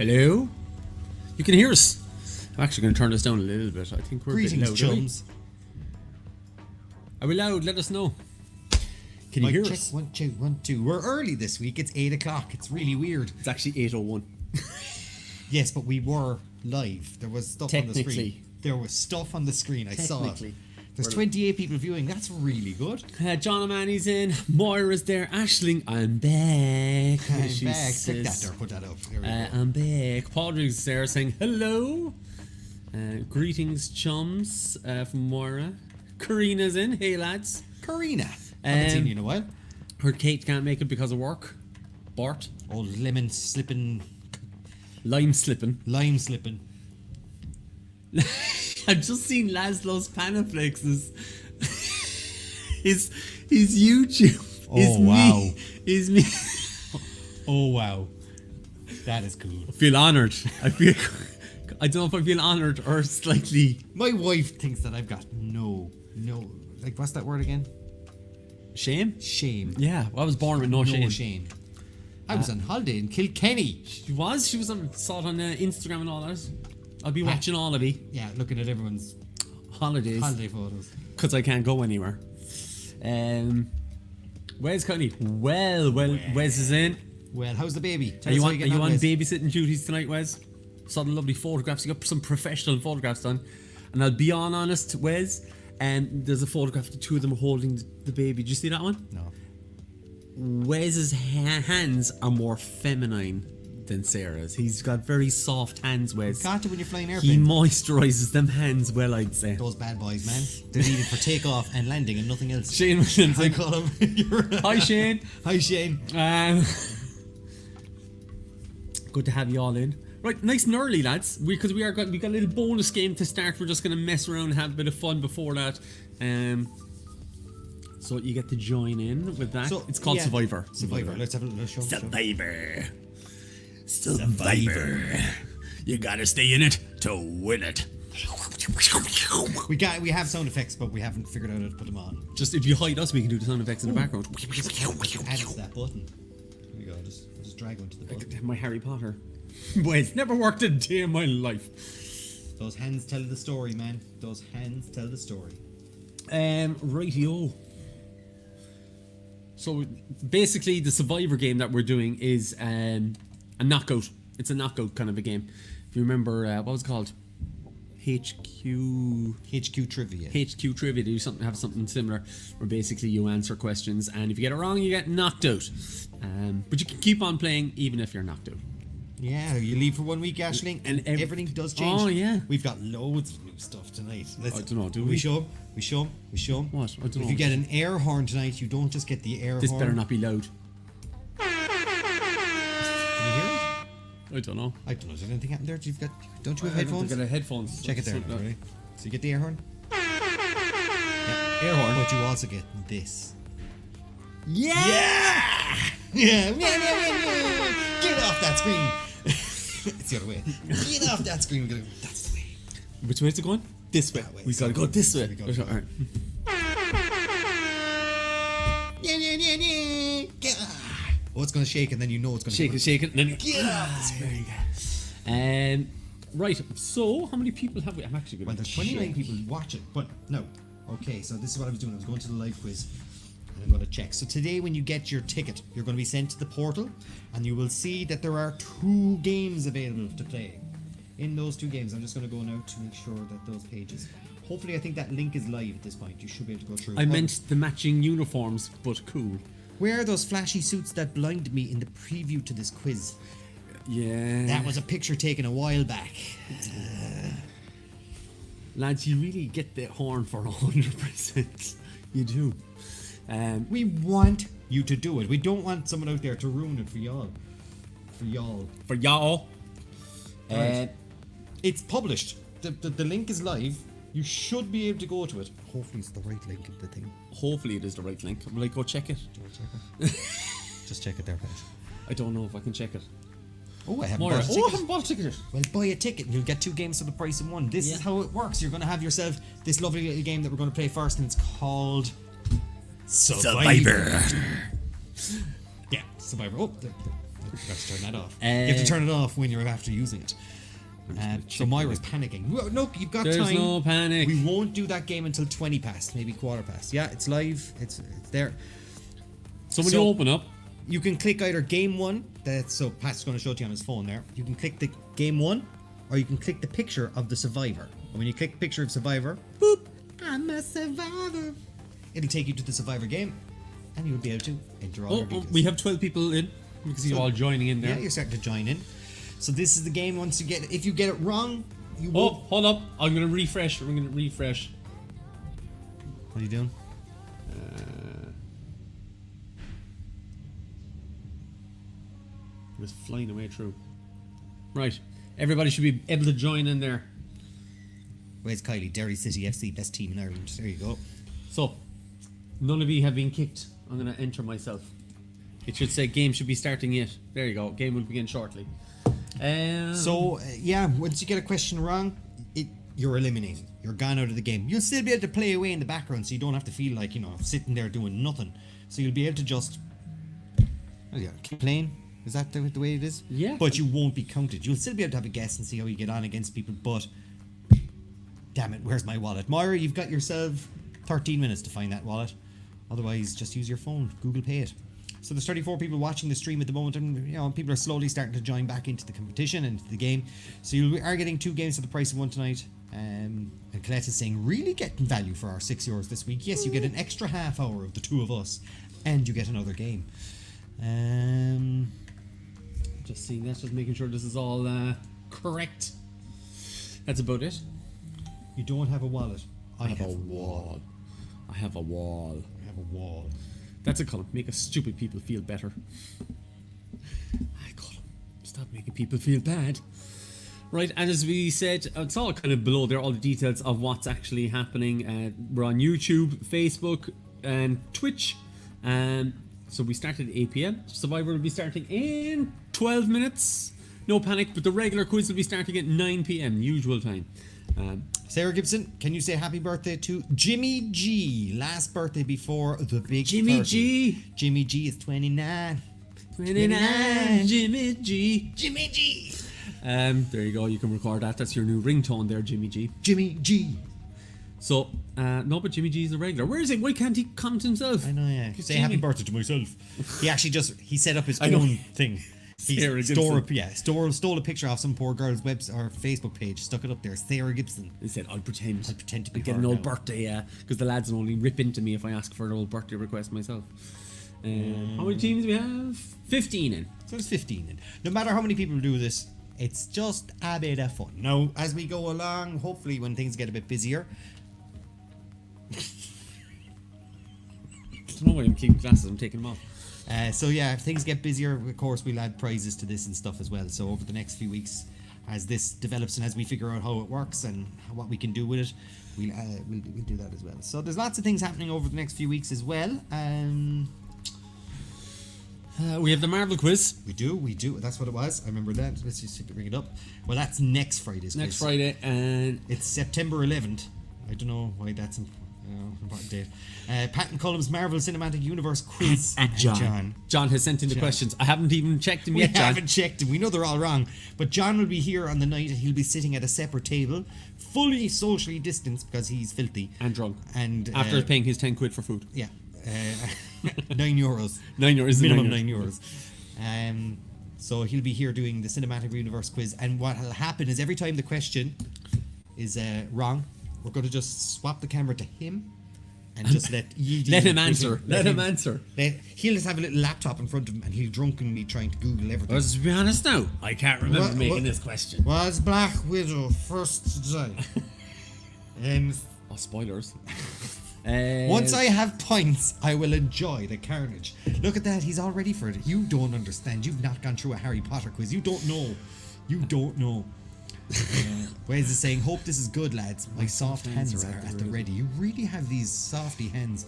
Hello? You can hear us. I'm actually going to turn this down a little bit. I think we're a bit loud. Chums. Are we loud? Let us know. Can you hear check, us? 1, 2, 1, 2. We're early this week. It's 8 o'clock. It's really weird. It's actually 8:01. Yes, but we were live. There was stuff on the screen. Technically. There was stuff on the screen. I saw it. Technically. There's 28 people viewing. That's really good. John O'Mahony's in. Moira's there. Ashling, I'm back. I'm She back. says, Click that there. Put that up. There we go. I'm back. Padraig's there saying hello. Greetings, chums, from Moira. Karina's in. Hey, lads. Karina. Haven't seen you in a while. Her Kate can't make it because of work. Bart. Old lemon slipping. Lime slipping. Lime slipping. I've just seen Laszlo's Panaflexes. his YouTube is me. Oh wow. That is cool. I feel honoured. I don't know if I feel honoured or slightly. My wife thinks that I've got no, like what's that word again? Shame? Shame. Yeah, well, I was born with no shame. I was on holiday in Kilkenny. She was saw it on Instagram and all that. I'll be watching all of you. Yeah, looking at everyone's Holidays. holiday photos. Because I can't go anywhere. Wes Cuddy. Well, Wes is in. Well, how's the baby? Are you on babysitting duties tonight, Wes? Saw the lovely photographs. You got some professional photographs done. And I'll be honest, Wes. There's a photograph of the two of them holding the baby. Did you see that one? No. Wes's hands are more feminine than Sarah's. He's got very soft hands, Wes. Got to when you're flying He airplane. moisturises them hands well, I'd say. Those bad boys, man. They're needed for takeoff and landing and nothing else. Shane Williams. I call him. Hi, Shane. Hi, Shane. Good to have you all in. Right, nice and early, lads. We got a little bonus game to start. We're just going to mess around and have a bit of fun before that. So you get to join in with that. It's called Survivor. Survivor. Let's have a little show. Survivor. You gotta stay in it to win it. We have sound effects, but we haven't figured out how to put them on. Just if you hide us, we can do the sound effects in the background. Add to that button. There we go. I'll just drag onto the button. My Harry Potter. Well, it's never worked a day in my life. Those hands tell the story, man. Those hands tell the story. Rightio. So basically, the Survivor game that we're doing is a knockout. It's a knockout kind of a game. If you remember, what was it called? HQ Trivia. HQ Trivia. Do something, have something similar, where basically you answer questions, and if you get it wrong, you get knocked out. But you can keep on playing even if you're knocked out. Yeah, you leave for 1 week, Aisling, and everything does change. Oh yeah, we've got loads of new stuff tonight. I don't know. Do we show them? What? I don't know. If you get an air horn tonight, you don't just get the air this horn. This better not be loud. Can you hear it? I don't know. Did anything happen there? Don't you have headphones? I've got headphones. Check it there. Ready? So you get the air horn? Yeah, air horn. But you also get this. Yeah! Yeah! Get off that screen! It's the other way. Get off that screen. That's the way. Which way is it going? This way. We gotta go this way. Alright. Oh, it's gonna shake and then you know it's gonna shake it, and then get off the screen. Right, so how many people have we? I'm actually going to there's 29 people watching, but no. Okay, so this is what I was doing. I was going to the live quiz and I'm going to check. So today when you get your ticket, you're going to be sent to the portal and you will see that there are 2 games available to play. In those 2 games, I'm just going to go now to make sure that those pages... Hopefully, I think that link is live at this point. You should be able to go through. I meant the matching uniforms, but cool. Where are those flashy suits that blinded me in the preview to this quiz? Yeah. That was a picture taken a while back. Lads, you really get the horn for 100%. You do. We want you to do it. We don't want someone out there to ruin it for y'all. For y'all. Right. It's published. The link is live. You should be able to go to it. Hopefully it's the right link in the thing. Hopefully it is the right link. Will I go check it? Do you want to check it? Just check it there, Pat. I don't know if I can check it. Oh, I haven't Moira. bought a ticket. I haven't bought a ticket. Well, buy a ticket and you'll get 2 games for the price of 1. This is how it works. You're going to have yourself this lovely little game that we're going to play first, and it's called Survivor. Yeah, Survivor. Oh, You have to turn that off. Uh, You have to turn it off when you're after using it. So Moira's panicking. No, you've got There's time. no panic. We won't do that game until 20 past, maybe quarter past. Yeah, it's live. It's there. So when you open up, you can click either game 1. So Pat's going to show it to you on his phone there. You can click the game 1, or you can click the picture of the survivor. And when you click the picture of survivor, boop, I'm a survivor. It'll take you to the survivor game, and you'll be able to enter all your details. we have 12 people in. You can see you all joining in there. Yeah, you're starting to join in. So this is the game. Once you get, if you get it wrong, you Oh, won't. hold up. I'm going to refresh. We're going to refresh. What are you doing? It was flying away through. Right. Everybody should be able to join in there. Where's Kylie? Derry City FC, best team in Ireland. There you go. So, none of you have been kicked. I'm going to enter myself. It should say game should be starting yet. There you go. Game will begin shortly. Yeah, once you get a question wrong, you're eliminated. You're gone out of the game. You'll still be able to play away in the background, so you don't have to feel like, sitting there doing nothing. So you'll be able to just keep playing. Is that the way it is? Yeah. But you won't be counted. You'll still be able to have a guess and see how you get on against people, but damn it, where's my wallet? Moira, you've got yourself 13 minutes to find that wallet. Otherwise, just use your phone. Google Pay it. So there's 34 people watching the stream at the moment, and people are slowly starting to join back into the competition and into the game. So you are getting 2 games for the price of 1 tonight. And Colette is saying, really getting value for our €6 this week. Yes, you get an extra half hour of the 2 of us, and you get another game. Just seeing that, just making sure this is all correct. That's about it. You don't have a wallet. I have a wall. I have a wall. I have a wall. That's a column. Make us stupid people feel better. I call them. Stop making people feel bad. Right, and as we said, it's all kind of below there, all the details of what's actually happening. We're on YouTube, Facebook, and Twitch. So we started at 8 p.m. Survivor will be starting in 12 minutes. No panic, but the regular quiz will be starting at 9 p.m. usual time. Sarah Gibson, can you say happy birthday to Jimmy G? Last birthday before the big Jimmy 30. G. Jimmy G is 29. 29, Jimmy G. Jimmy G. There you go, you can record that. That's your new ringtone there, Jimmy G. Jimmy G. So, no, but Jimmy G is a regular. Where is it? Why can't he comment himself? I know, yeah. Say Jimmy. happy birthday to myself. He actually he set up his own thing. He stole a picture off some poor girl's or Facebook page, stuck it up there. Sarah Gibson. He said, I'll pretend to be get her an old now. birthday, because the lads will only rip into me if I ask for an old birthday request myself. How many teams do we have? 15 in. So there's 15 in. No matter how many people do this, it's just a bit of fun. Now, as we go along, hopefully when things get a bit busier, I don't know why I'm keeping glasses, I'm taking them off. so yeah, if things get busier, of course we'll add prizes to this and stuff as well. So over the next few weeks, as this develops and as we figure out how it works and what we can do with it, we'll do that as well. So there's lots of things happening over the next few weeks as well. We have the Marvel quiz. We do. That's what it was. I remember that. Let's just bring it up. Well, that's next Friday's Next quiz. Friday, and It's September 11th. I don't know why that's an important date. Pat and Colm's Marvel Cinematic Universe quiz. and John. John has sent in the questions. I haven't even checked him We yet, John. haven't checked them. We know they're all wrong. But John will be here on the night. He'll be sitting at a separate table, fully socially distanced because he's filthy. And drunk. And After paying his 10 quid for food. yeah, €9. €9 Minimum €9. So he'll be here doing the Cinematic Universe quiz. And what will happen is every time the question is wrong, we're going to just swap the camera to him and just let Let him answer. Let him answer. He'll just have a little laptop in front of him and he'll drunkenly trying to Google everything. Let's be honest now. I can't remember What- making what- this question. Was Black Widow first today? Oh, spoilers. Once I have points, I will enjoy the carnage. Look at that, he's all ready for it. You don't understand. You've not gone through a Harry Potter quiz. You don't know. You don't know. Wes is saying, hope this is good, lads. My soft hands are at the ready. You really have these softy hands.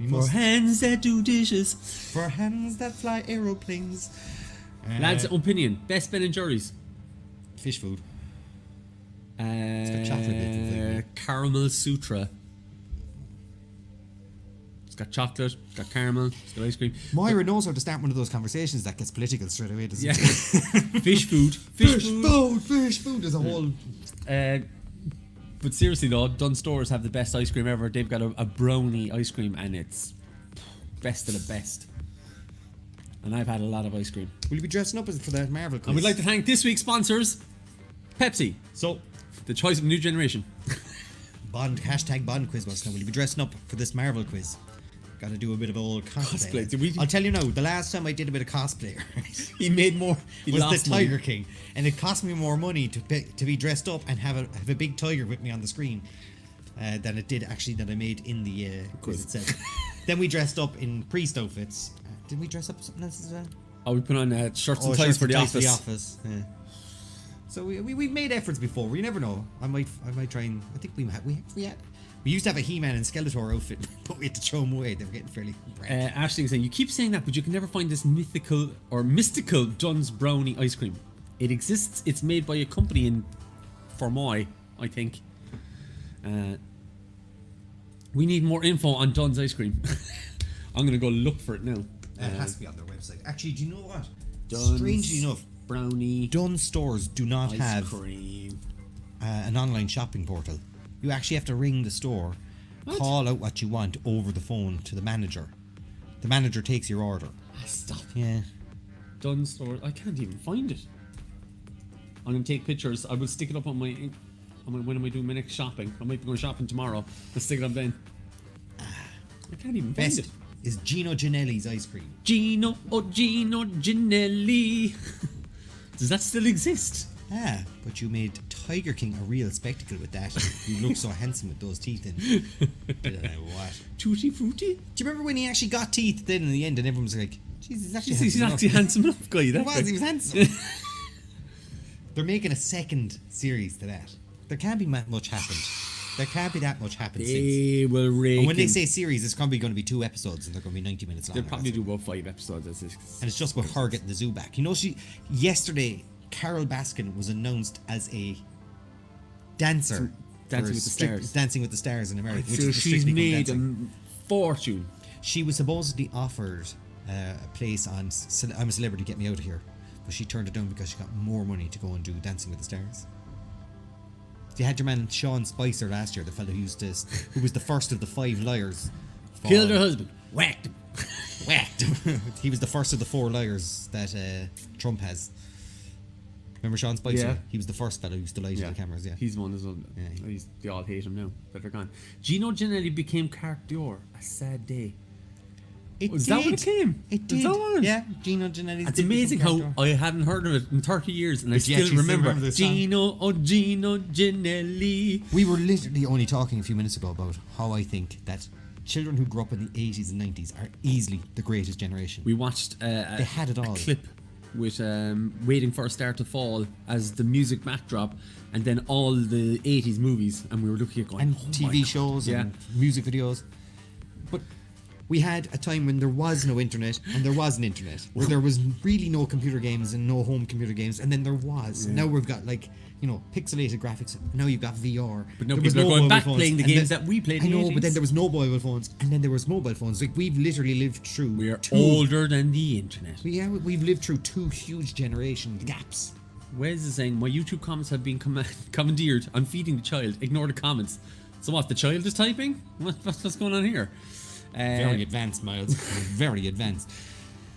For hands that do dishes. For hands that fly aeroplanes. Lads, opinion. Best Ben and Jerry's. Fish food. It's got chocolate bits in it. Caramel Sutra. It's got chocolate, it's got caramel, it's got ice cream. Moira knows how to start one of those conversations that gets political straight away, doesn't Yeah. she? Fish food. Fish food. There's a whole... But seriously though, Dunn Stores have the best ice cream ever. They've got a brownie ice cream and it's best of the best. And I've had a lot of ice cream. Will you be dressing up for that Marvel quiz? And we'd like to thank this week's sponsors, Pepsi. So, The choice of a new generation. hashtag Bond quiz was now. Will you be dressing up for this Marvel quiz? Got to do a bit of old cosplay. Cosplay. I'll tell you now, the last time I did a bit of cosplay, right, He made more. He was lost the money. Tiger King, and it cost me more money to be dressed up and have a big tiger with me on the screen than it did actually that I made in the quiz itself. Then we dressed up in priest outfits. Did we dress up for something else as well? Oh, we put on shirts and ties for the office. Yeah. So we've made efforts before. You never know. I might try and I think we used to have a He-Man and Skeletor outfit, but we had to throw them away. They were getting fairly bread. Ashley is saying, you keep saying that, but you can never find this mythical or mystical Dunn's brownie ice cream. It exists. It's made by a company in Fermoy, I think. We need more info on Dunn's ice cream. I'm going to go look for it now. It has to be on their website. Actually, do you know what? Dunn's Strangely enough, brownie Dunn stores do not ice have cream. an online shopping portal. You actually have to ring the store, call out what you want over the phone to the manager. The manager takes your order. Stop. Yeah. Dunn store. I can't even find it. I'm going to take pictures. I will stick it up on my when am I doing my next shopping? I might be going shopping tomorrow. I'll stick it up then. I can't even find Best it. is Gino Ginelli's ice cream. Gino Ginelli. Does that still exist? Ah, but you made Tiger King a real spectacle with that. You look so handsome with those teeth in. Did I what? Tutti frutti? Do you remember when he actually got teeth then in the end and everyone was like, Jesus, He's actually handsome enough guy. He That guy. was handsome. They're making a second series to that. There can't be that much happened. There can't be that much happened since. They will rake And when they him. say series, it's probably going to be 2 episodes and they're going to be 90 minutes long. They'll probably do about 5 episodes. As this. And it's just about her getting the zoo back. You know, yesterday, Carol Baskin was announced as a dancer. Dancing with the Stars. Dancing with the Stars in America. Which So is the she's Strictly Come made Dancing. a fortune. She was supposedly offered a place on I'm a Celebrity, Get Me Out of Here. But she turned it down because she got more money to go and do Dancing with the Stars. You had your man Sean Spicer last year, the fellow who was the first of the 5 liars. Killed her husband. Whacked him. Whacked. He was the first of the 4 liars that Trump has. Remember Sean Spicer? Yeah. He was the first fellow who used to lie to the cameras, yeah. He's one as well. Yeah. They all hate him now, but they're gone. Gino Ginelli became carte d'or. A sad day. Was that what it came? It Is did. that what? Yeah, Gino Ginelli's. It's did amazing become how carte d'or. I hadn't heard of it in 30 years and I But you still actually remember remember the song. Gino Ginelli. We were literally only talking a few minutes ago about how I think that children who grew up in the 80s and 90s are easily the greatest generation. We watched They had it all. a clip with Waiting for a Star to Fall as the music backdrop and then all the 80s movies and we were looking at going, And oh my TV God. shows Yeah. and music videos. But we had a time when there was no internet and there was an internet, where there was really no computer games and no home computer games, and then there was. Yeah. Now we've got pixelated graphics. Now you've got VR. But now There was people are no going mobile back phones, playing the and games then- that we played I in the know, but then 80s. there was no mobile phones, and then there was mobile phones. Like we've literally lived through. We are older than the internet. Yeah, we've lived through 2 huge generation gaps. Wes is saying, my YouTube comments have been commandeered. I'm feeding the child. Ignore the comments. So what, the child is typing? What's going on here? Very advanced, Miles. Very advanced.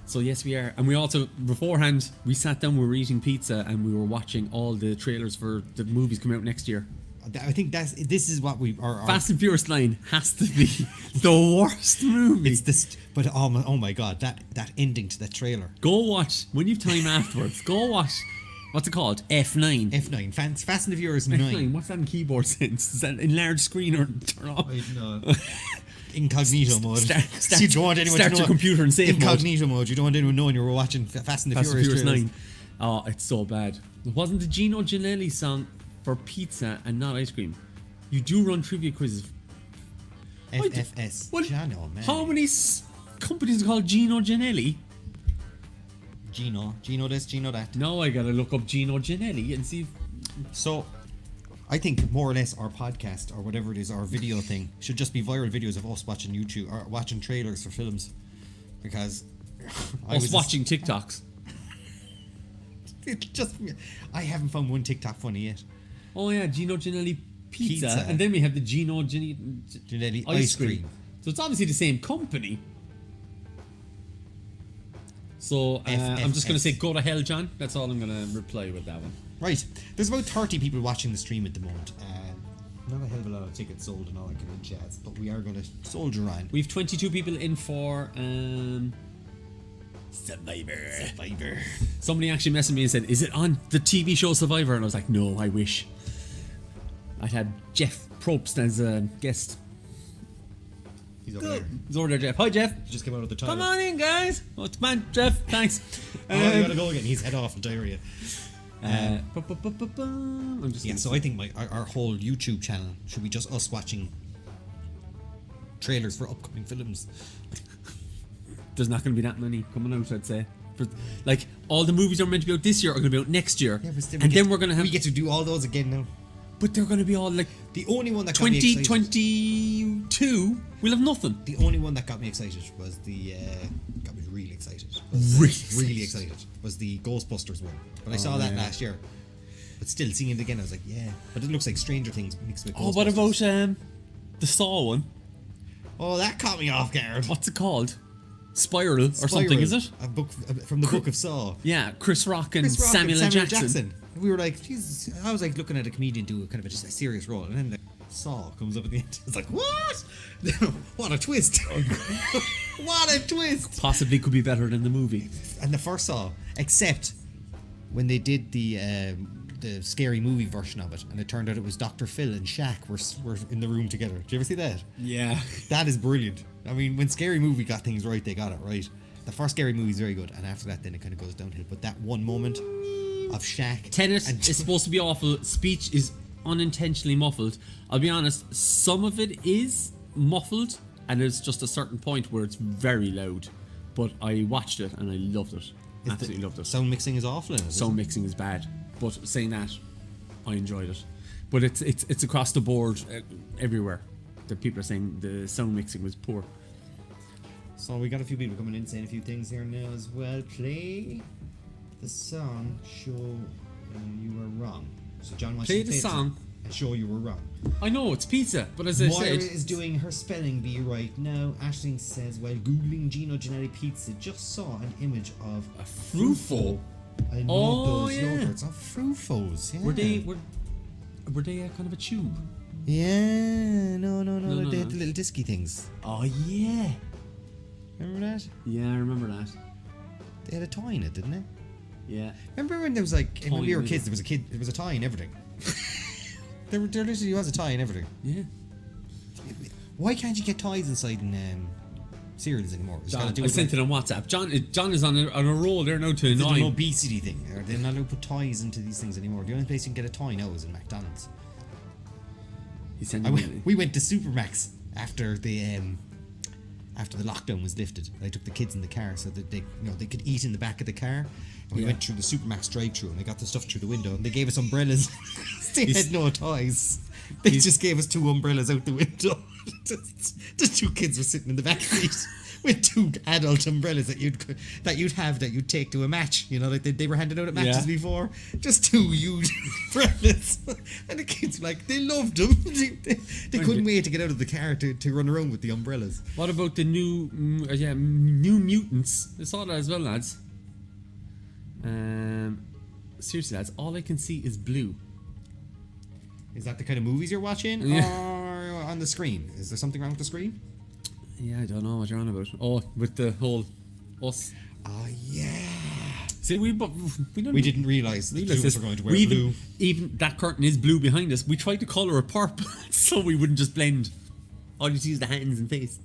So yes, we are. And we also, beforehand, we sat down, we were eating pizza and we were watching all the trailers for the movies coming out next year. I think this is what we are. Fast and Furious 9 has to be the worst movie. It's this, but oh my god, that ending to that trailer. Go watch, when you've time afterwards, go watch, what's it called? F9. F9, Fast and the Furious 9. F9, what's that in keyboard sense? Is that enlarged screen or turn off? Incognito mode. Start You don't want anyone start to know. your computer in safe mode. Incognito mode. You don't want anyone knowing you were watching Fast and the Fast and Furious Furious 9. trailers. Oh, it's so bad. It wasn't the Gino Ginelli song for pizza and not ice cream. You do run trivia quizzes. FFS. What? Jano, man. How many companies are called Gino Ginelli? Gino this, Gino that. Now I gotta look up Gino Ginelli and see. So, I think more or less our podcast or whatever it is, our video thing, should just be viral videos of us watching YouTube or watching trailers for films, because Us watching TikToks. It's just, I haven't found one TikTok funny yet. Oh yeah, Gino Ginelli pizza, Pizza. and then we have the Gino Ginelli ice cream. So it's obviously the same company. So I'm just going to say go to hell, John. That's all I'm going to reply with that one. Right, there's about 30 people watching the stream at the moment. Not a hell of a lot of tickets sold and all that kind of jazz, but we are going to soldier on. We've 22 people in for Survivor. Somebody actually messaged me and said, "Is it on the TV show Survivor?" And I was like, "No, I wish." I'd have Jeff Probst as a guest. He's over there. He's over there, Jeff. Hi, Jeff. He just came out of the toilet. Come on in, guys. Oh, come on, Jeff. Thanks. Oh, you gotta go again. He's head off with diarrhea. I'm just So I think our whole YouTube channel should be just us watching trailers for upcoming films. There's not going to be that many coming out, I'd say. Like, all the movies that are meant to be out this year are going to be out next year. Yeah, but and then we're going to have... We get to do all those again now. But they're going to be all like... The only one that got me excited... 2022, we'll have nothing. The only one that got me excited was the... got me really excited. Really excited. Was the Ghostbusters one. But I saw that last year. But still, seeing it again, I was like, yeah. But it looks like Stranger Things mixed with Ghostbusters. Oh, what about the Saw one? Oh, that caught me off guard. What's it called? Spiral or something, is it? A book from the Book of Saw. Yeah, Chris Rock and Samuel L. Jackson. We were like, Jesus. I was like looking at a comedian do a kind of just a serious role, and then the Saw comes up at the end. It's like, what? What a twist! What a twist! Possibly could be better than the movie. And the first Saw, except when they did the scary movie version of it, and it turned out it was Dr. Phil and Shaq were in the room together. Did you ever see that? Yeah. That is brilliant. I mean, when Scary Movie got things right, they got it right. The first Scary Movie is very good, and after that, then it kind of goes downhill. But that one moment of Shaq... Tenet is supposed to be awful. Speech is unintentionally muffled. I'll be honest, some of it is muffled, and there's just a certain point where it's very loud. But I watched it, and I loved it. Absolutely loved it. Sound mixing is awful in it. Sound mixing is bad. But saying that, I enjoyed it. But it's across the board everywhere. The people are saying the sound mixing was poor. So we got a few people coming in saying a few things here now as well. Play the song, show you were wrong. So John wants Play you to the song and show you were wrong. I know it's pizza, but as I Moira said, is doing her spelling bee right now. Ashling says while googling Gino Ginelli pizza, just saw an image of a Frufo. I know those yogurts are Frufos. Yeah. Were they kind of a tube? Yeah, no. They had the little disky things. Oh yeah. Remember that? Yeah, I remember that. They had a toy in it, didn't they? Yeah. Remember when there was like when we were kids, there was a toy in everything. there literally was a toy in everything. Yeah. Why can't you get toys inside in cereals anymore? John, I sent it on WhatsApp. John is on a roll there now to annoy. It's an obesity thing. They're not allowed to put toys into these things anymore. The only place you can get a toy now is in McDonald's. We went to Supermax after the lockdown was lifted. I took the kids in the car so that they could eat in the back of the car. And we went through the Supermax drive-thru and I got the stuff through the window and they gave us umbrellas. They had no toys. They just gave us 2 umbrellas out the window. The 2 kids were sitting in the back seat with 2 adult umbrellas that you'd take to a match. You know, like they were handed out at matches before. Just 2 huge umbrellas, and the kids they loved them. They couldn't wait to get out of the car to run around with the umbrellas. What about the New Mutants? I saw that as well, lads. Seriously, lads, all I can see is blue. Is that the kind of movies you're watching, or on the screen? Is there something wrong with the screen? Yeah, I don't know what you're on about. Oh, with the whole us. Oh yeah. See, we didn't realise that the were going to wear blue. Even that curtain is blue behind us. We tried to colour it purple so we wouldn't just blend. All you see is the hands and face.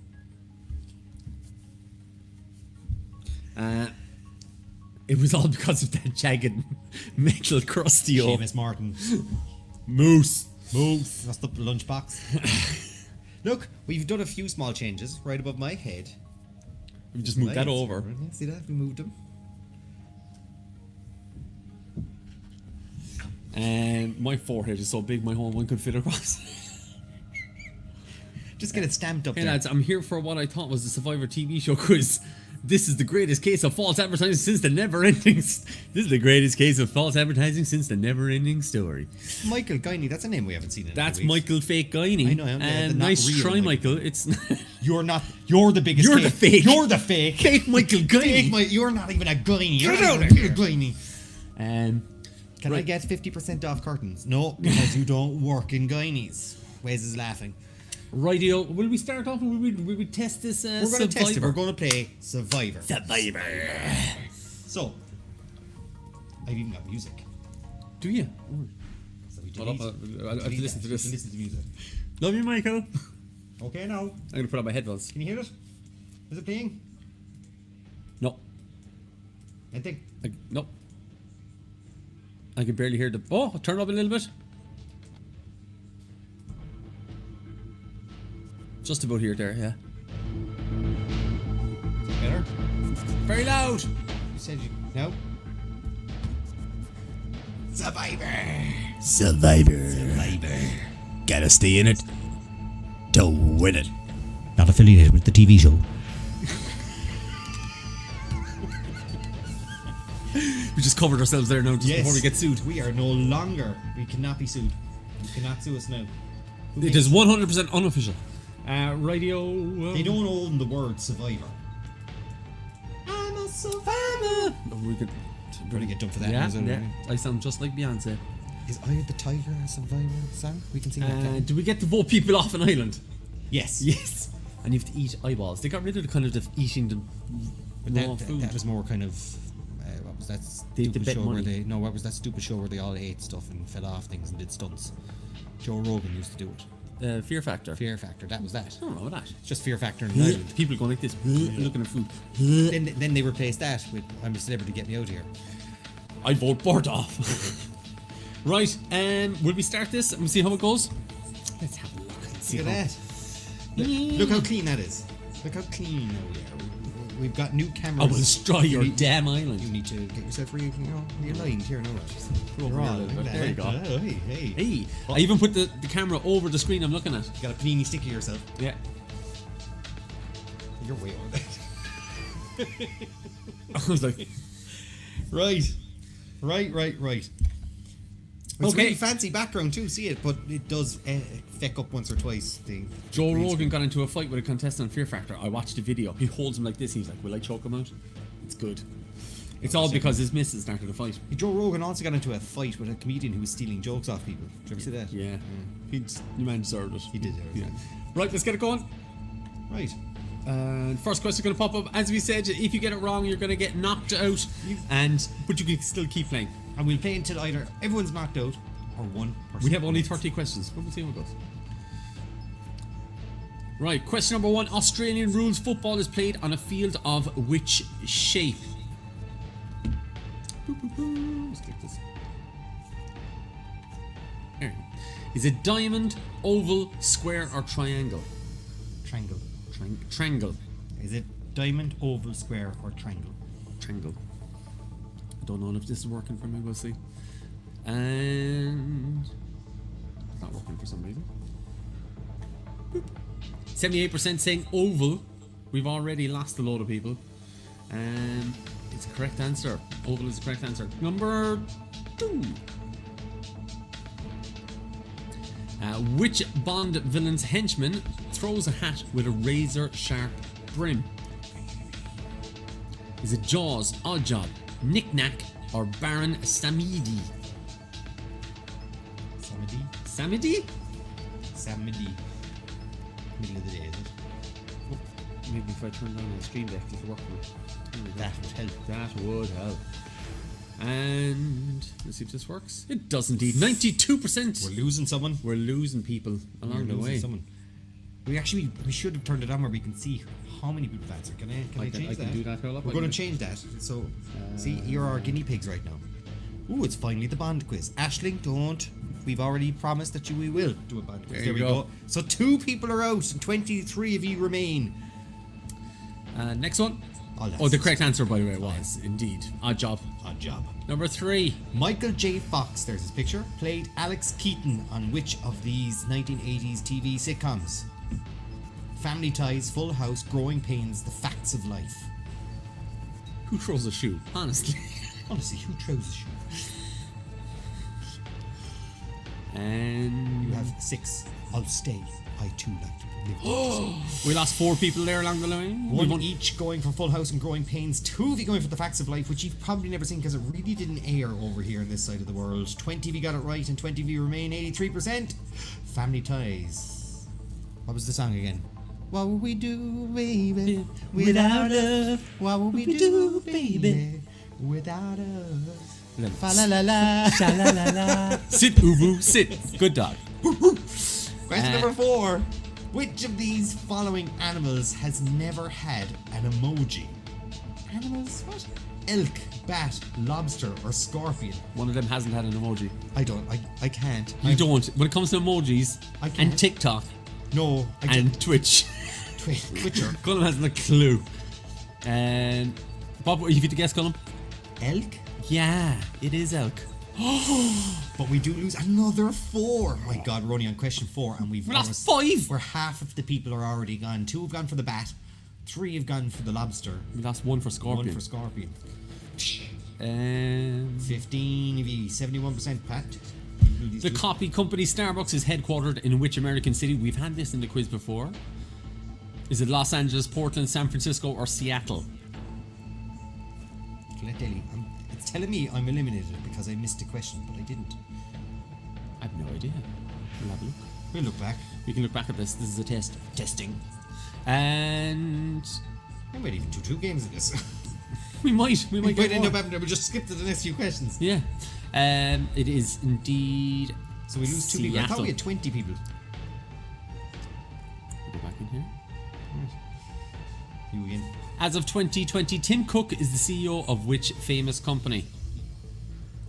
It was all because of that jagged metal crusty. Seamus Martin. Moose. That's the lunchbox. Look, we've done a few small changes right above my head. We just moved that over. See that? We moved them. And my forehead is so big, my whole one could fit across. Just get it stamped up Hey there. lads, I'm here for what I thought was the Survivor TV show quiz. This is the greatest case of false advertising since the never-ending. This is the greatest case of false advertising since the never-ending story. Michael Guiney, that's a name we haven't seen in That's a few weeks. Michael Fake Guiney. I know, yeah, And the not nice real try, Michael. Michael. It's You're not. You're the biggest. You're the fake. You're the fake. Fake Michael Guiney. You're not even a Guiney. You're Get not out even of a here. Guiney. Can I Right. get 50% off curtains? No, because you don't work in Guineys. Wes is laughing. Radio. Will we start off and will we test this? We're going to test it. We're going to play Survivor. Survivor. So, I've even got music. Do you? So we Hold up, I'll have to delete listen to that. this. You can listen to music. Love you, Michael. Okay, now. I'm gonna put on my headphones. Can you hear it? Is it playing? No. Anything? No. I can barely hear the. Oh, turn it up a little bit. Just about here, there, yeah. Better? Very loud. You said you. No? Survivor. Gotta stay in it to win it. Not affiliated with the TV show. We just covered ourselves there now just before we get sued. We are no longer. We cannot be sued. You cannot sue us now. It is 100% unofficial. Radio. They don't own the word survivor. I'm a survivor. Oh, we could. Trying to get done for that. Yeah, is it? yeah. I sound just like Beyonce. Is Eye of the Tiger a survivor song? We can sing that. Do we get to vote people off an island? Yes. Yes. And you have to eat eyeballs. They got rid of the kind of the eating the But raw that, food. that was more kind of. What was that The stupid bet show where money. they? No, what was that stupid show where they all ate stuff and fell off things and did stunts? Joe Rogan used to do it. Fear Factor. Fear Factor. That was that. I don't know that. It's just Fear Factor in an island. People going like this, looking at food. Then they replaced that with I'm a Celebrity, Get Me Out Here. I vote Bart off. Right, will we start this and we'll see how it goes? Let's have a look and see Look how. at that. Look how clean that is. Look how clean we are. We've got new cameras. I will destroy your You need- damn You island. need to get yourself realigned here now. over You're here a on. little bit. Look at There you that. go. Oh, hey. Hey, I even put the camera over the screen I'm looking at. You got a panini stick of yourself. Yeah. You're way over that. I was like, Right. It's Okay. really fancy background too, see it, but it does feck up once or twice. Joe Rogan got into a fight with a contestant on Fear Factor. I watched the video. He holds him like this. He's like, will I choke him out? It's good. It's all because his missus started a fight. Joe Rogan also got into a fight with a comedian who was stealing jokes off people. Did you ever see that? Yeah. The man deserved it. He did. Yeah. Right, let's get it going. Right. First question going to pop up. As we said, if you get it wrong, you're going to get knocked out. But you can still keep playing. And we'll play until either everyone's knocked out or one person. We have only wins. 30 questions. We'll see how it goes. Right, question number 1. Australian rules football is played on a field of which shape? Let's click this. There. Is it diamond, oval, square, or triangle? Triangle. Triangle. Is it diamond, oval, square, or triangle? Triangle. I don't know if this is working for me. We'll see. And it's not working for some reason. 78% saying oval. We've already lost a load of people. It's the correct answer. Oval is the correct answer. Number 2. Which Bond villain's henchman throws a hat with a razor sharp brim? Is it Jaws, Oddjob, Knick Knack, or Baron Samedi? Samedi? Samedi. Middle of the day, is it? Maybe if I turn down the stream deck, it'll work for me. That would help. That would help. And let's see if this works. It does indeed. 92%. We're losing someone. We're losing people We're along the losing way. someone. We should have turned it on where we can see how many people have answered. Can I change that? I can do that. Hold up. We're going to change that. So, see, you're our guinea pigs right now. Ooh, it's finally the Bond quiz. Aisling, don't. We've already promised that we will do a Bond quiz. There we you go. go. So 2 people are out and 23 of you remain. Next one. Oh, the correct answer, by the way, was indeed odd job. Odd job. Number 3. Michael J. Fox, there's his picture, played Alex Keaton on which of these 1980s TV sitcoms? Family Ties, Full House, Growing Pains, The Facts of Life. Who throws a shoe? Honestly. Honestly, who throws a shoe? And You have 6. I'll stay. I too like to live. we lost 4 people there along the line. We One won- each going for Full House and Growing Pains. 2 of you going for The Facts of Life, which you've probably never seen because it really didn't air over here on this side of the world. 20 of you got it right and 20 of you remain. 83%. Family Ties. What was the song again? What would we do, baby, without love? What would we do, baby, without us? Fa la la la, sha la la la. Sit, Ubu, sit. Good dog. Question number 4. Which of these following animals has never had an emoji? Animals? What? Elk, bat, lobster, or scorpion? One of them hasn't had an emoji. I don't. I can't. You don't. When it comes to emojis I can't. and TikTok No. I and Twitch, Twitcher. Colm hasn't a clue. And Bob, if you had to guess, Colm? Elk? Yeah, it is elk. But we do lose another 4. My God, we're only on question 4, and we've We lost almost- 5. Where half of the people are already gone. 2 have gone for the bat. 3 have gone for the lobster. We lost 1 for scorpion. 1 for scorpion. 15 of you, 71%. Pat. The coffee company Starbucks is headquartered in which American city? We've had this in the quiz before. Is it Los Angeles, Portland, San Francisco, or Seattle? Delhi. It's telling me I'm eliminated because I missed a question, but I didn't. I have no idea. We'll have a look. We'll look back. We can look back at this. This is a test. Testing. And I might even do 2 games of this. we might we get might end more. up having to just skip to the next few questions. Yeah. It is indeed. So we lose 2 people. I thought Seattle. we had 20 people. Go back in here. You again. As of 2020, Tim Cook is the CEO of which famous company?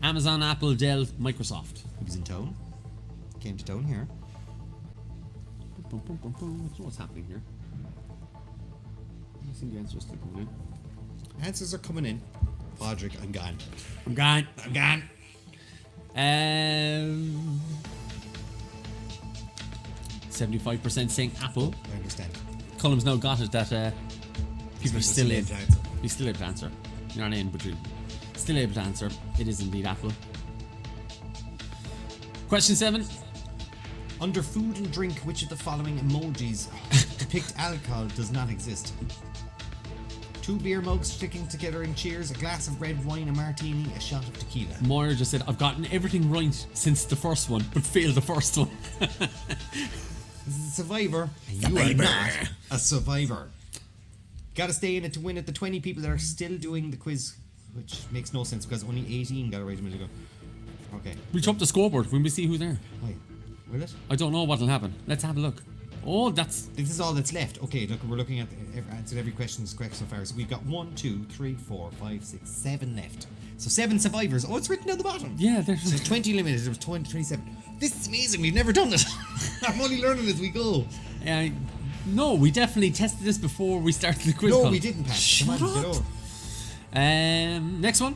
Amazon, Apple, Dell, Microsoft. He was in town. Came to town here. Boom, boom, boom, boom. So what's happening here? I think the answers still coming in. Answers are coming in. Podrick, I'm gone. I'm gone. I'm gone. 75% saying Apple. I understand. Colm's now got it that people are still in. able to answer. You're still able to answer. You're not in, but you're still able to answer. It is indeed Apple. Question 7. Under food and drink, which of the following emojis depict alcohol does not exist? 2 beer mugs sticking together in cheers, a glass of red wine, a martini, a shot of tequila. Moira just said, I've gotten everything right since the first one, but failed the first one. This is a survivor, and you are not a survivor. Gotta stay in it to win it. The 20 people that are still doing the quiz, which makes no sense because only 18 got it right a minute ago. Okay. We'll chop the scoreboard when we see who's there. Wait, will it? I don't know what'll happen. Let's have a look. Oh, that's... This is all that's left. Okay, look, we're looking at answered every question is correct so far. So we've got 1, 2, 3, 4, 5, 6, 7 left. So 7 survivors. Oh, it's written down the bottom. Yeah, there's... So 20 limited. There was 27. This is amazing. We've never done it. I'm only learning as we go. No, we definitely tested this before we started the quiz. No, Colm. we didn't, Pat. Shut Come on, up. get over. Next one.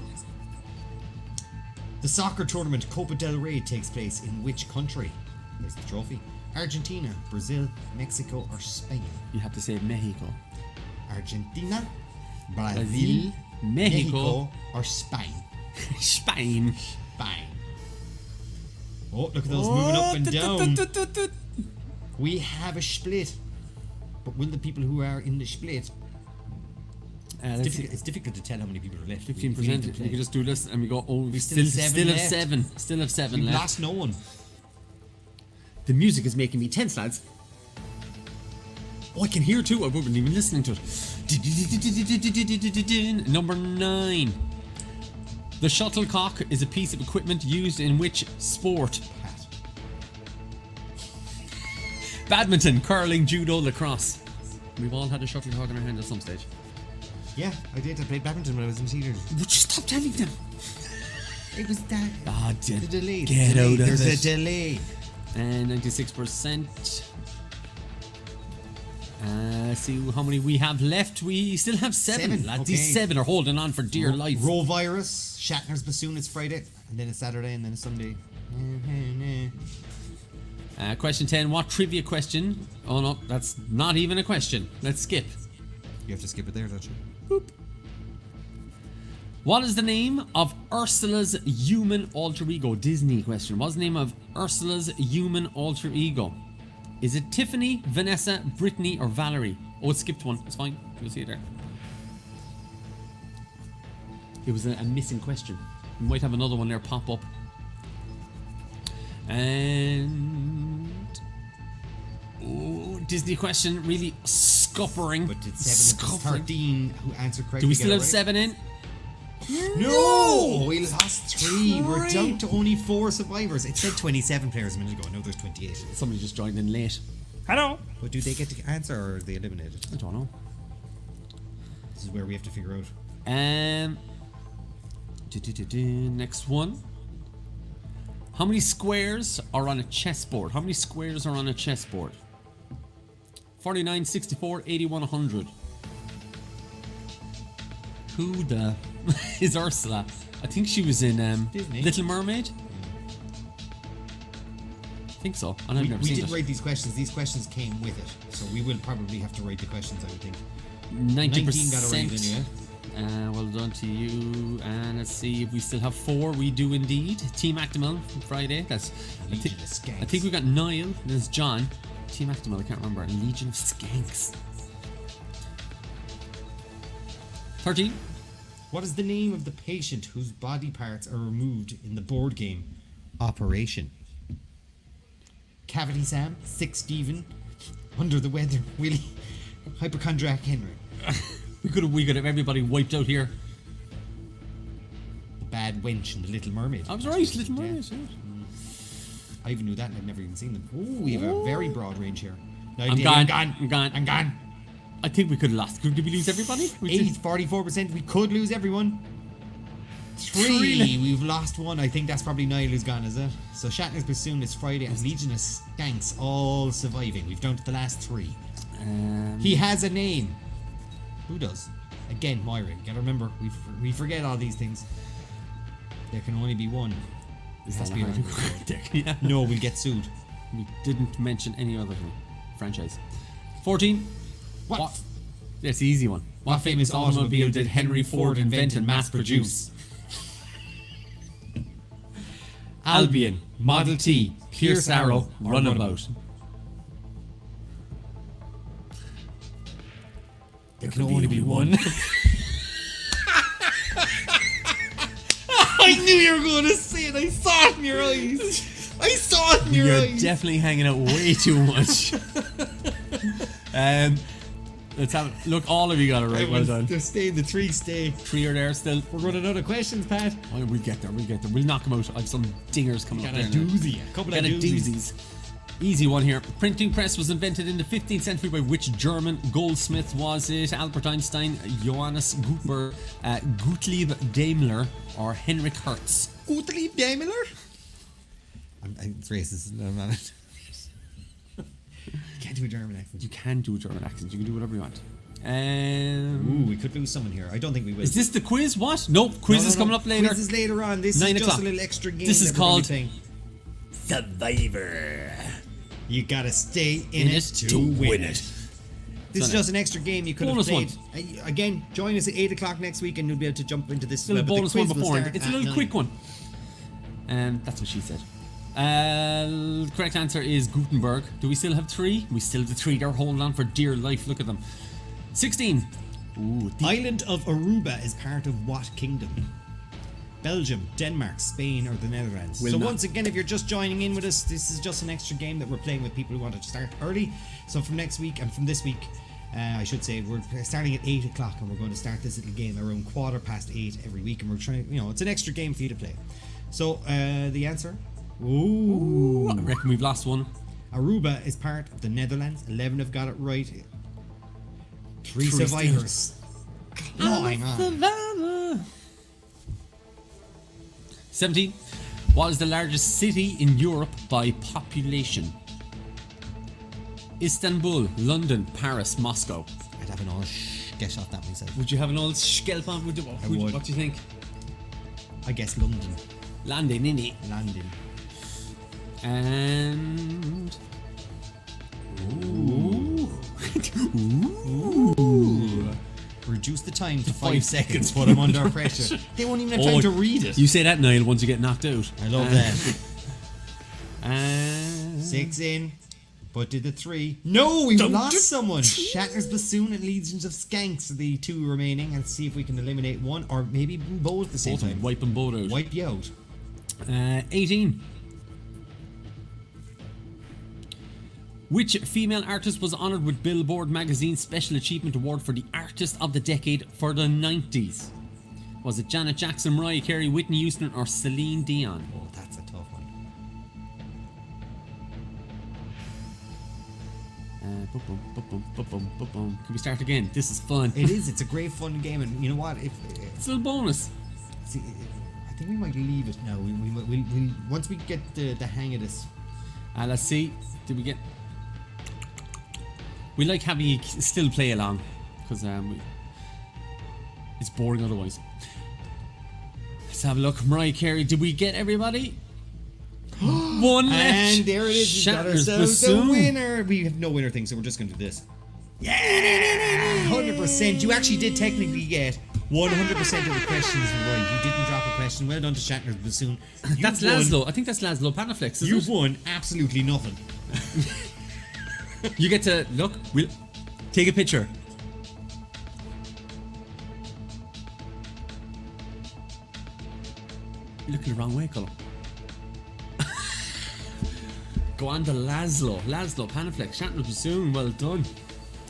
The soccer tournament Copa del Rey takes place in which country? There's the trophy. Argentina, Brazil, Mexico, or Spain? You have to say Mexico. Argentina, Brazil, Brazil, Mexico. or Spain? Spain. Spain. Oh, look at those moving up and down. We have a split. But will the people who are in the split... It's difficult to tell how many people are left. 15%. We can just do this and we go, oh, we still still have have 7 7. Still have 7 We've left. lost no one. The music is making me tense, lads. Oh, I can hear too. I wasn't even listening to it. Number 9. The shuttlecock is a piece of equipment used in which sport? Pat. Badminton, curling, judo, lacrosse. We've all had a shuttlecock in our hand at some stage. Yeah, I did. I played badminton when I was in teenagers. Would you stop telling them? It was that. Ah, The delay. Get delay. out of There's it. a delay. And 96%. See how many we have left. We still have 7. Lads, okay. these 7 are holding on for dear life. Roe virus, Shatner's bassoon, it's Friday, and then it's Saturday, and then it's Sunday. Question 10. What trivia question? Oh no, that's not even a question. Let's skip. You have to skip it there, don't you? Boop. What is the name of Ursula's human alter ego? Disney question. What's the name of Ursula's human alter ego? Is it Tiffany, Vanessa, Brittany, or Valerie? Oh, it skipped one. It's fine. You'll see it there. It was a missing question. We might have another one there pop up. And... oh, Disney question really scuppering. But it's 7 of 13 who answered correctly. Do we still get it have right. 7 in? No! We lost 3. We're down to only 4 survivors. It said 27 players a minute ago. Now there's 28. Somebody just joined in late. Hello. But do they get to answer or are they eliminated? I don't know. This is where we have to figure out. Next one. How many squares are on a chessboard? How many squares are on a chessboard? 49, 64, 81, 100. Who the is Ursula? I think she was in Disney. Little Mermaid. I think so. And I've never We seen did it. write these questions. These questions came with it. So we will probably have to write the questions, I would think. 90%. 19 got it right anyway. Well done to you. And let's see if we still have 4. We do indeed. Team Actimel from Friday. That's Legion of Skanks. I think we got Niall. There's John. Team Actimel. I can't remember. Legion of Skanks. 13. What is the name of the patient whose body parts are removed in the board game Operation? Cavity Sam, Sick Stephen, Under the Weather Willie, Hypochondriac Henry. We could have everybody wiped out here. The Bad Wench and the Little Mermaid. I was right. Little Mermaid. Yeah. I even knew that and I've never even seen them. Oh, we have a very broad range here. No, I'm Dave, gone. I'm gone. I'm gone. I think we could have lost. Did we lose everybody? We 44%. We could lose everyone. 3. We've lost 1. I think that's probably Niall who's gone, is it? So Shatner's bassoon is Friday and Legion of Skanks all surviving. We've down to the last 3. He has a name. Who does? Again, Moira. You gotta remember, we forget all these things. There can only be one. This has to be Yeah. No, we'll get sued. We didn't mention any other franchise. 14. What? That's the easy one. What famous automobile did Henry Ford invent and mass produce? Albion, Model T, Pierce Arrow, Runabout. There can only be one. I knew you were going to say it. I saw it in your eyes. I saw it in your You're eyes. definitely hanging out way too much. Let's have it. Look, all of you got it right. Well done. They're staying. The 3 stay. 3 are there still. We're running out of questions, Pat. Oh, we'll get there. We'll knock them out. I have some dingers coming up Got a there. doozy. A couple of doozies. Easy one here. Printing press was invented in the 15th century by which German goldsmith? Was it Albert Einstein, Johannes Gutenberg, Gottlieb Daimler, or Henrik Hertz? Gottlieb Daimler? It's racist. No, man. Can't do a German accent. You can do a German accent. You can do whatever you want. Ooh, we could lose someone here. I don't think we will. Is this the quiz? What? Nope. Quiz is coming up later. Quiz is later on. This 9 is just o'clock. a little extra game. This is that we're gonna be called playing. Survivor. You gotta stay in it to win it. This is So just an extra game you could have bonus played. Again, join us at 8 o'clock next week and you'll be able to jump into this. It's a little but the bonus one quiz will before. start It's a at little 9. quick one. That's what she said. Correct answer is Gutenberg. Do we still have 3? We still have the 3. They're holding on for dear life. Look at them. 16. Ooh, Island of Aruba is part of what kingdom? Belgium, Denmark, Spain, or the Netherlands? Will so not. once again, if you're just joining in with us, this is just an extra game that we're playing with people who want to start early. So from next week and from this week, I should say, we're starting at 8 o'clock and we're going to start this little game around 8:15 every week, and we're trying, it's an extra game for you to play. So the answer? Ooh. I reckon we've lost one. Aruba is part of the Netherlands. 11 have got it right. 3 Three survivors. Clawing on. Savannah. 17. What is the largest city in Europe by population? Istanbul, London, Paris, Moscow. I'd have an all guess off that myself. Would you have an old schelp on? would. What do you think? I guess London. London, innit? London. And... Reduce the time to 5 seconds. Put them under pressure. They won't even have time to read it. You say that, Niall, once you get knocked out. I love that. 6 6 in. But did the 3. No, we lost someone. Shatner's bassoon and Legions of Skanks are the 2 remaining. And see if we can eliminate one or maybe both at the same time. Wipe them both out. Wipe you out. 18. Which female artist was honoured with Billboard magazine's Special Achievement Award for the Artist of the Decade for the 90s? Was it Janet Jackson, Mariah Carey, Whitney Houston, or Celine Dion? Oh, that's a tough one. Can we start again? This is fun. It is. It's a great fun game, and you know what? It's a little bonus. See, I think we might leave it now. We once we get the hang of this. Let's see. Did we get? We like having you still play along because it's boring otherwise. Let's have a look. Mariah Carey. Did we get everybody? One left. And there it is. We got ourselves the winner. We have no winner thing, so we're just going to do this. Yeah, 100%. You actually did technically get 100% of the questions right. You didn't drop a question. Well done to Shatner's bassoon. That's Laszlo. I think that's Laszlo Panaflex. You've won absolutely nothing. You get to look. We'll take a picture. You're looking the wrong way, Colm. Go on to Laszlo. Laszlo Panaflex. Shatner's bassoon. Well done.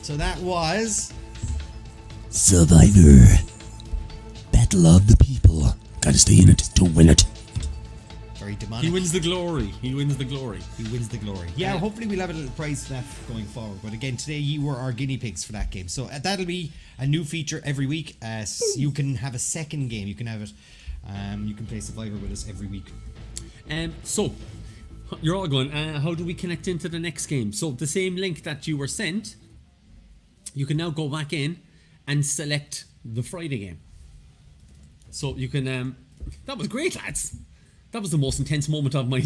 So that was Survivor. Battle of the people. Gotta stay in it to win it. very demonic. He wins the glory. He wins the glory. He wins the glory. Yeah, hopefully we'll have a little prize for that going forward. But again, today you were our guinea pigs for that game. So that'll be a new feature every week. You can have a second game. You can have it. You can play Survivor with us every week. So, you're all going, how do we connect into the next game? So, the same link that you were sent, you can now go back in and select the Friday game. So, you can, that was great, lads. That was the most intense moment of my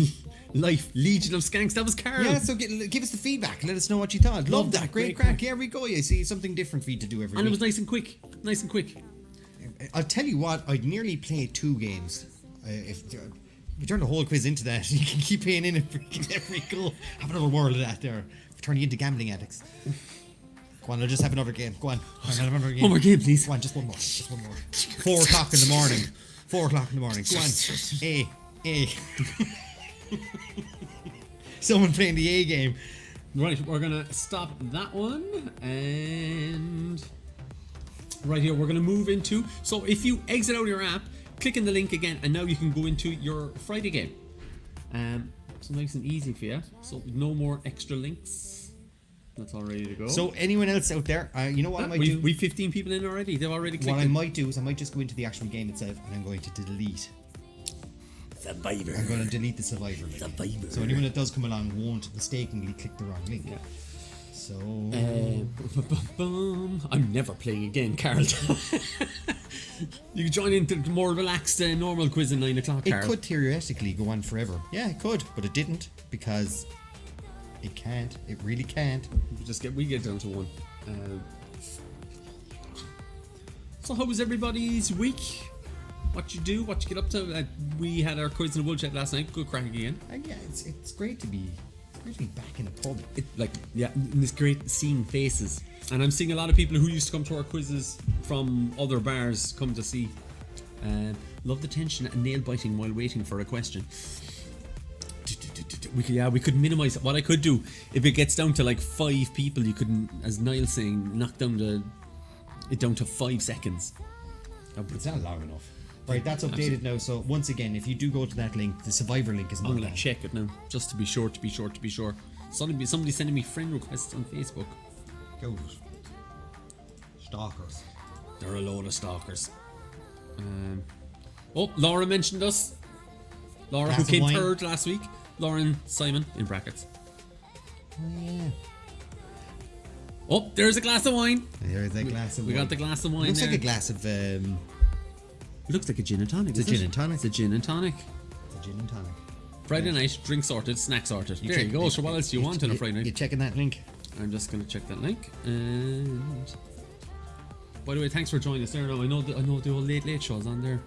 life. Legion of Skanks, that was Carl. Yeah, so give us the feedback. Let us know what you thought. Love that. Great crack. Here we go. You see, something different for you to do every week. And it was nice and quick. Nice and quick. I'll tell you what, I'd nearly play 2 games. If we turn the whole quiz into that, you can keep paying in every goal. Have another world of that there. Turn you into gambling addicts. Go on, I'll just have another game. Go on. Have another game. One more game, please. Go on, just one more. Just one more. 4 o'clock in the morning. 4 o'clock in the morning. Go on. A. Someone playing the A game. Right, we're going to stop that one. And right here, we're going to move into... So if you exit out of your app, click in the link again, and now you can go into your Friday game. So nice and easy for you. So no more extra links. That's all ready to go. So anyone else out there, you know what I might do? We've 15 people in already. They've already clicked. What I might do is I might just go into the actual game itself, and I'm going to delete. Survivor. I'm going to delete the Survivor link. Survivor. So anyone that does come along won't mistakenly click the wrong link. Yeah. So... I'm never playing again, Carl. You can join into the more relaxed normal quiz at 9 o'clock, Carl. It could theoretically go on forever. Yeah, it could, but it didn't, because it can't. It really can't. We get down to 1. So how was everybody's week? What you do? What you get up to? We had our quiz in the wool chat last night. Good crack again. Yeah, it's great to be back in a pub. It's great seeing faces, and I'm seeing a lot of people who used to come to our quizzes from other bars come to see. Love the tension and nail biting while waiting for a question. We could minimize it. What I could do, if it gets down to like 5 people, you couldn't, as Niall's saying, knock down it down to 5 seconds. It's not long enough. Right, that's updated now. So once again, if you do go to that link, the Survivor link is not I'm gonna check it now, just to be sure. Somebody sending me friend requests on Facebook. Go. Stalkers. They're a load of stalkers. Laura mentioned us. Laura, who came third last week. Lauren Simon in brackets. Oh yeah. Oh, there's a glass of wine. There's a glass of We wine. got the glass of wine Looks there. like a glass of It looks like a gin and tonic. It's a gin and tonic. It's a gin and tonic. it's a gin and tonic. Friday night, drink sorted, snack sorted. There you check- go. So what else do you want on a Friday You night? checking that link? I'm just gonna check that link. And by the way, thanks for joining us there. Now I know the old late shows on there.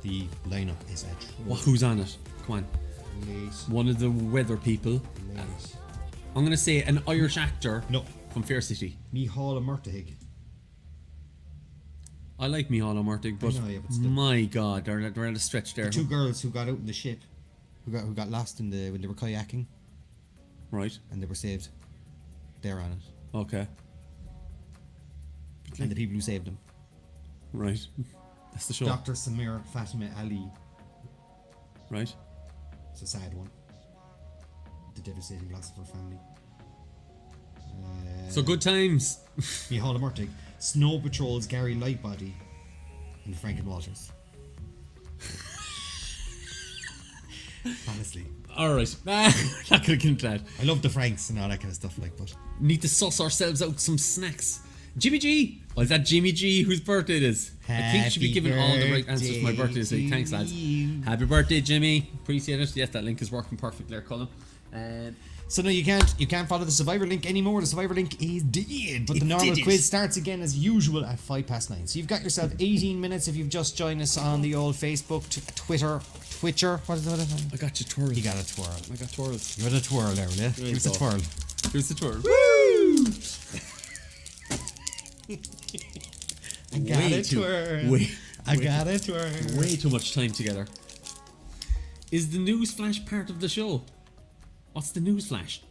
The lineup is Who's on it? Come on. late. One of the weather people. I'm gonna say an Irish actor. No. From Fair City. Mícheál Murtagh. I like Micheál O'Murtig, but, know, yeah, but still. my God, they're at a stretch there. Two girls who got out in the ship, who got lost when they were kayaking, Right. and they were saved. They're on it, Okay. and the people who saved them. Right. That's the show. Dr. Samir Fatima Ali. Right. It's a sad one. The devastating loss of her family. So good times. Mícheál Murtagh. Snow Patrol's Gary Lightbody and Franken Walters. Honestly, All right. Not gonna get into that. I love the Franks and all that kind of stuff. But Need to suss ourselves out some snacks. Jimmy G. Oh, is that Jimmy G whose birthday it is? I think should be Happy given all the right answers for my birthday this week. birthday Thanks, lads. to you. Happy birthday, Jimmy. Appreciate it. Yes, that link is working perfect there, Colm. so no, you can't follow the Survivor link anymore. The Survivor link is dead. But the normal quiz starts again as usual at 9:05. So you've got yourself 18 minutes if you've just joined us on the old Facebook, Twitter, Twitcher. What is it? I got you twirl. You got a twirl. I got twirls. You got a twirl there, yeah? you Give us a go. twirl. Here's the twirl. I got Way a too- twirl. way- I got a twirl. Way too much time together. Is the news flash part of the show? What's the news flash?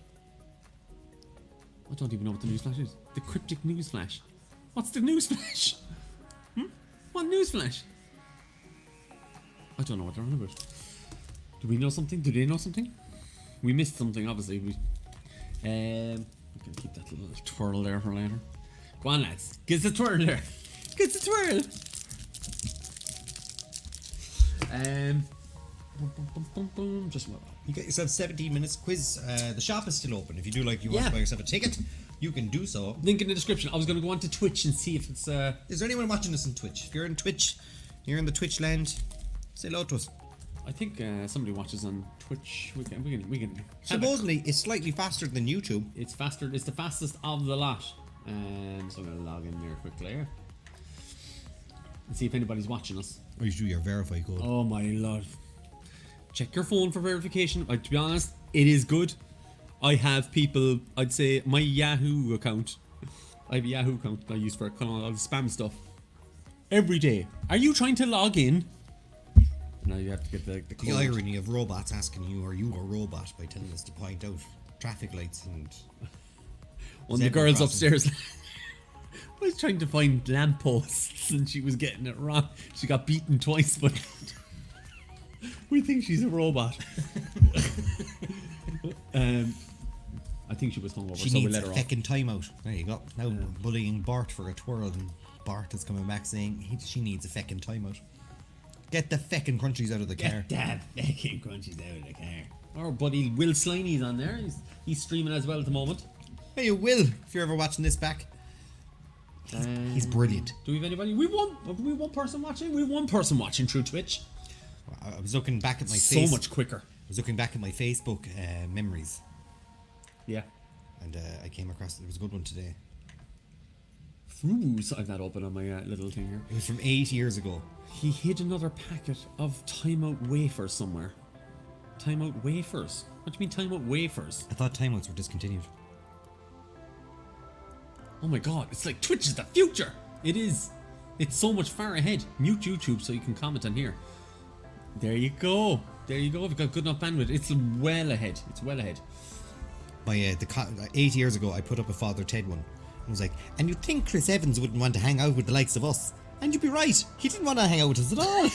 I don't even know what the news flash is. The cryptic news flash. What's the news flash? What news flash? I don't know what they're on about. Do we know something? Do they know something? We missed something, obviously. We can keep that little twirl there for later. Go on, lads. Get the twirl there. Get the twirl. Just what? You get yourself 17 minutes quiz. The shop is still open. If you want Yeah. to buy yourself a ticket, you can do so. Link in the description. I was going to go on to Twitch and see if it's Is there anyone watching us on Twitch? If you're in Twitch, you're in the Twitch land, say hello to us. I think somebody watches on Twitch. We can. Supposedly, it's slightly faster than YouTube. It's faster. It's the fastest of the lot. So I'm gonna log in there quickly and see if anybody's watching us. Or you do your verify code. Oh my lord! Check your phone for verification. To be honest, it is good. I have people. I'd say my Yahoo account. I have a Yahoo account that I use for kind of all the spam stuff. Every day. Are you trying to log in? Now you have to get the code. The irony of robots asking you, are you a robot, by telling us to point out traffic lights and... One of the zebra girls crossing. upstairs was trying to find lampposts and she was getting it wrong. She got beaten twice, but we think she's a robot. I think she was hungover, She so we needs let a her off. feckin' timeout. There you go. Now bullying Bart for a twirl, and Bart is coming back saying she needs a feckin' timeout. Get the feckin' crunchies out of the car. Get that fucking crunchies out of the car. Our buddy Will Sliney's on there. He's streaming as well at the moment. Hey, you will, if you're ever watching this back. He's brilliant. Do we have anybody? We one person watching. We have one person watching through Twitch. I was looking back at my So much quicker. I was looking back at my Facebook memories, Yeah. and I came across it was a good one today. Ooh, so I've that open on my little thing here. It was from 8 years ago. He hid another packet of timeout wafers somewhere. Timeout wafers? What do you mean timeout wafers? I thought timeouts were discontinued. Oh my god, it's like Twitch is the future! It is. It's so much far ahead. Mute YouTube so you can comment on here. There you go. There you go. If you've got good enough bandwidth, it's well ahead. It's well ahead. My 8 years ago, I put up a Father Ted one. I was like, and you'd think Chris Evans wouldn't want to hang out with the likes of us. And you'd be right. He didn't want to hang out with us at all.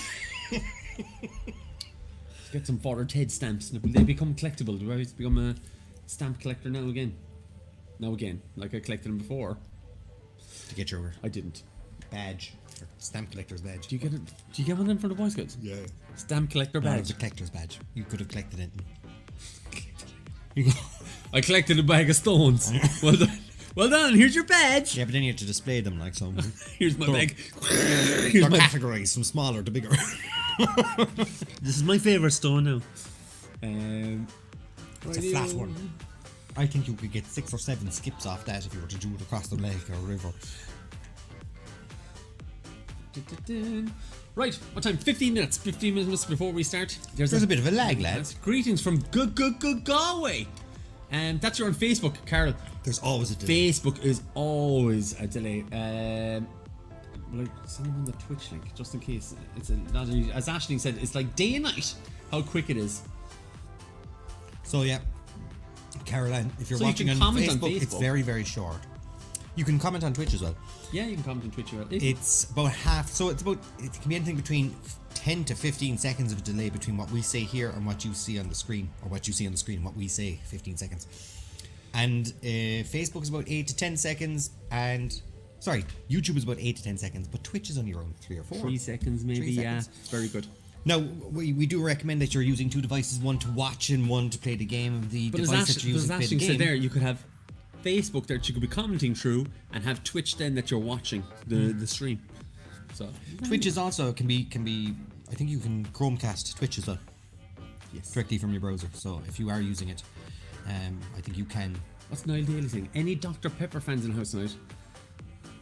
Get some Father Ted stamps. Will they become collectible? Do I become a stamp collector now again? Now again. Like I collected them before. To get your I didn't. badge. Or stamp collector's badge. Do you get it? Do you get one of them for the Boy Scouts? Yeah. Stamp collector No, it badge. was a collector's badge. You could have collected it. I collected a bag of stones. Well done. Well done. Here's your badge. Yeah, but then you have to display them like some. Here's my bag. They're Here's my. categorized from smaller to bigger. This is my favorite stone now. It's a flat one. I think you could get 6 or 7 skips off that if you were to do it across the lake or river. Right, what time? 15 minutes. 15 minutes before we start. There's a bit of a lag, lads. Greetings from good Galway. And that's your on Facebook, Carol. There's always a delay. Facebook is always a delay. Like, send them on the Twitch link just in case. It's not as Aisling said, it's like day and night how quick it is. So yeah, Caroline, if you're So you watching can on comment on Facebook, it's Facebook. very, very short. You can comment on Twitch as well. Yeah, you can comment on Twitch. It's about half, so it can be anything between 10 to 15 seconds of delay between what we say here and what you see on the screen, or what you see on the screen and what we say, 15 seconds. And Facebook is about 8 to 10 seconds, and sorry, YouTube is about 8 to 10 seconds, but Twitch is only around 3 or 4. 3 seconds maybe, 3 yeah. seconds. It's very good. Now, we do recommend that you're using 2 devices, one to watch and one to play the game. The But device that you're as using to play the Aisling said game. there, you could have Facebook that you could be commenting through and have Twitch then that you're watching the stream. So Twitch is also can be I think you can Chromecast Twitch as well. Yes. Directly from your browser. So if you are using it, I think you can. What's Niall Daly saying? Any Dr. Pepper fans in the house tonight?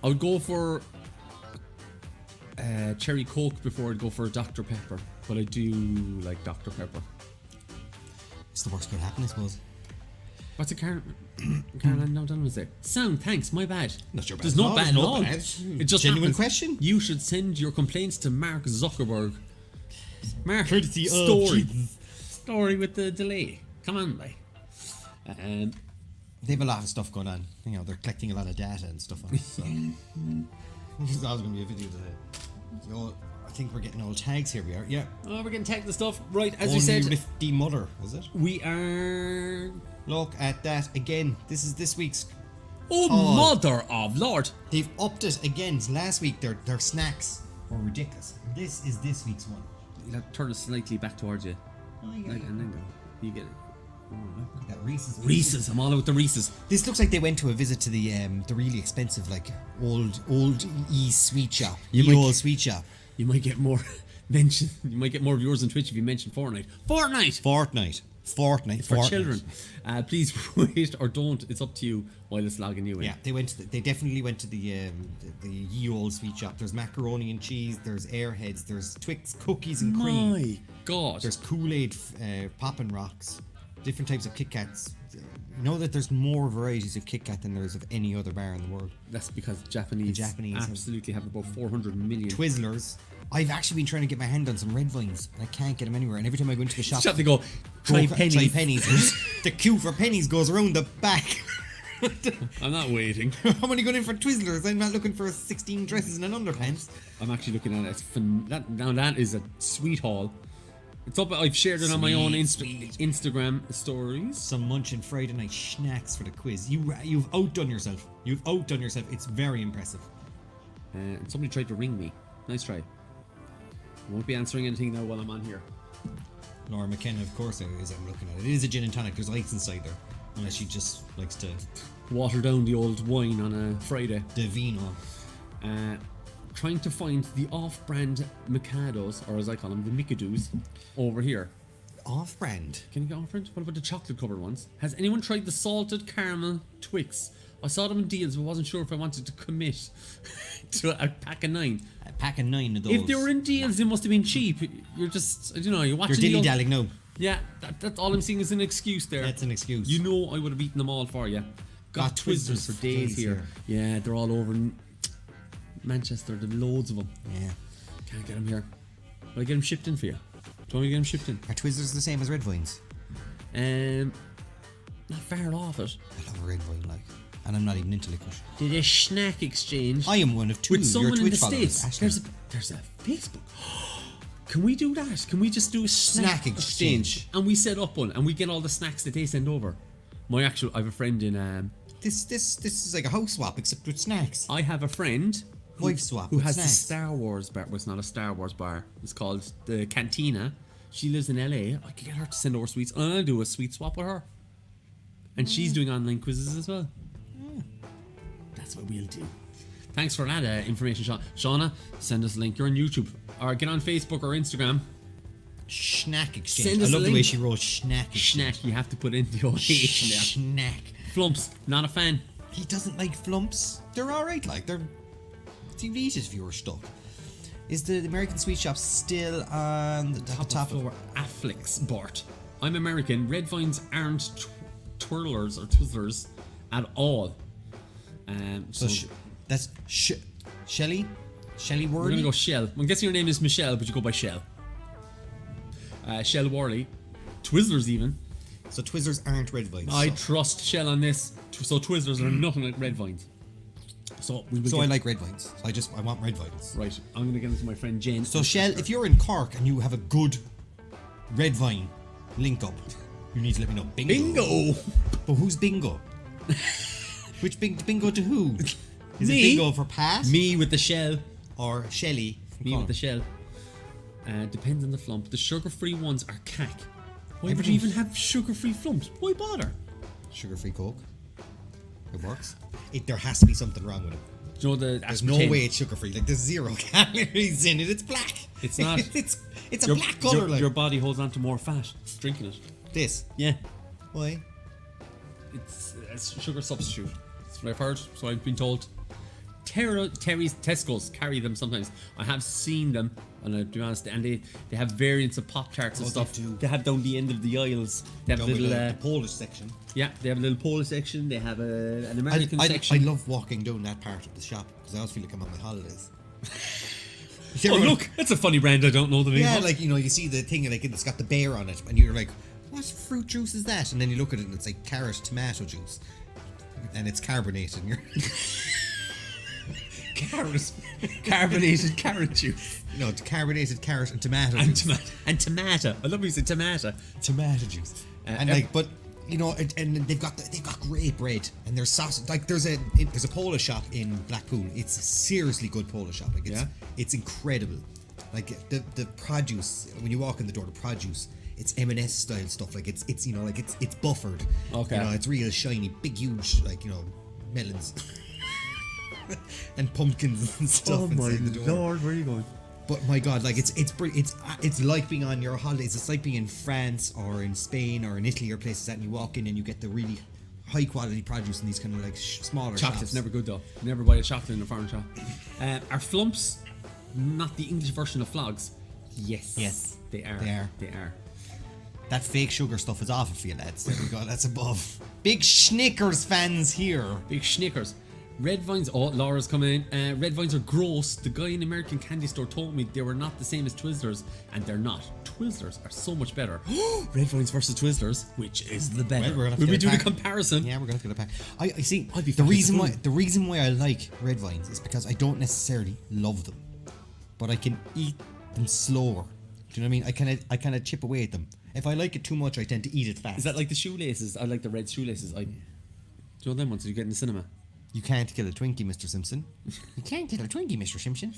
I would go for Cherry Coke before I'd go for Dr. Pepper. But I do like Dr. Pepper. It's the worst could happen, I suppose. What's a Caroline now done was there? Sound, thanks, my bad. Not your bad. There's no No, bad there's at no all. bad. It just Genuine happens. question. You should send your complaints to Mark Zuckerberg. Mark, Courtesy of story with the delay. Come on, bye. They have a lot of stuff going on. You know, they're collecting a lot of data and stuff on it. So there's always going to be a video today. So, I think we're getting all tags here. We are, yeah. Oh, we're getting tagged the stuff. Right, as we Only said, Rifty Mother, was it? we are. Look at that again. This is this week's. Oh, Oh. mother of Lord! They've upped it again. Last week their snacks were ridiculous. This is this week's one. You'll have to turn it slightly back towards you. Oh, yeah. Like, and then go. You get it. Oh, look. Look at that Reese's. Reese's, I'm all about the Reese's. This looks like they went to a visit to the really expensive like old sweet shop. Old sweet shop. You might get more mention. You might get more viewers on Twitch if you mention Fortnite. Fortnite for children. Please wait or don't. It's up to you while it's logging you in. Yeah, they definitely went to the ye old sweet shop. There's macaroni and cheese. There's Airheads. There's Twix cookies and cream. My God. There's Kool-Aid Poppin' Rocks. Different types of Kit Kats. You know that there's more varieties of Kit Kat than there is of any other bar in the world. That's because Japanese absolutely have about 400 million. Twizzlers. I've actually been trying to get my hand on some red vines and I can't get them anywhere. And every time I go into the shop, They go, try pennies. Try pennies. The queue for pennies goes around the back. I'm not waiting. How many going in for Twizzlers? I'm not looking for 16 dresses and an underpants. I'm actually looking at it. That is a sweet haul. It's up. I've shared it on my own Instagram stories. Some munching Friday night snacks for the quiz. You've outdone yourself. It's very impressive. And somebody tried to ring me. Nice try. I won't be answering anything now while I'm on here. Laura McKenna, of course, is I'm looking at it. It is a gin and tonic. There's lights inside there. Unless she just likes to Water down the old wine on a Friday. de vino. Trying to find the off-brand Mikados, or as I call them, the Mikadoos, over here. Off-brand. Can you get off-brand? What about the chocolate-covered ones? Has anyone tried the salted caramel Twix? I saw them in deals, but wasn't sure if I wanted to commit to a pack of 9. A pack of 9 of those. If they were in deals, they must have been cheap. You're just, I don't know, you're watching. You're dilly-dallying now. Yeah, that's all I'm seeing is an excuse there. That's an excuse. You know I would have eaten them all for you. Got Twizzlers for days here. Yeah, they're all over in Manchester. There's loads of them. Yeah. Can't get them here. Will I get them shipped in for you? Do you want me to get them shipped in? Are Twizzlers the same as red vines? Not far off it. I love a red vine, like. And I'm not even into licorice. Did a snack exchange I am one of 2. with someone Your in the Twitch followers, States. Ashley. There's a Facebook. Can we do that? Can we just do a snack exchange? And we set up one and we get all the snacks that they send over. I have a friend in This is like a house swap except with snacks. I have a friend Wife swap who with has the snacks. Star Wars bar. Well, it's not a Star Wars bar. It's called the Cantina. She lives in LA. I could get her to send over sweets, and I'll do a sweet swap with her. And she's doing online quizzes as well. That's what we'll do. Thanks for that information, Shauna. Send us a link. You're on YouTube. Or get on Facebook or Instagram. Schnack exchange. Send I us love a the way link. she wrote schnack exchange. Schnack. You have to put in the old H in there. Schnack. Flumps. Not a fan. He doesn't like flumps. They're alright, like, they're... you'd eat it if you were stuck. Is the American sweet shop still on the top of Affleck's Bart. I'm American. Red vines aren't twirlers or twizzlers at all. So that's Shelley we're Worley. gonna go Shell. I'm guessing your name is Michelle, but you go by Shell. Shell Worley. Twizzlers even. So Twizzlers aren't red vines. I trust Shell on this. So Twizzlers are nothing like red vines. So we will. So I like red vines. I want red vines. Right. I'm gonna get into my friend Jane. So Shell, if you're in Cork and you have a good red vine link up, you need to let me know. Bingo. But who's bingo? Which bingo to who? Is Me. it bingo for Pat? Me with the shell. Or Shelley? Me with the shell. Depends on the flump. The sugar-free ones are cack. Why would Everything- you even have sugar-free flumps? Why bother? Sugar-free Coke. It works. There has to be something wrong with it. Do you know the There's no way it's sugar-free. Like, there's 0 calories in it. It's black. It's not. it's a black colour. Your body holds on to more fat drinking it. This. Yeah. Why? It's a sugar substitute. That's what I've heard. So I've been told. Terry's Tesco's carry them sometimes. I have seen them, and to be honest, and they have variants of Pop Tarts and Oh, stuff. they do. They have down the end of the aisles. They have Down a with little. the Polish section. Yeah, they have a little Polish section. They have an American I section. love walking down that part of the shop because I always feel like I'm on my holidays. Oh look, that's a funny brand. I don't know the name. Yeah, of. like, you see the thing like it's got the bear on it, and you're like, what fruit juice is that? And then you look at it and it's like carrot tomato juice, and it's carbonated. And you're carbonated carrot juice it's carbonated carrot and tomato and juice. tomato. I love when you say tomato. Tomato juice. And but and they've got great bread, and there's sausage. Like there's a Polish shop in Blackpool. It's a seriously good Polish shop. Like it's incredible. Like the produce, when you walk in the door, the produce, it's M&S style stuff. Like it's it's buffered. Okay. It's real shiny, big, huge, melons and pumpkins and stuff inside the door. where are you going? But my God, like it's like being on your holidays. It's like being in France or in Spain or in Italy or places that, and you walk in and you get the really high quality produce in these kind of like smaller Chocolate's shops. never good though. Never buy a chocolate in a foreign shop. Are flumps not the English version of flogs? Yes, they are. They are. That fake sugar stuff is awful for you, lads. There we go. That's above. Big Snickers fans here. Big Snickers. Red vines. Oh, Laura's coming in. Red vines are gross. The guy in American candy store told me they were not the same as Twizzlers, and they're not. Twizzlers are so much better. Red vines versus Twizzlers, which is the better? Well, we're gonna have to Will we get a do the pack. comparison? Yeah, we're gonna have to get a pack. I see. I'd be The fucking reason why I like red vines is because I don't necessarily love them, but I can eat them slower. Do you know what I mean? I kind of chip away at them. If I like it too much, I tend to eat it fast. Is that like the shoelaces? I like the red shoelaces. Do you know them ones that you get in the cinema? You can't kill a Twinkie, Mr. Simpson. You can't kill a Twinkie, Mr. Simpson.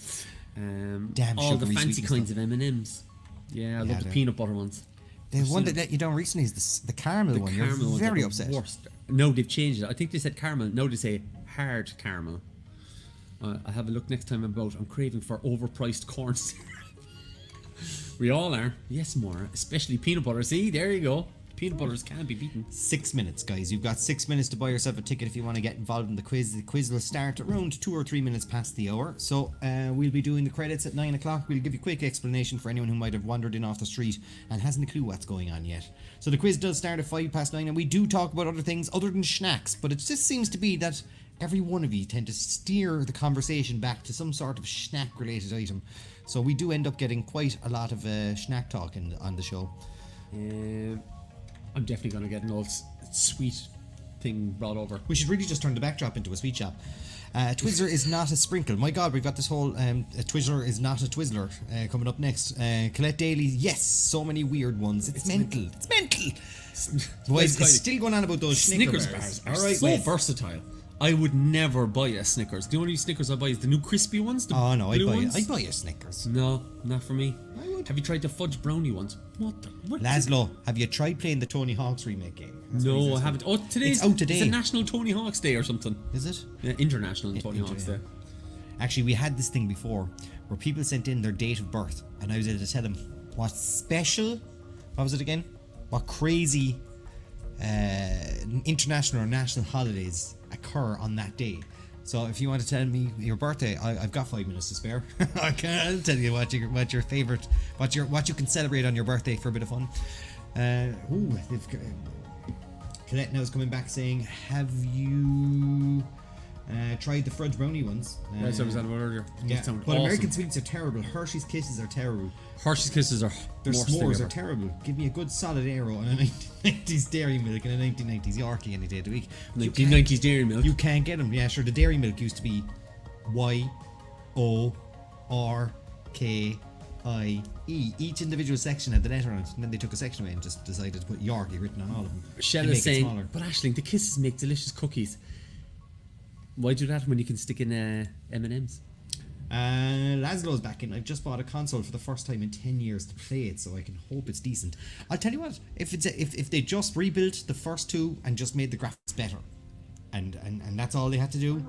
Damn all the sugary fancy sweetness kinds stuff. of M&Ms. Yeah, I love the they're- peanut butter ones. The one that let you down recently is the caramel one. You're Caramel ones are very the upset. worst. No, they've changed it. I think they said caramel. No, they say hard caramel. I'll have a look next time I'm craving for overpriced corn syrup. We all are. Yes, more. Especially peanut butter. See, there you go. Peanut butters can't be beaten. 6 minutes, guys. You've got 6 minutes to buy yourself a ticket if you want to get involved in the quiz. The quiz will start around 2 or 3 minutes past the hour. So we'll be doing the credits at 9 o'clock. We'll give you a quick explanation for anyone who might have wandered in off the street and hasn't a clue what's going on yet. So the quiz does start at 9:05, and we do talk about other things other than snacks, but it just seems to be that every one of you tend to steer the conversation back to some sort of snack-related item. So we do end up getting quite a lot of snack talk on the show. I'm definitely going to get an old sweet thing brought over. We should really just turn the backdrop into a sweet shop. Twizzler is not a sprinkle. My God, we've got this whole Twizzler is not a Twizzler coming up next. Colette Daly, yes, so many weird ones. It's mental. It's mental. Boys, it's still going on about those Snickers bars. bars are All right, so Wes. versatile. I would never buy a Snickers. The only Snickers I buy is the new crispy ones. The Oh no, blue ones. I'd buy a Snickers. No, not for me. I would. Have you tried the fudge brownie ones? What? Laszlo, have you tried playing the Tony Hawk's remake game? That's what he No, I says. haven't. Oh, today's It's out today. It's a National Tony Hawk's Day or something. Is it? Yeah, International Tony Hawk's Day. Actually, we had this thing before where people sent in their date of birth, and I was able to tell them what special, what was it again? What crazy international or national holidays occur on that day. So if you want to tell me your birthday, I've got 5 minutes to spare. I'll tell you what your favorite, what you can celebrate on your birthday for a bit of fun. Colette now is coming back saying, have you tried the fudge brownie ones? That's what I was talking about earlier. Yeah, They sound but awesome. American sweets are terrible. Hershey's Kisses are terrible. Hershey's Kisses are Their worst thing s'mores ever. are terrible. Give me a good solid Aero and a 1990s Dairy Milk and a 1990s Yorkie any day of the week. You can't- 1990s Dairy Milk. You can't get them. Yeah, sure. The Dairy Milk used to be Y-O-R-K-I-E. Each individual section had the letter on it, and then they took a section away and just decided to put Yorkie written on all of them. Shell and is make it saying, smaller. but Aisling, the Kisses make delicious cookies. Why do that when you can stick in M&M's? Laszlo's back in. I've just bought a console for the first time in 10 years to play it, so I can hope it's decent. I'll tell you what, if they just rebuilt the first two and just made the graphics better, and that's all they had to do,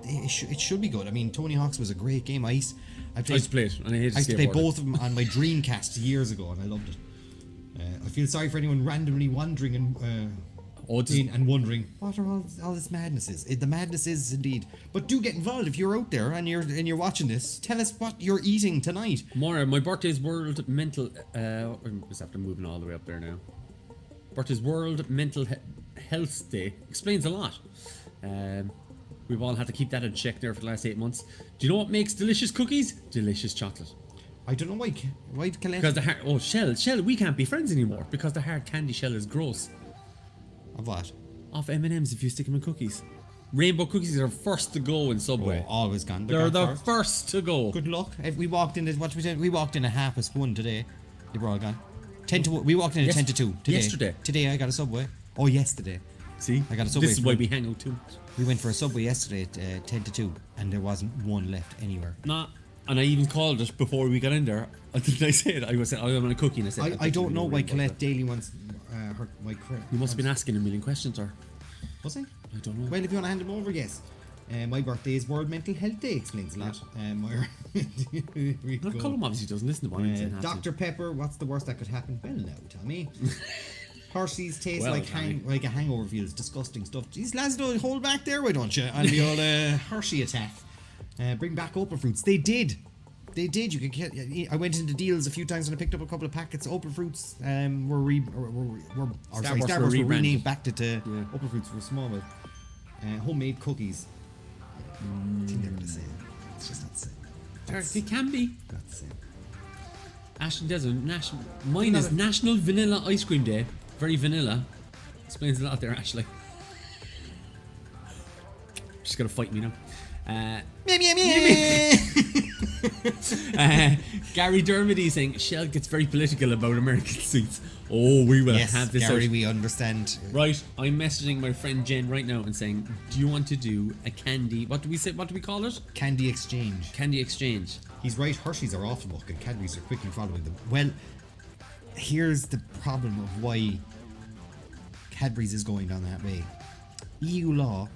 it should be good. I mean, Tony Hawk's was a great game. I used to play it, and I hated used to play skateboarding. both of them on my Dreamcast years ago, and I loved it. I feel sorry for anyone randomly wandering and wondering what are all this madness is. The madness is indeed. But do get involved if you're out there and you're watching this. Tell us what you're eating tonight. Maura, my birthday's World Mental. Just after moving all the way up there now. Birthday's World Mental Health Day explains a lot. We've all had to keep that in check there for the last 8 months. Do you know what makes delicious cookies? Delicious chocolate. I don't know why Colette. Because the hard shell, we can't be friends anymore because the hard candy shell is gross. Of what? Off M&M's if you stick them in cookies. Rainbow cookies are first to go in Subway. Oh, always gone. They're gone the first to go. Good luck. If we walked in, we walked in a 1:30 today. They were all gone. 10 to we walked in at 10 to 2 today. Yesterday. Today I got a Subway. Oh, yesterday. See, I got a Subway. This is why we hang out too much. We went for a Subway yesterday at 10 to 2, and there wasn't one left anywhere. Nah, and I even called it before we got in there. Did I say it? I was saying, I want a cookie, and I said, I don't know why Rainbow Colette chocolate. Daly wants my credit. You must have been asking a million questions, or Was I? I don't know. Well, if you want to hand them over, yes. My birthday is World Mental Health Day, explains a lot. Here we Not go. Colm obviously doesn't listen to what I'm saying. Dr. Pepper, what's the worst that could happen? Well, no, tell me. Hershey's taste Well, like a hangover feels disgusting stuff. Jeez, Laszlo, hold back there, why don't you? On the old Hershey attack. Bring back Opal Fruits. They did. You can get. I went into deals a few times and I picked up a couple of packets. Opal Fruits Star Wars Star were Wars were rebranded. renamed back to Yeah. Opal Fruits for small. Homemade cookies. I think they're the same. It's just not the same. It can be. Not the same. Ashton Desert, mine is National Vanilla Ice Cream Day. Very vanilla. Explains a lot there, Ashley. She's gonna fight me now. Gary Dermody saying Shell gets very political about American sweets. Oh, we will Yes, have this Gary, out. we understand. Right, I'm messaging my friend Jen right now and saying, do you want to do a candy? What do we say? What do we call it? Candy exchange. Candy exchange. He's right, Hershey's are awful look and Cadbury's are quickly following them. Well, here's the problem of why Cadbury's is going down that way. EU law,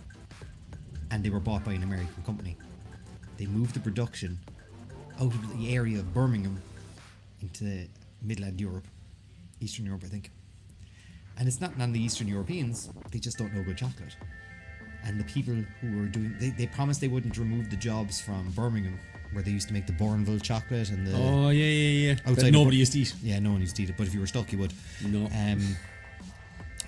and they were bought by an American company. They moved the production out of the area of Birmingham into Midland Europe, Eastern Europe, I think. And it's not none of the Eastern Europeans, they just don't know good chocolate. And the people who were doing, they promised they wouldn't remove the jobs from Birmingham, where they used to make the Bourneville chocolate and the... Oh, yeah. Outside That of nobody Bur- used to eat. Yeah, no one used to eat it, but if you were stuck, you would. No.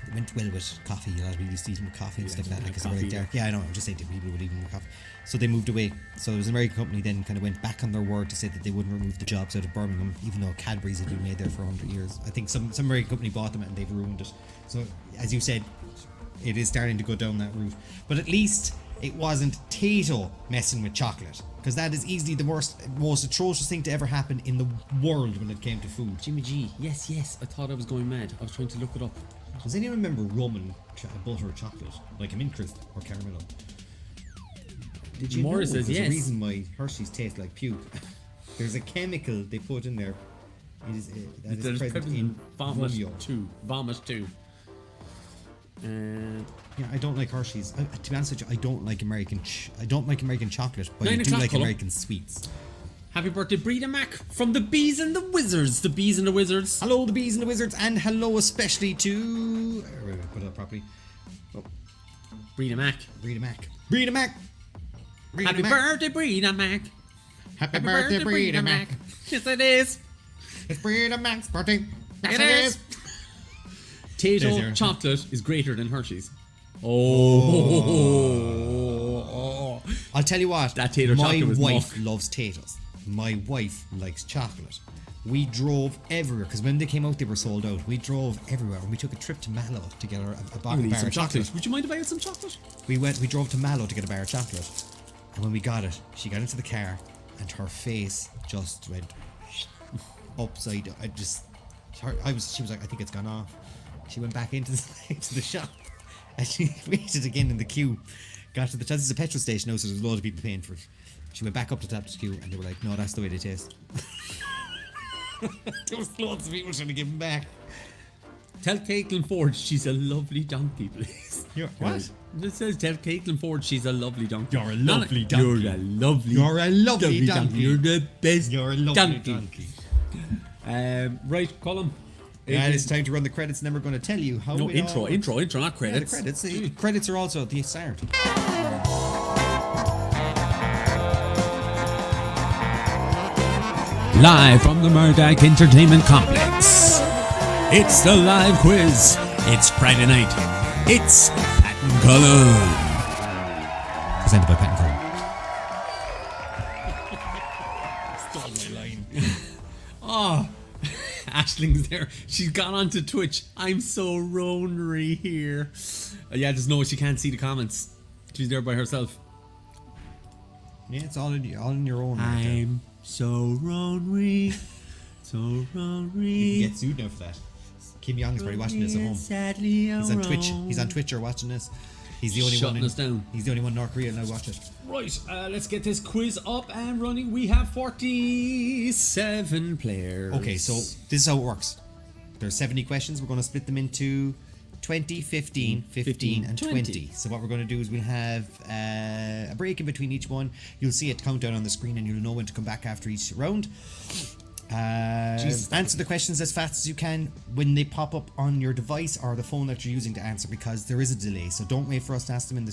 It went well with coffee. A lot of people used to eat them with coffee and stuff like that. Because coffee, very dark. Yeah, I know. I'm just saying that people would eat them with coffee. So they moved away. So it was an American company then kind of went back on their word to say that they wouldn't remove the jobs out of Birmingham, even though Cadbury's had been made there for 100 years. I think some American company bought them and they've ruined it. So as you said, it is starting to go down that route. But at least it wasn't Tato messing with chocolate, because that is easily the most atrocious thing to ever happen in the world when it came to food. Jimmy G. Yes. I thought I was going mad. I was trying to look it up. Does anyone remember rum and butter chocolate? Like a mint crisp or caramel? Did you Morris know says there's yes. a reason why Hershey's taste like puke? There's a chemical they put in there. It is that is present in vomit Romeo. too. Vomit too. Yeah, I don't like Hershey's. To be honest with you, I don't like American chocolate, but I 9 do o'clock, like Colm. American sweets. Happy birthday, Breeda Mac from the Bees and the Wizards. The Bees and the Wizards. Hello, the Bees and the Wizards, and hello especially to. Wait, put it up properly. Breeda Mac. Breeda Mac. Breeda Mac. Breeda Happy Mac. birthday, Breeda Mac. Happy birthday, Breeda Mac. Yes, it is. It's Breeda Mac's birthday. Yes, It is. There's Tato your- chocolate is greater than Hershey's. I'll tell you what. That tater my chocolate was wife muck. loves Tatos. My wife likes chocolate. We drove everywhere because when they came out, they were sold out. We drove everywhere, and we took a trip to Mallow to get a bar I need of some chocolate. chocolate. Would you mind if I had some chocolate? We drove to Mallow to get a bar of chocolate, and when we got it, she got into the car, and her face just went upside down. She was like, I think it's gone off. She went back into the shop, and she waited again in the queue. Got to the this is a petrol station now, so there's a lot of people paying for it. She went back up to the top of the queue, and they were like, no, that's the way they taste. There was loads of people trying to give them back. Tell Caitlin Ford she's a lovely donkey, please. What? It says tell Caitlin Ford she's a lovely donkey. You're a lovely donkey. You're a lovely. You're a lovely donkey. You're the best. You're a lovely donkey. Right, Colm. And it's time to run the credits, and then we're going to tell you how. No, it intro, all- not Yeah, credits. the credits. The credits are also at the start. Live from the Murdoch Entertainment Complex. It's the live quiz. It's Friday night. It's Pat and Colm. Presented by Pat and Colm. Stole my line. Oh, Ashling's there. She's gone onto Twitch. I'm so ronery here. Yeah, just know she can't see the comments. She's there by herself. Yeah, it's all in your own. right there. I'm so ronery. So You ronery. can get sued now for that. Kim Young's probably watching this at home. Sadly, He's on Twitch. He's on Twitch or watching this. He's the only Shutting one. us down. He's the only one in North Korea now watch it. Right, let's get this quiz up and running. We have 47 players. Okay, so this is how it works. There's 70 questions. We're going to split them into 20, 15, 15, and 20. So what we're going to do is we'll have a break in between each one. You'll see it count down on the screen, and you'll know when to come back after each round. Jesus. Answer the questions as fast as you can when they pop up on your device or the phone that you're using to answer, because there is a delay. So don't wait for us to ask them in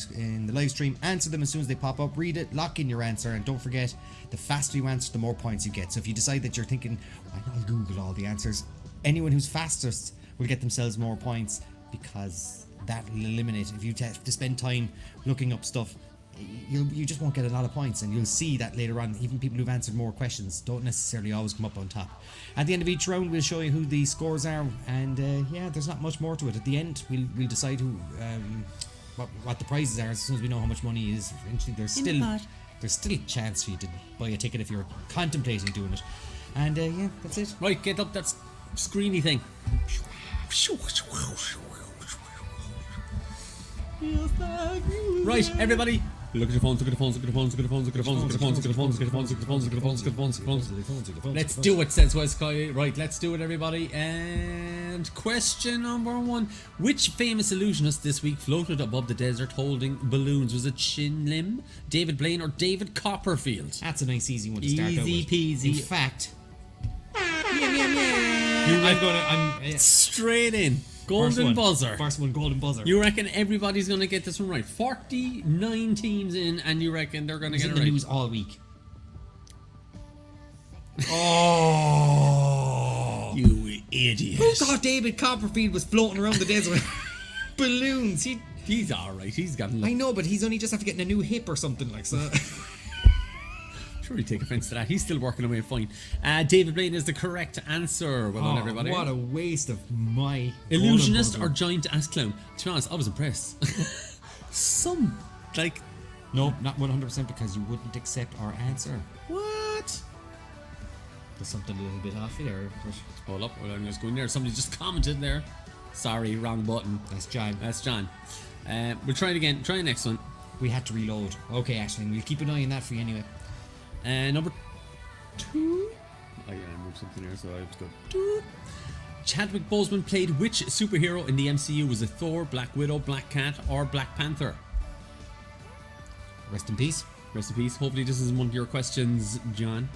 the live stream. Answer them as soon as they pop up. Read it, lock in your answer, and don't forget, the faster you answer, the more points you get. So if you decide that you're thinking, I'll Google all the answers, anyone who's fastest will get themselves more points, because that will eliminate, if you have to spend time looking up stuff, you just won't get a lot of points, and you'll see that later on. Even people who've answered more questions don't necessarily always come up on top. At the end of each round, we'll show you who the scores are, and yeah, there's not much more to it. At the end, we'll decide who what the prizes are as soon as we know how much money is. Eventually, there's still a chance for you to buy a ticket if you're contemplating doing it. And yeah, that's it. Right, get up that screeny thing. Right, everybody. Look at your phones, look at the phones, look at the phones, look at the phones, look at the phones, look at the phones, look at the phones, look at the phones, look at the phones, look at the phones, look at the phones, look at the phones. Let's do it, says West Sky. Right, let's do it, everybody. And question number 1. Which famous illusionist this week floated above the desert holding balloons? Was it Shin Lim, David Blaine, or David Copperfield? That's a nice easy one to start out with. Easy peasy. In fact, I'm Straight in. Golden buzzer. First one, golden buzzer. You reckon everybody's going to get this one right? 49 teams in, and you reckon they're going to It's get in it the right? news all week. Oh, You idiot. who thought David Copperfield was floating around the desert? Balloons. He's alright. He's got I luck. know, but he's only just after getting a new hip or something like so. Sure, you take offense to that. He's still working away fine. David Blaine is the correct answer. Well done, everybody. What a waste of my Illusionist or golden buzzer. giant ass clown? To be honest, I was impressed. Some, like, No, not 100% because you wouldn't accept our answer. what? There's something a little bit off there. Hold up. Well, I'm just going there. Somebody just commented there. Sorry, wrong button. That's John. That's John. We'll try it again. Try the next one. We had to reload. Okay, Ashling, we'll keep an eye on that for you anyway. Number 2. Oh yeah, I moved something there, so I have to go. 2. Chadwick Boseman played which superhero in the MCU? Was it Thor, Black Widow, Black Cat, or Black Panther? Rest in peace. Rest in peace. Hopefully this isn't one of your questions, John.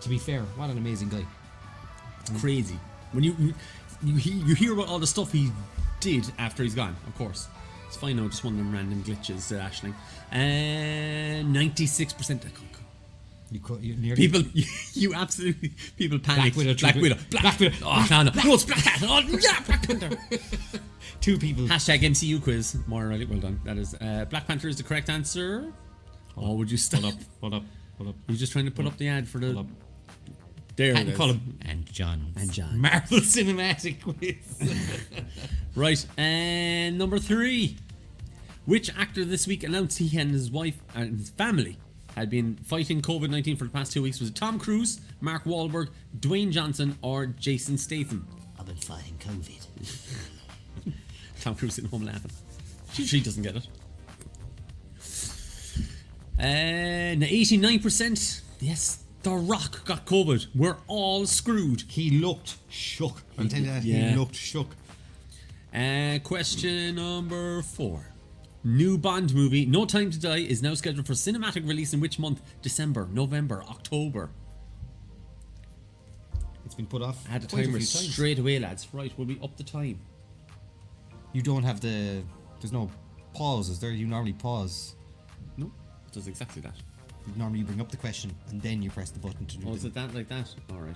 To be fair, what an amazing guy. It's crazy. When you hear about all the stuff he did after he's gone, of course. It's fine now, just one of them random glitches, Aisling. 96%. You nearly... People, you absolutely... People panic. Black Widow. Black Widow. Oh, no. No, it's Black Cat. Oh, yeah, Black Panther. 2 people. Hashtag MCU quiz. More right. Well done. That is... Black Panther is the correct answer. Oh, would you stop? Hold up. You're just trying to put up the ad for the... Hold up. There Pat it and is. Colm. And John. Marvel Cinematic Quiz. Right, and number 3. Which actor this week announced he and his wife and his family had been fighting COVID-19 for the past 2 weeks? Was it Tom Cruise, Mark Wahlberg, Dwayne Johnson, or Jason Statham? I've been fighting COVID. Tom Cruise sitting home laughing. She doesn't get it. And 89%. Yes, The Rock got COVID. We're all screwed. He looked shook. I'm telling you that. Yeah. He looked shook. Question number 4. New Bond movie, No Time to Die, is now scheduled for cinematic release in which month? December, November, October? It's been put off. I had a quite timer few times. straight away, lads. Right, will we up the time? You don't have the... There's no pause, is there? You normally pause. No, it does exactly that. Normally you bring up the question and then you press the button to do Oh, is it that like that? Alright.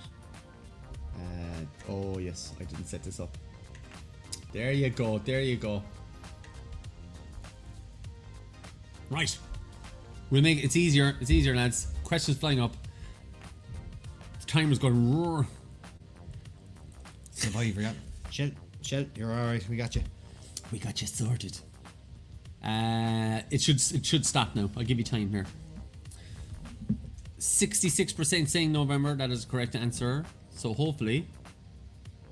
Oh yes, I didn't set this up. There you go, there you go. Right. We'll make it's easier, lads. Questions flying up. The timer's going roar. Survivor, yeah. Shell, you're alright, we got you. We got you sorted. It should stop now. I'll give you time here. 66% saying November. That is the correct answer. So hopefully,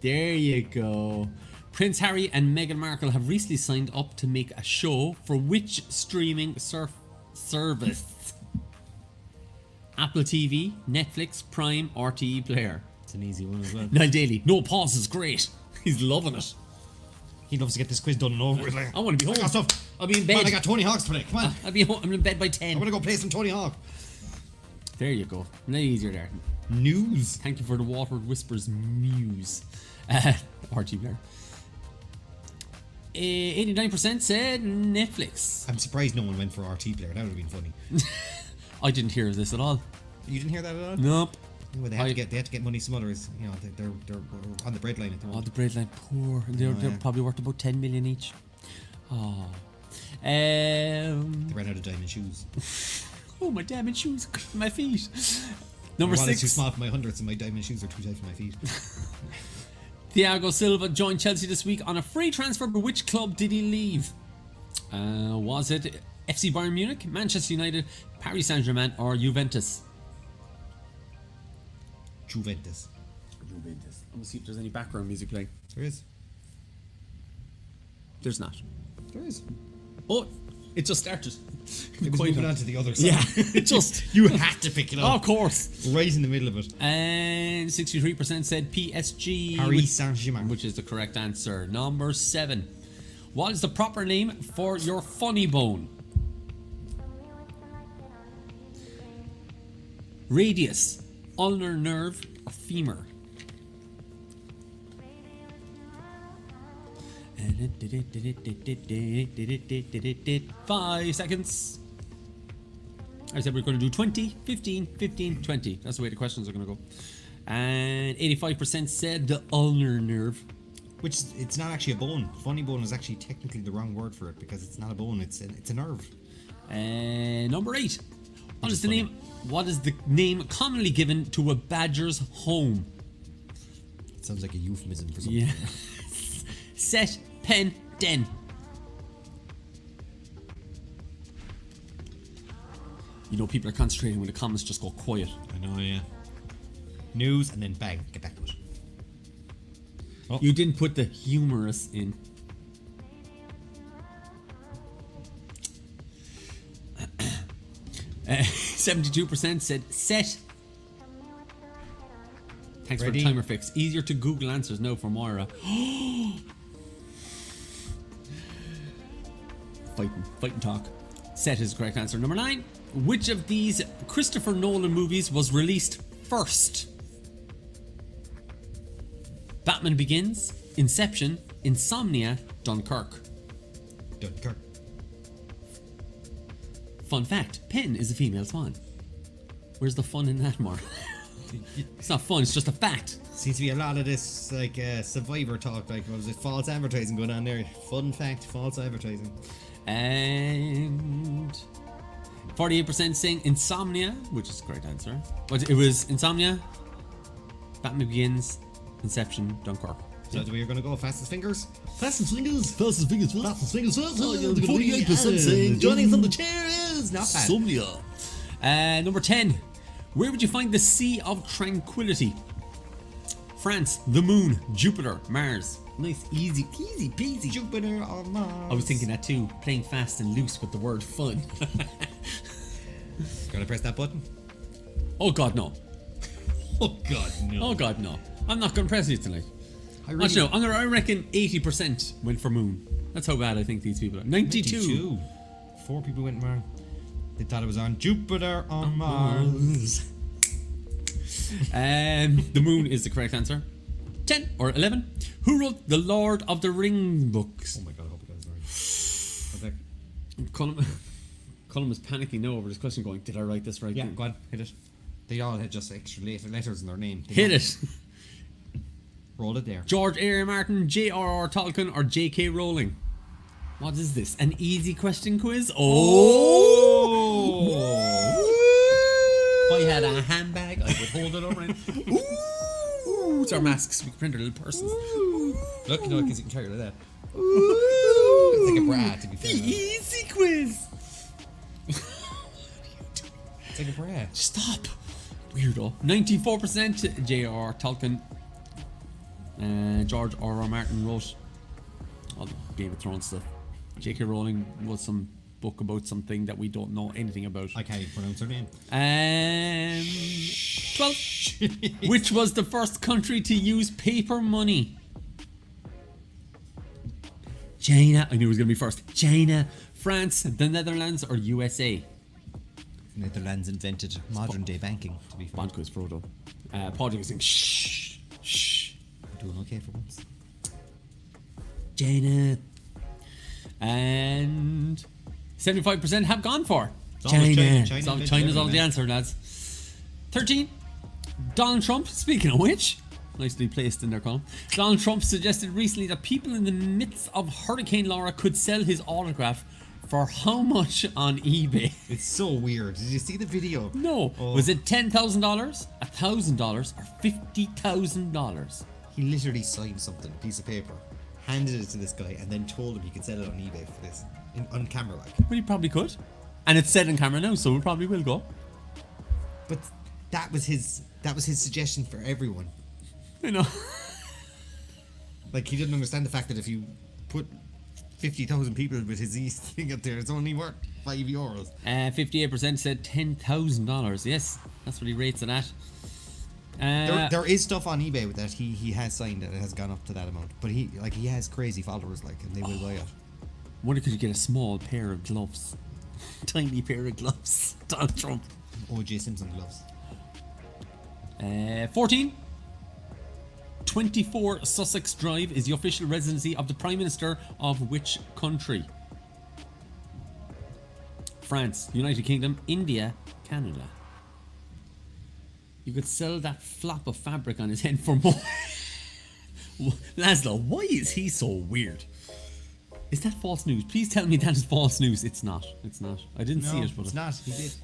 there you go. Prince Harry and Meghan Markle have recently signed up to make a show for which streaming service? Apple TV, Netflix, Prime, RTE Player. It's an easy one as well. Niall Daly. No pause is great. He's loving it. He loves to get this quiz done and over with. Like, I want to be home. I got stuff. I'll be in Come bed. on, I got Tony Hawk's to play. Come on. I'll be home. I'm in bed by 10. I want to go play some Tony Hawk. There you go. No easier there. News. Thank you for the Waterford Whispers muse. RT Blair. 89% said Netflix. I'm surprised no one went for RT player. That would have been funny. I didn't hear this at all. You didn't hear that at all? Nope. Well, they had to get money some others. You know, they're on the bread line at the Oh, moment. the bread line poor. They're yeah. probably worth about 10 million each. Oh. They ran out of diamond shoes. Oh, my diamond shoes. My feet. Number My wallet's 6. too small for my hundreds and my diamond shoes are too tight for my feet. Thiago Silva joined Chelsea this week on a free transfer, but which club did he leave? Was it FC Bayern Munich, Manchester United, Paris Saint-Germain, or Juventus? Juventus. Juventus. I'm gonna see if there's any background music playing. There is. There's not. There is. Oh, it just started. It was moving on to the other side. Yeah, it just. You had to pick it Oh, up. of course. Right in the middle of it. And 63% said PSG. Paris Saint-Germain. Which is the correct answer. Number 7. What is the proper name for your funny bone? Radius, ulnar nerve, or femur? 5 seconds. I said we're going to do 20, 15, 15, 20. That's the way the questions are going to go. And 85% said the ulnar nerve. Which it's not actually a bone. Funny bone is actually technically the wrong word for it because it's not a bone. It's a nerve. And number 8. What is the funny. name? What is the name commonly given to a badger's home? It sounds like a euphemism for something. Yeah. Set, pen, den. You know, people are concentrating when the comments just go quiet. I know, yeah. News and then bang, get back to it. Oh. You didn't put the humorous in. Uh, 72% said set. Thanks Ready? for the timer fix. Easier to Google answers now for Moira. Fighting talk. Set is the correct answer. Number 9. Which of these Christopher Nolan movies was released first? Batman Begins, Inception, Insomnia, Dunkirk. Dunkirk. Fun fact, Penn is a female swan. Where's the fun in that, Mar? It's not fun, it's just a fact. Seems to be a lot of this like Survivor talk, like what was it, false advertising going on there. Fun fact, false advertising. And 48% saying Insomnia, which is the correct answer. But it was Insomnia, Batman Begins, Inception, Dunkirk. Is that the way you're gonna go? Fastest fingers? Fastest fingers. Fastest fingers. Fastest fingers. 48% saying joining us on the chair is not bad. Insomnia. Number 10. Where would you find the Sea of Tranquility? France, the Moon, Jupiter, Mars. Nice, easy peasy. Jupiter or Mars. I was thinking that too, playing fast and loose with the word fun. Gonna press that button? Oh god, no. Oh god, no. Oh god, no. I'm not going to press it tonight. I really- Actually, no, I reckon 80% went for Moon. That's how bad I think these people are. 92. 4 people went wrong. They thought it was on Jupiter or Mars. The Moon is the correct answer. 10 or 11. Who wrote the Lord of the Ring books? Oh my god, I hope I got it right. Colm is panicking now over this question, going, did I write this right? Yeah, go on, hit it. They all had just extra letters in their name. They Hit all- it. Roll it there. George R. R. Martin, J.R.R. Tolkien, or J.K. Rowling? What is this? An easy question quiz? Oh! If I had a handbag, I would hold it over and ooh! It's our masks. We can print our little purses. Look, no, because you can carry it like that. It's like a bra, to be fair. Easy quiz. It's like a bra. Stop. Weirdo. 94% J.R.R. Tolkien. George R. R. Martin wrote all the Game of Thrones stuff. J.K. Rowling was some book about something that we don't know anything about. I can't even pronounce her name. 12. Which was the first country to use paper money? China. I knew it was going to be first. China, France, the Netherlands, or USA? Netherlands invented modern day banking, to be fair. Bond quiz, Frodo. Paul is saying shh, shh. Doing okay for once. China. And 75% have gone for It's always China. China So invented China's all the everything. answer, lads. 13. Donald Trump, speaking of which, nicely placed in their column. Donald Trump suggested recently that people in the midst of Hurricane Laura could sell his autograph for how much on eBay? It's so weird. Did you see the video? No. Oh. Was it $10,000, $1,000, or $50,000? He literally signed something, a piece of paper, handed it to this guy, and then told him he could sell it on eBay for this. On camera, like. Well, he probably could. And it's said on camera now, so it probably will go. But that was his suggestion for everyone. You know. Like, he didn't understand the fact that if you put 50,000 people with his East thing up there, it's only worth €5. 58% said $10,000. Yes, that's what he rates it at. There is stuff on eBay with that he has signed that it has gone up to that amount, but he has crazy followers, like, and they will buy it. Wonder could you get a small pair of gloves? Tiny pair of gloves. Donald Trump. O.J. Simpson gloves. 14. 24 Sussex Drive is the official residency of the Prime Minister of which country? France, United Kingdom, India, Canada. You could sell that flap of fabric on his head for more. Laszlo, why is he so weird? Is that false news? Please tell me that is false news. It's not. It's not. I didn't see it, but it's not. He did.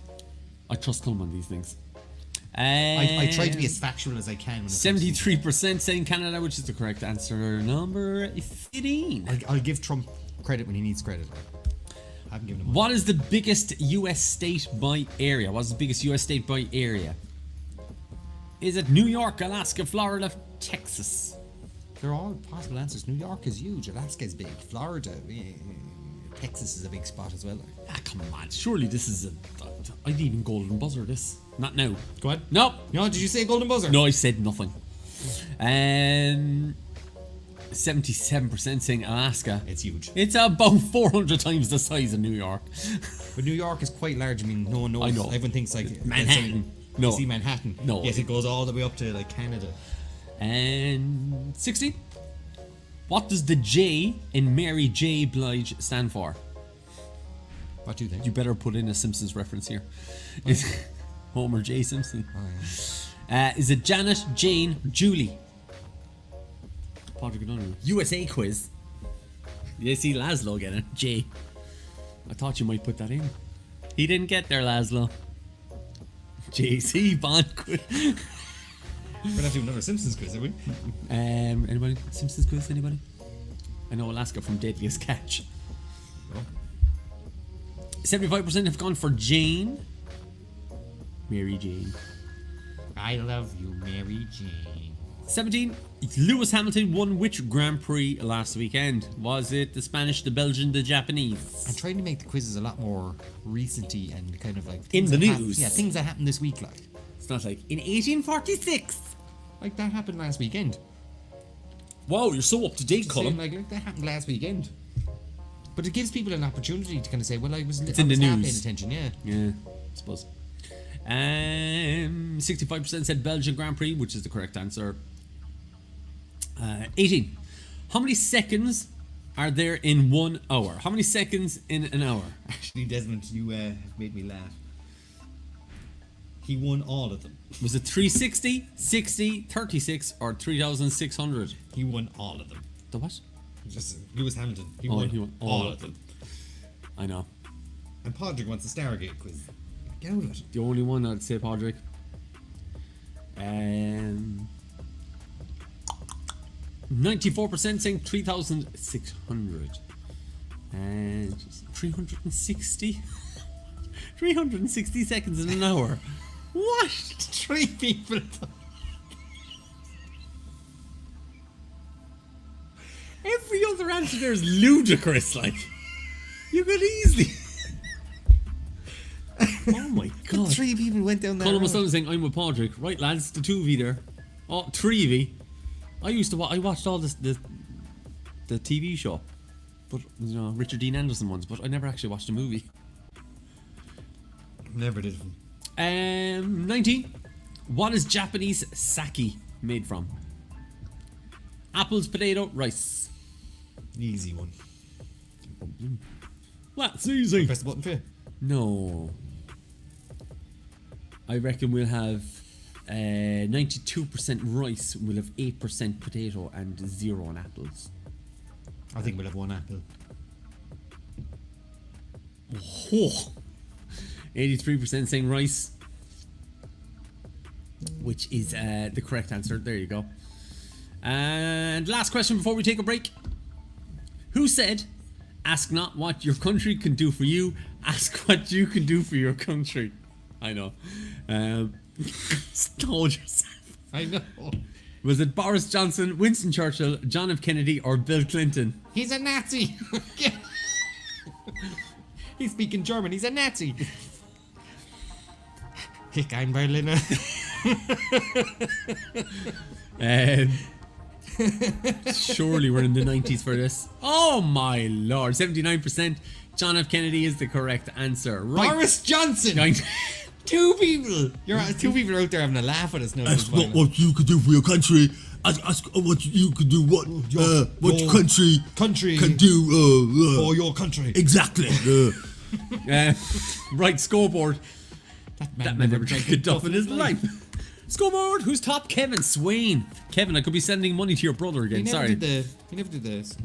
I trust Colm on these things. I try to be as factual as I can. When it comes to- 73% saying Canada, which is the correct answer. Number 15. I'll give Trump credit when he needs credit. I haven't given him. What is the biggest US state by area? What's the biggest US state by area? Is it New York, Alaska, Florida, Texas? They're all possible answers. New York is huge. Alaska is big. Florida, Texas is a big spot as well. Ah, come on. Surely this is I'd even golden buzzer this. Not now. Go on. No. No, did you say golden buzzer? No, I said nothing. 77% saying Alaska. It's huge. It's about 400 times the size of New York. But New York is quite large. I mean, no one knows. I know. Everyone thinks like Manhattan. No. You see Manhattan. No. Yes, it goes all the way up to like Canada. And 16. What does the J in Mary J. Blige stand for? What do you think? You better put in a Simpsons reference here. Is Homer J. Simpson. Is it Janet, Jane, Julie? USA quiz. You see Laszlo getting it. J. I thought you might put that in. He didn't get there, Laszlo. JC Bond quiz. We're gonna have to do another Simpsons quiz, are we? Anybody? Simpsons quiz? Anybody? I know Alaska from Deadliest Catch. No. 75% have gone for Jane. Mary Jane. I love you, Mary Jane. 17. Lewis Hamilton won which Grand Prix last weekend? Was it the Spanish, the Belgian, the Japanese? I'm trying to make the quizzes a lot more recenty and kind of like In things the that news. things that happened this week, like It's not like in 1846. that happened last weekend. Wow, you're so up to date, Saying, Colm. like that happened last weekend. But it gives people an opportunity to kind of say, well, I was in the half news. paying attention, yeah. Yeah, I suppose. 65% said Belgian Grand Prix, which is the correct answer. 18. How many seconds are there in 1 hour? How many seconds in an hour? Actually, Desmond, you made me laugh. He won all of them. Was it 360, 60, 36, or 3,600? He won all of them. The what? Just Lewis Hamilton. He Oh, won he won all of them. I know. And Podrick wants a Stargate quiz. Get out of it. The only one I'd say, Podrick. 94% saying 3,600. And 360? 360 seconds in an hour. What? 3 people. Every other answer there is ludicrous, like. You could easily. Oh my god. 3 people went down that Colm was road. saying, I'm with Podrick. Right, lads, the 2 of you there. Oh, 3 of you. I watched all the TV show. But, Richard Dean Anderson ones, but I never actually watched a movie. Never did. 19. What is Japanese sake made from? Apples, potato, rice. Easy one. That's easy. Press the button for you. No. I reckon we'll have 92% rice, we'll have 8% potato and 0 on apples. I think we'll have 1 apple. Oh. 83% saying rice, which is the correct answer. There you go. And last question before we take a break. Who said, ask not what your country can do for you, ask what you can do for your country? I know. Stole yourself. I know. Was it Boris Johnson, Winston Churchill, John F. Kennedy, or Bill Clinton? He's a Nazi. He's speaking German. He's a Nazi. Ich ein Berliner. Surely we're in the 90s for this. Oh my lord. 79%. John F. Kennedy is the correct answer. Right. Boris Johnson. 2 people. You're 2 people out there having a laugh at us now. Ask not what you could do for your country. Ask what you could do. What your country can do for your country. Exactly. Right, scoreboard. That man never drank a duff in his life. Scoreboard. Who's top? Kevin Swain. Kevin, I could be sending money to your brother again. He never Sorry. did this.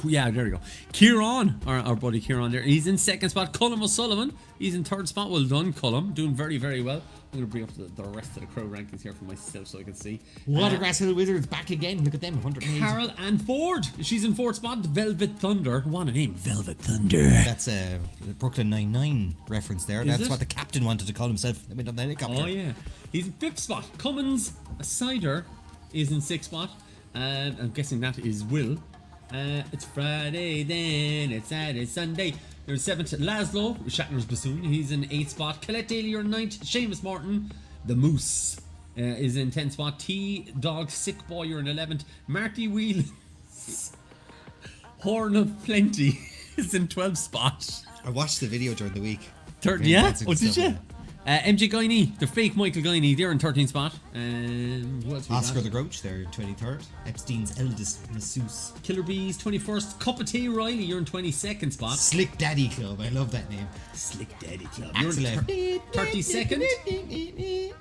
Yeah, there we go. Kieran, our buddy Kieran there. He's in second spot. Colm O'Sullivan. He's in third spot. Well done, Colm. Doing very, very well. I'm going to bring up the rest of the crow rankings here for myself so I can see. Watergrass Hill Wizards back again. Look at them. 108. Carol Ann Ford. She's in fourth spot. Velvet Thunder. What a name. Velvet Thunder. That's a Brooklyn Nine-Nine reference there. That's it? what the captain wanted to call himself. They went on the helicopter. Oh, yeah. He's in fifth spot. Cummins Cider is in sixth spot. I'm guessing that is Will. It's Friday then, it's Saturday, Sunday. You're in 7th. Laszlo, Shatner's bassoon, he's in 8th spot. Colette Daly, you're in 9th. Seamus Martin, the Moose, is in 10th spot. T-Dog Sick Boy, you're in 11th. Marty Wheelans, Horn of Plenty, is in 12th spot. I watched the video during the week. Yeah? Oh, did you? MJ Guiney, the fake Michael Guiney, they're in 13th spot. Who else we Oscar got? the Grouch, they're in 23rd. Epstein's eldest masseuse. Killer Bees, 21st. Cup of Tea Riley, you're in 22nd spot. Slick Daddy Club, I love that name. Slick Daddy Club. Axel You're F. in 32nd.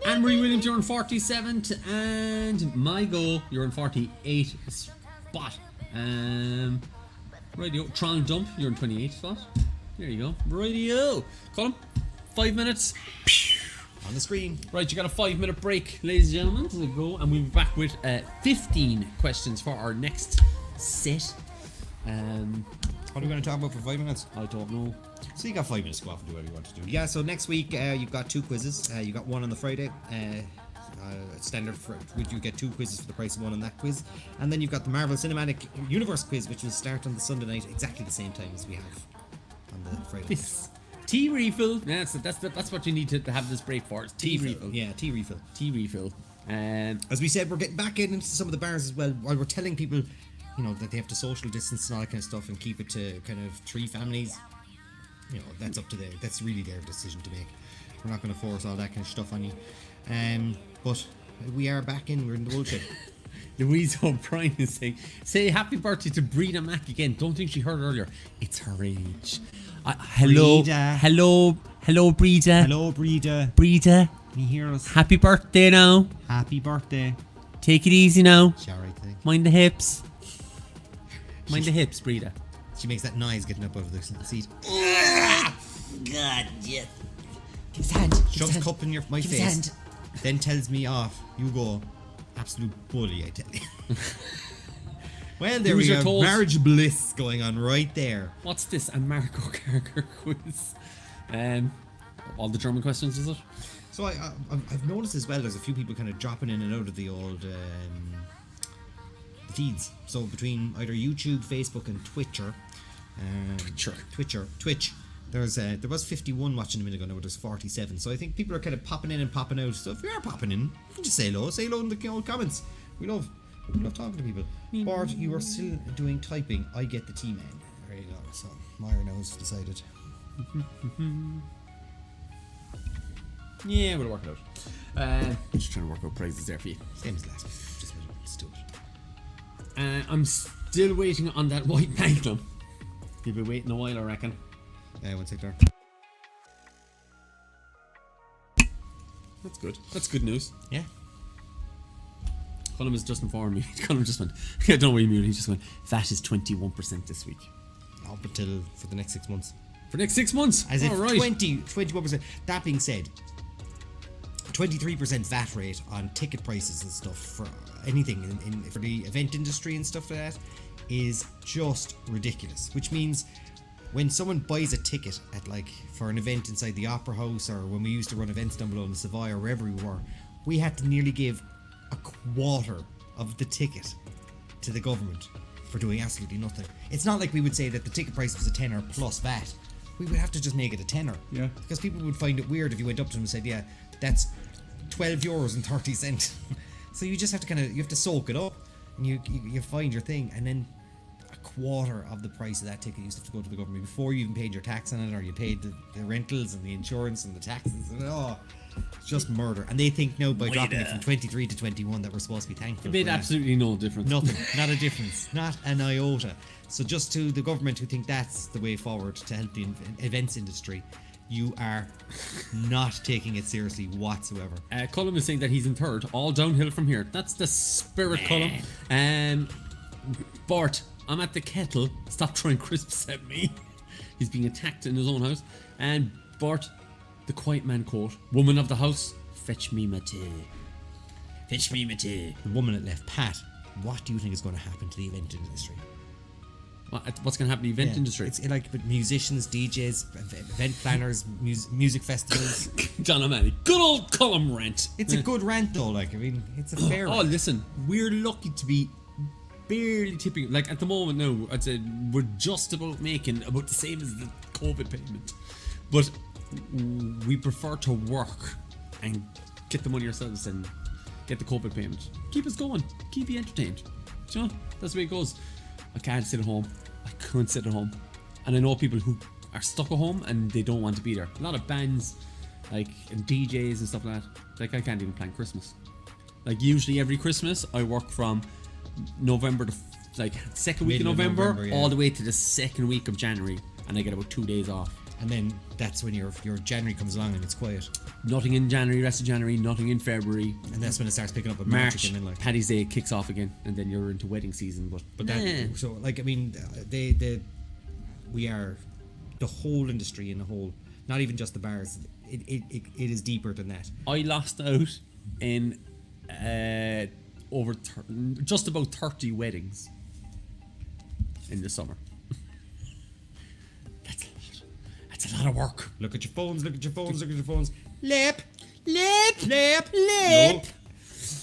Anne-Marie Williams, you're in 47th. And Mygo, you're in 48th spot. Radio. Tron Dump, you're in 28th spot. There you go. Radio. Colm, 5 minutes. On the screen. Right, you got a 5-minute break, ladies and gentlemen. We'll go and we'll be back with 15 questions for our next set. What are we going to talk about for 5 minutes? I don't know. So you got 5 minutes to go off and do whatever you want to do. Yeah, so next week you've got 2 quizzes. You got one on the Friday. Standard for which you get 2 quizzes for the price of one on that quiz. And then you've got the Marvel Cinematic Universe quiz, which will start on the Sunday night exactly the same time as we have on the Friday. This tea refill. That's what you need to have this break for. It's tea refill. Yeah, tea refill. Tea refill. As we said, we're getting back into some of the bars as well, while we're telling people, you know, that they have to social distance and all that kind of stuff and keep it to kind of 3 families. You know, that's up to that's really their decision to make. We're not going to force all that kind of stuff on you. But we are back in. We're in the bullshit. Louise O'Brien is saying, say happy birthday to Breda Mack again. Don't think she heard earlier. It's her age. Hello, Breda. hello, Breda. Hello, Breda. Breda. Can you hear us? Happy birthday now. Happy birthday. Take it easy now. She alright thing. Mind the hips. Mind the hips, Breda. She makes that noise getting up out of the seat. God, yes. Give his hand. Shoves cup in my Give his face. hand. Then tells me off. You go. Absolute bully, I tell you. Well, there Use we your go. toes. Marriage bliss going on right there. What's this? A Marco Carger quiz. All the German questions, is it? So I've noticed as well, there's a few people kind of dropping in and out of the old feeds. So between either YouTube, Facebook, and Twitch. There was 51 watching a minute ago. Now there's 47. So I think people are kind of popping in and popping out. So if you are popping in, you can just say hello. Say hello in the old comments. We love talking to people. Bart, you are still doing typing. I get the T-man. There you go. So Myra now has decided. Yeah, we'll work it out. Just trying to work out prizes there for you. Same as last week. Just let's do it. I'm still waiting on that white magnum. You'll be waiting a while, I reckon. One sec there. That's good. That's good news. Yeah. Colm has just informed me. Colm just went, I don't know what he muted. He just went, VAT is 21% this week. Up until for the next 6 months. For the next 6 months? As if All right. 21%. That being said, 23% VAT rate on ticket prices and stuff for anything for the event industry and stuff like that is just ridiculous. Which means when someone buys a ticket at for an event inside the Opera House, or when we used to run events down below in the Savoy or wherever we were, we had to nearly give a quarter of the ticket to the government for doing absolutely nothing. It's not like we would say that the ticket price was a tenner plus VAT. We would have to just make it a tenner. Yeah. Because people would find it weird if you went up to them and said, yeah, that's €12.30. So you just have to you have to soak it up, and you find your thing, and then a quarter of the price of that ticket used to have to go to the government before you even paid your tax on it, or you paid the rentals and the insurance and the taxes, and it's just murder. And they think now by dropping it from 23 to 21 that we're supposed to be thankful. It made for that. absolutely no difference. Nothing. Not a difference. Not an iota. So just to the government who think that's the way forward to help the events industry, you are not taking it seriously whatsoever. Colm is saying that he's in 3rd, all downhill from here. That's the spirit, Colm. Bart, I'm at the kettle. Stop throwing crisps at me. He's being attacked in his own house. And Bart, the quiet man quote, woman of the house, fetch me my tea. Fetch me my tea. The woman that left, Pat, what do you think is going to happen to the event industry? What's going to happen in the event industry? It's like with musicians, DJs, event planners, music festivals. John O'Malley. Good old Colm rant. It's a good rant though. Like, I mean, it's a fair. Oh, rant. listen, we're lucky to be barely tipping. Like at the moment now, I'd say we're just about making about the same as the COVID payment, but we prefer to work and get the money ourselves and get the COVID payment. Keep us going. Keep you entertained. Do you know? That's the way it goes. I can't sit at home. I couldn't sit at home. And I know people who are stuck at home and they don't want to be there. A lot of bands, like, and DJs and stuff like that. Like, I can't even plan Christmas. Like, usually every Christmas, I work from November to, like, second week of November, yeah. all the way to the second week of January. And I get about 2 days off. And then that's when your January comes along and it's quiet. Nothing in January, rest of January, nothing in February. And that's when it starts picking up in March, again. Like. Paddy's Day kicks off again, and then you're into wedding season. But That, so like, I mean, we are the whole industry in the whole, not even just the bars. It is deeper than that. I lost out in just about 30 weddings in the summer. That's a lot of work. Look at your phones. Look at your phones. Look at your phones. Lip.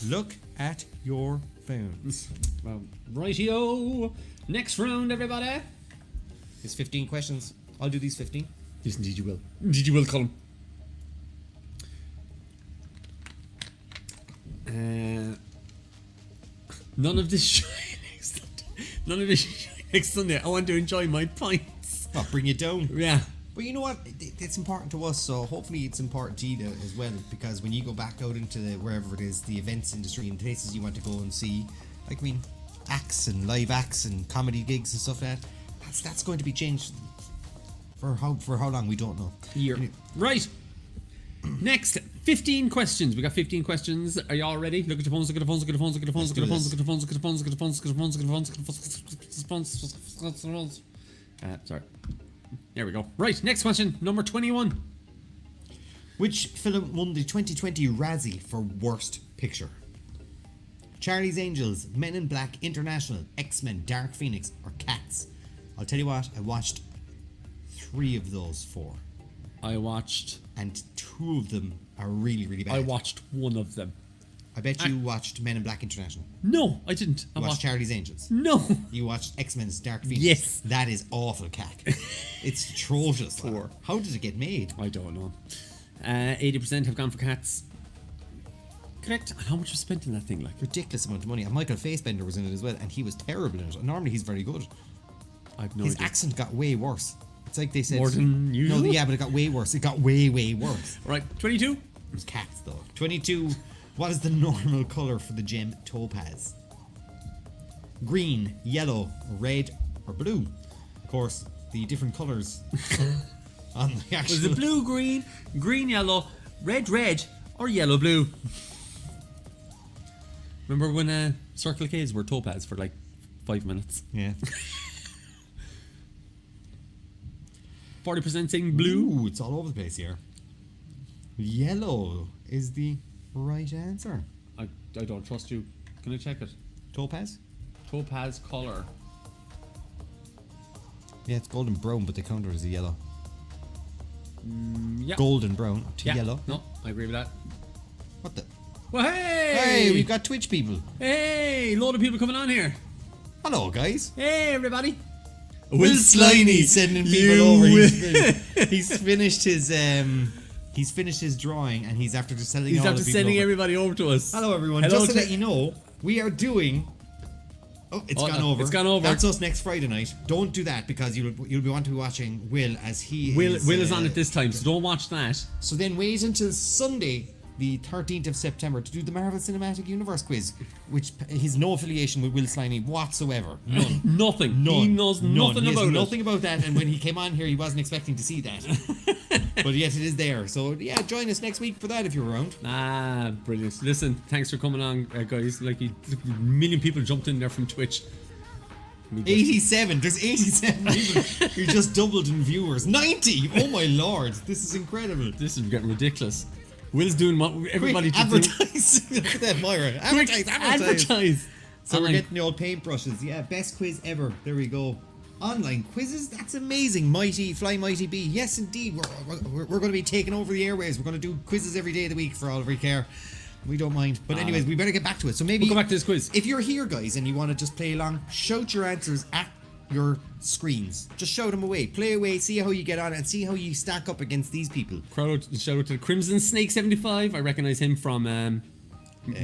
Look at your phones. Well, rightio. Next round, everybody. It's 15 questions. I'll do these 15. Yes, indeed you will. Indeed you will, Colm. None of this shining Sunday. None of this shining Sunday. I want to enjoy my pints. I'll bring you down. Yeah. But you know what? It's important to us, so hopefully it's important to you as well, because when you go back out into wherever it is, the events industry and places you want to go and see, like, I mean, acts and live acts and comedy gigs and stuff like that, that's going to be changed for how long, we don't know. Year. Right. Next, 15 questions. We got 15 questions. Are you all ready? Look at your phones, look at the phones, look at the phones, look at the phones, look at the phones, look at the phones, look at the phones, look at the phones, look at the phones, look at the phones, look at the phones. Sorry. There we go. Right, next question, number 21. Which film won the 2020 Razzie for Worst Picture? Charlie's Angels, Men in Black International, X-Men, Dark Phoenix, or Cats? I'll tell you what, I watched 3 of those 4. I watched... And 2 of them are really, really bad. I watched one of them. I bet you watched Men in Black International. No, I didn't. I watched Charlie's Angels. No. You watched X-Men's Dark Phoenix. Yes. That is awful cack. It's atrocious. Poor. How did it get made? I don't know. 80% have gone for Cats. Correct. And how much was spent in that thing? Like, Ridiculous amount of money. And Michael Fassbender was in it as well, and he was terrible in it. Normally he's very good. I've no His idea. accent got way worse. It's like they said... More than usual? No, yeah, but it got way worse. It got way, way worse. Right, 22. It was Cats, though. 22. What is the normal colour for the gem topaz? Green, yellow, red, or blue? Of course, the different colours on the actual... Was it blue, green, green, yellow, red, or yellow, blue? Remember when Circle K's were topaz for like 5 minutes? Yeah. 40% saying blue. Ooh, it's all over the place here. Yellow is the right answer. I don't trust you. Can I check it? Topaz? Topaz colour. Yeah, it's golden brown, but they count it as a yellow. Yeah. Golden brown to Yeah. yellow. No, I agree with that. What the? Well, hey! Hey, we've got Twitch people. Hey, load of people coming on here. Hello, guys. Hey, everybody. Will Sliney sending people over. He's finished his drawing, and he's after just sending. He's all after the people sending over. everybody over to us. Hello, everyone. Hello Just to to- let you know, we are doing. Oh, it's gone over. It's gone over. That's us next Friday night. Don't do that, because you'll be want to be watching Will as he Will is. is on it this time, so don't watch that. So then wait until Sunday, the 13th of September, to do the Marvel Cinematic Universe quiz, which has no affiliation with Will Sliney whatsoever. None. Nothing. None. He knows nothing He has about nothing about that, and when he came on here, he wasn't expecting to see that. But yet it is there. So yeah, join us next week for that if you're around. it. Ah, brilliant. Listen, thanks for coming on, guys. Like, a million people jumped in there from Twitch. 87. There's 87 people who just doubled in viewers. 90. Oh my lord, this is incredible. This is getting ridiculous. Will's doing what everybody Quick, should do. advertise. Look at that, Myra. Quick, Advertise. advertise. So we're Online. getting the old paintbrushes. Yeah, best quiz ever. There we go. Online quizzes, that's amazing. Fly Mighty B. Yes, indeed. We're going to be taking over the airways. We're going to do quizzes every day of the week for all of our care. We don't mind. But anyways, we better get back to it. So maybe We'll go back to this quiz. if you're here, guys, and you want to just play along, shout your answers at your screens. Just shout them away. Play away, see how you get on, and see how you stack up against these people. Shout out to the Crimson Snake 75. I recognize him from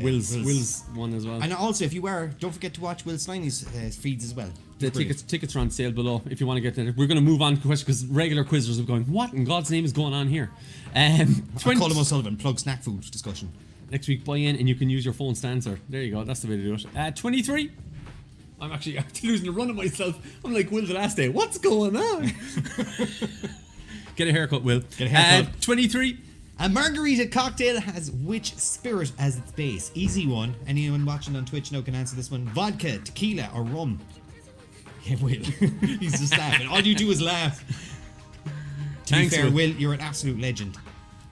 Will's one as well. And also, if you are, don't forget to watch Will Sliney's feeds as well. The tickets are on sale below if you want to get there. We're going to move on to questions because regular quizzers are going, what in God's name is going on here? Colm O'Sullivan, plug snack food discussion. Next week, buy in and you can use your phone's to answer. There you go. That's the way to do it. 23. I'm actually losing the run of myself. I'm like Will the last day. What's going on? Get a haircut, Will. Get a haircut. 23. A margarita cocktail has which spirit as its base? Easy one. Anyone watching on Twitch now can answer this one. Vodka, tequila, or rum? Yeah, Will. He's just laughing. All you do is laugh. To Thanks, be fair, Will. Will, you're an absolute legend.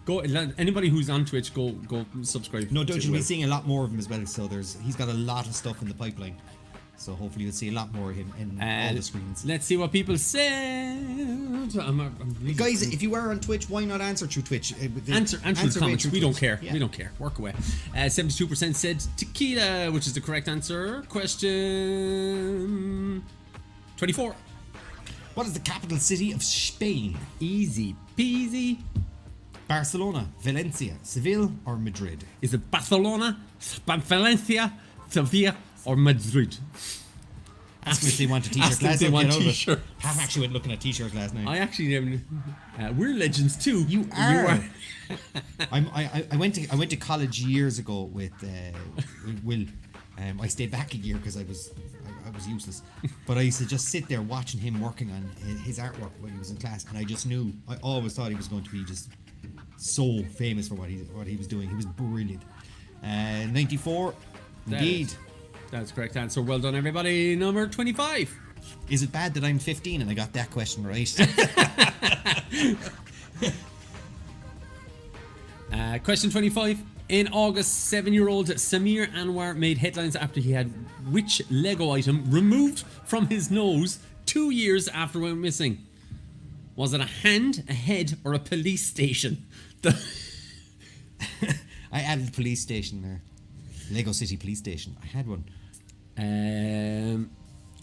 Go. Anybody who's on Twitch, go subscribe. No doubt to you'll be Will. seeing a lot more of him as well. So he's got a lot of stuff in the pipeline. So hopefully you'll see a lot more of him in all the screens. Let's see what people said. I'm really Guys, if you are on Twitch, why not answer through Twitch? Answer the away comments. through We don't Twitch. care. Yeah. We don't care. Work away. 72% said tequila, which is the correct answer. Question 24. What is the capital city of Spain? Easy peasy. Barcelona, Valencia, Seville, or Madrid? Is it Barcelona, Valencia, Sevilla, or Madrid? Ask them if they want a t-shirt. Ask them if Lads, they don't want get over it. t-shirt. Half actually went looking at t-shirts last night. I actually we're legends too. You are. I went to college years ago with Will. I stayed back a year because I was useless. But I used to just sit there watching him working on his artwork when he was in class, and I just knew. I always thought he was going to be just so famous for what he was doing. He was brilliant. 94, indeed. That's correct answer. Well done, everybody. Number 25. Is it bad that I'm 15 and I got that question right? Question 25. In August, 7-year-old Samir Anwar made headlines after he had which Lego item removed from his nose 2 years after went missing? Was it a hand, a head, or a police station? I added police station there. Lego City Police Station. I had one.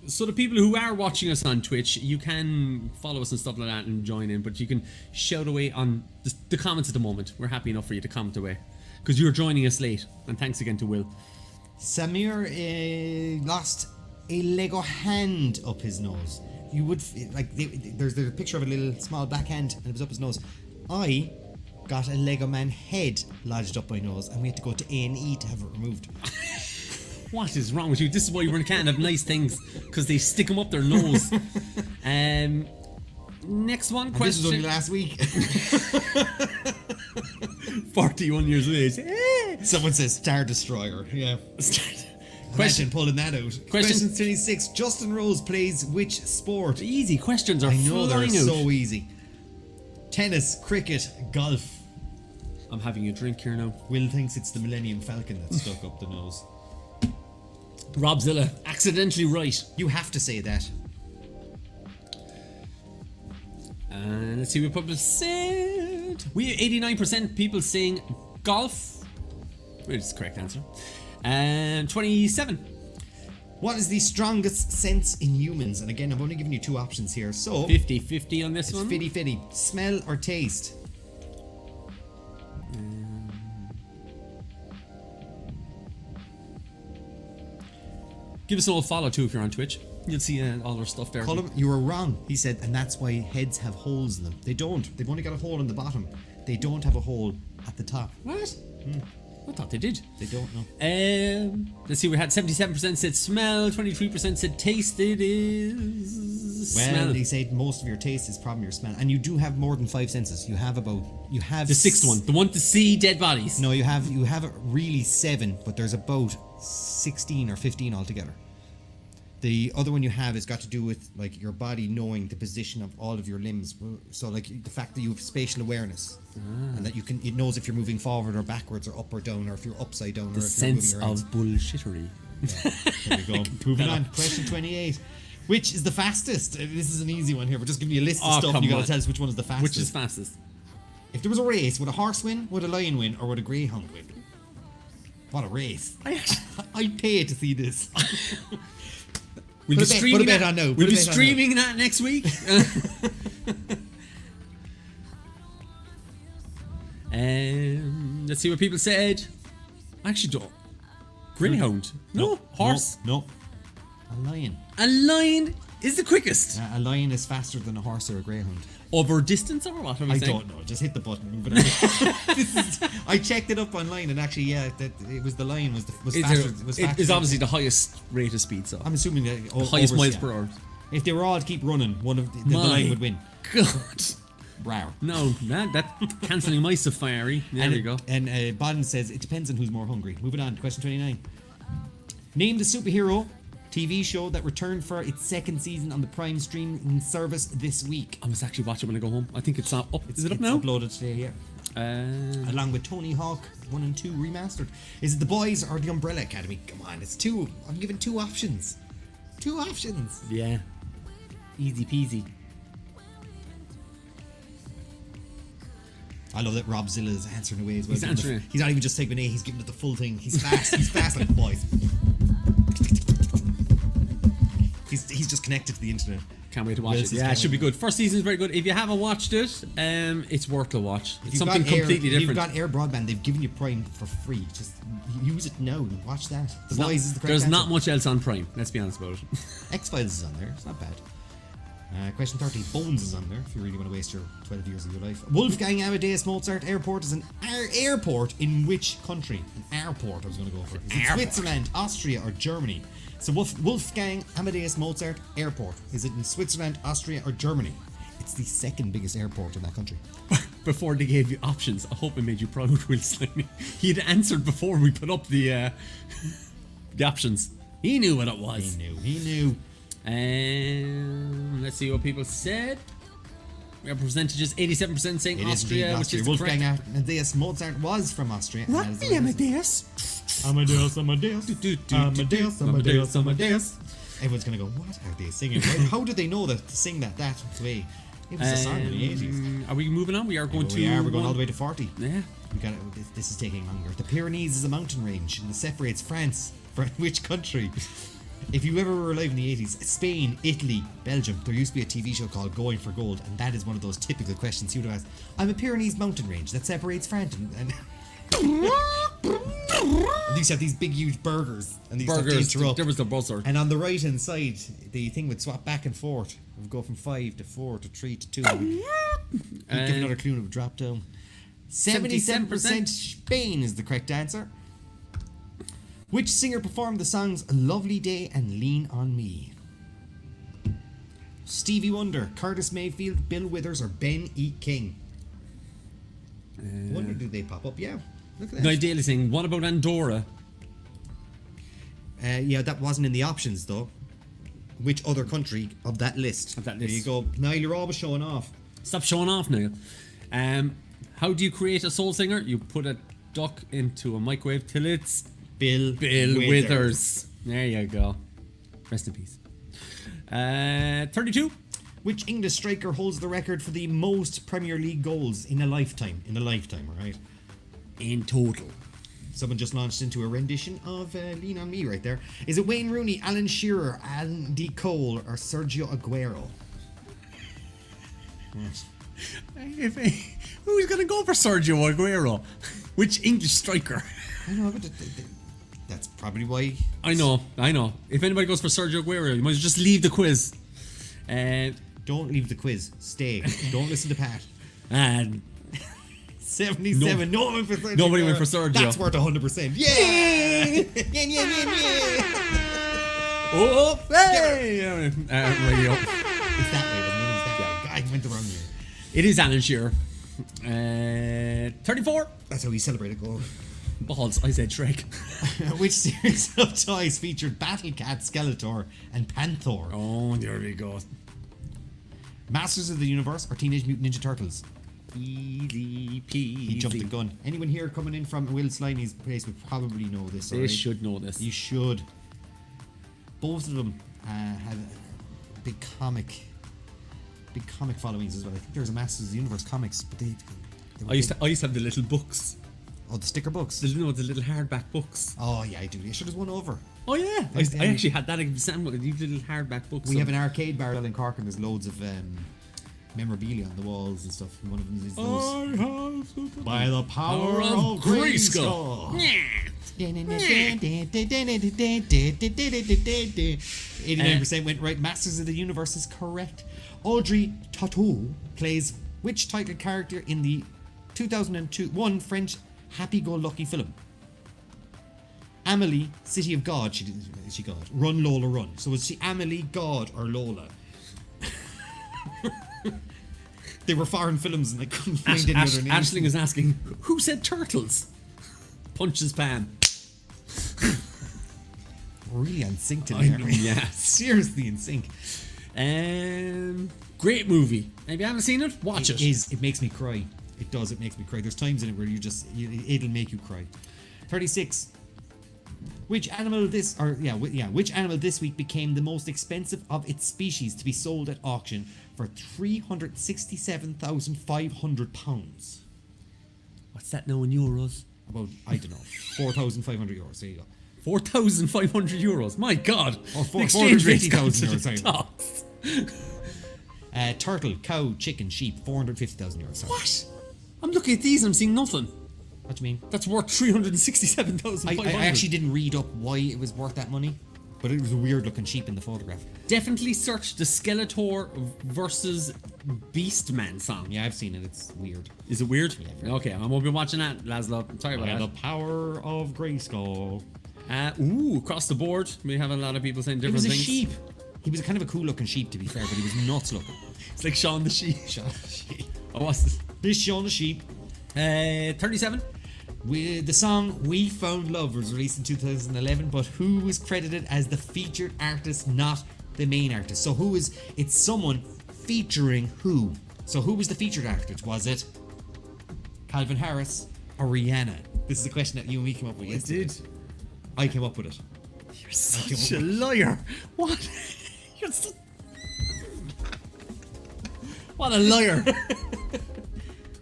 So the people who are watching us on Twitch, you can follow us and stuff like that and join in, but you can shout away on the comments at the moment. We're happy enough for you to comment away because you're joining us late. And thanks again to Will. Samir lost a Lego hand up his nose. You would there's a picture of a little small black hand and it was up his nose. I got a Lego man head lodged up my nose and we had to go to A&E to have it removed. What is wrong with you? This is why you can't have nice things, because they stick them up their nose. Next one, And this was only question. last week. 41 years late. Someone says Star Destroyer. Yeah. Question pulling that out. Question 26. Justin Rose plays which sport? Easy questions are I know they're flying out. so easy. Tennis, cricket, golf. I'm having a drink here now. Will thinks it's the Millennium Falcon that's stuck up the nose. Robzilla, accidentally right. You have to say that. And let's see what people said. We have 89% people saying golf. Which is the correct answer. And 27. What is the strongest sense in humans? And again, I'm only giving you two options here. So 50-50 on this it's one. 50-50. Smell or taste? Give us a little follow too if you're on Twitch. You'll see all our stuff there. Colm, you were wrong. He said, and that's why heads have holes in them. They don't. They've only got a hole in the bottom. They don't have a hole at the top. What? I thought they did. They don't know. Let's see, we had 77% said smell, 23% said taste. It is Well, smell. they say most of your taste is probably your smell, and you do have more than 5 senses. You have The sixth one, the one to see dead bodies. No, you have really 7, but there's about 16 or 15 altogether. The other one you have has got to do with like your body knowing the position of all of your limbs. So like the fact that you have spatial awareness and that it knows if you're moving forward or backwards or up or down or if you're upside down or The if you're moving sense your of hands. bullshittery. There we go. Moving on. Question 28. Which is the fastest? This is an easy one here. We're just giving you a list of Oh, stuff. come You gotta on. tell us which one is the fastest. Which is fastest? If there was a race, would a horse win, would a lion win, or would a greyhound win? What a race! I'd pay to see this. We'll Put be a bet- streaming put a bet that. on now. Put We'll a be bet on streaming that next week. Let's see what people said. I actually don't. Greyhound. No. Horse. No. A lion. A lion is the quickest. A lion is faster than a horse or a greyhound. Over distance or what? Are we I saying? don't know. Just hit the button. But I checked it up online, and actually, yeah, that it was the lion was faster. Was It faster is than- obviously the highest rate of speed. So I'm assuming that the highest over- miles yeah. per hour. If they were all to keep running, one of the My lion would win. God. Wow. No, that cancelling my safari. There we go. And Bodden says it depends on who's more hungry. Moving on to question 29. Name the superhero TV show that returned for its second season on the Prime streaming service this week. I must actually watch it when I go home. I think it's up. Is it up It's now? uploaded today, yeah. Along with Tony Hawk 1 and 2 remastered. Is it The Boys or The Umbrella Academy? Come on, it's two. I'm giving two options. Two options. Yeah. Easy peasy. I love that Rob Zilla is answering away as well. He's answering. He's not even just typing A, he's giving it the full thing. He's fast. He's fast like The Boys. He's just connected to the internet. Can't wait to watch Yes, it. it's Yeah, it can't should be wait. good. First season is very good. If you haven't watched it, it's worth a watch. If It's you've something got Air- completely if different. You've got Air Broadband, they've given you Prime for free. Just use it now and watch that. The Boys is the correct There's answer. not much else on Prime. Let's be honest about it. X-Files is on there. It's not bad. Question 30. Bones is on there if you really want to waste your 12 years of your life. Wolfgang Amadeus Mozart Airport is an airport in which country? An airport I was going to go for. Is it Switzerland, Austria, or Germany? So Wolfgang Amadeus Mozart Airport. Is it in Switzerland, Austria, or Germany? It's the second biggest airport in that country. Before they gave you options, I hope I made you proud, Will Slimey. He had answered before we put up the options. He knew what it was. He knew. Let's see what people said. Our percentages: 87% saying It is indeed Austria, which is Wolfgang correct. Amadeus Mozart was from Austria. and that is the right answer. Amadeus. Amadeus. Amadeus. Everyone's gonna go, what are they singing? How do they know that to sing that way? It was a song in the 80s. Are we moving on? We are going to. We're going all the way to 40. Yeah. We got this is taking longer. The Pyrenees is a mountain range and it separates France from which country? If you ever were alive in the 80s, Spain, Italy, Belgium, there used to be a TV show called Going for Gold, and that is one of those typical questions you would ask. I'm a Pyrenees mountain range that separates France and they used to have these big huge burgers and these Burgers. to interrupt. There was the buzzer. And on the right hand side, the thing would swap back and forth. It would go from 5 to 4 to 3 to 2. You'd give another clue and it would drop down. 77% Spain is the correct answer. Which singer performed the songs A Lovely Day and Lean on Me? Stevie Wonder, Curtis Mayfield, Bill Withers, or Ben E. King? Wonder do they pop up? Yeah, look at No, that. ideally saying, what about Andorra? Yeah, that wasn't in the options though. Which other country of that list? Of that There you list. go. Niall, you're always showing off. Stop showing off now. How do you create a soul singer? You put a duck into a microwave till it's Bill Withers. There you go. Rest in peace. 32. Which English striker holds the record for the most Premier League goals in a lifetime? Alright? In total. Someone just launched into a rendition of Lean On Me right there. Is it Wayne Rooney, Alan Shearer, Andy Cole, or Sergio Aguero? Who's going to go for Sergio Aguero? Which English striker? I know, but that's probably why. I know. If anybody goes for Sergio Aguero, you might as well just leave the quiz. Don't leave the quiz. Stay. Don't listen to Pat. And 77. No one went for Sergio. Nobody went Aguero. for Sergio. That's worth 100%. Yeah! yeah. oh, hey! Radio. It's that way, wasn't it? It's that way. I went the wrong way. It is Alan Shearer. 34. That's how we celebrate a goal. Balls, I said Shrek. Which series of toys featured Battle Cat, Skeletor, and Panther? Oh, there we go. Masters of the Universe or Teenage Mutant Ninja Turtles? Easy peasy. He jumped the gun. Anyone here coming in from Will Slimey's place would probably know this. They alright? should know this. You should. Both of them have big comic followings as well. I think there's a Masters of the Universe comics, but they were I used big. to have the little books. Oh, the sticker books. The little hardback books. Oh yeah, I do. You should have one over. Oh yeah, I actually had that example. These little hardback books. We have an arcade bar in Cork, and there's loads of memorabilia on the walls and stuff. And one of them is those. By the power of Grayskull. 89% went right. Masters of the Universe is correct. Audrey Tautou plays which title character in the 2001 French happy-go-lucky film? Amelie, City of God. Is she God? Run Lola Run. So is she Amelie, God, or Lola? They were foreign films and they couldn't find any other names. Ashling is asking, who said turtles? Punches Pam. Really in sync today, aren't we? Yeah. Seriously in sync. Great movie. If you haven't seen it, watch it. It makes me cry. It does. It makes me cry. There's times in it where it'll make you cry. 36. Which animal this week became the most expensive of its species to be sold at auction for £367,500? What's that now in euros? About, I don't know, €4,500. There you go. €4,500. My God. Or The exchange rate's gone to €480,000. the Sorry. tops. Turtle, cow, chicken, sheep, €450,000. Sorry. What? I'm looking at these and I'm seeing nothing. What do you mean? That's worth 367,500. I actually didn't read up why it was worth that money, but it was a weird looking sheep in the photograph. Definitely search the Skeletor versus Beastman song. Yeah, I've seen it. It's weird. Is it weird? Yeah, Okay, I won't be watching that, Laszlo. Sorry about The power of Grayskull. that. Across the board, we have a lot of people saying He different was a things. sheep. He was kind of a cool looking sheep, to be fair, but he was nuts looking. It's like Shaun the Sheep. Shaun the Sheep. Oh, what's this? This Shaun the Sheep. 37. With the song We Found Love was released in 2011, but who was credited as the featured artist, not the main artist? So it's someone featuring who? So who was the featured artist? Was it Calvin Harris or Rihanna? This is a question that you and me came up with yesterday. I came up with it. You're such a liar. What? You're so... What a liar.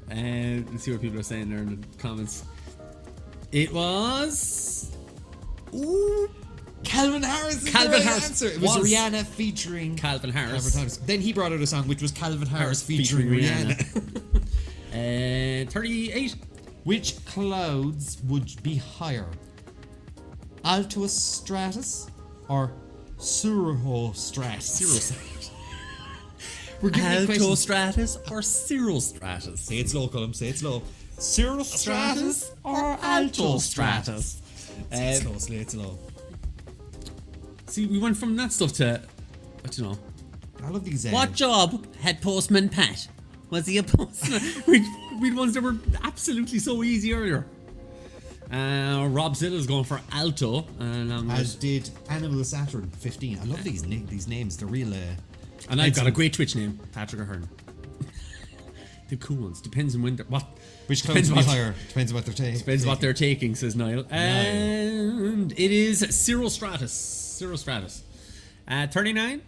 Let's see what people are saying there in the comments. It was... Calvin Harris is Calvin the right Harris answer. It was Rihanna featuring Calvin Harris. Calvin Harris. Then he brought out a song which was Calvin Harris featuring Rihanna. 38. Which clouds would be higher? Altostratus or Cirrostratus? We're giving you questions. Altostratus or cirrostratus? Say it slow, Colm. Say it slow. Cirrostratus or altostratus? Say it slow. Say it slow. See, we went from that stuff to... I don't know. I love these. What job had Postman Pat? Was he a postman? We'd ones that were absolutely so easy earlier. Rob Zilla's going for alto. As did Animal Saturn 15. I love these names. They're real. And I've got a great Twitch name, Patrick Ahern. The cool ones. Depends on when they're... What? Which clouds would be higher? Depends on what they're taking. Depends what they're taking, says Niall. And it is cirrostratus. Cirrostratus. 39.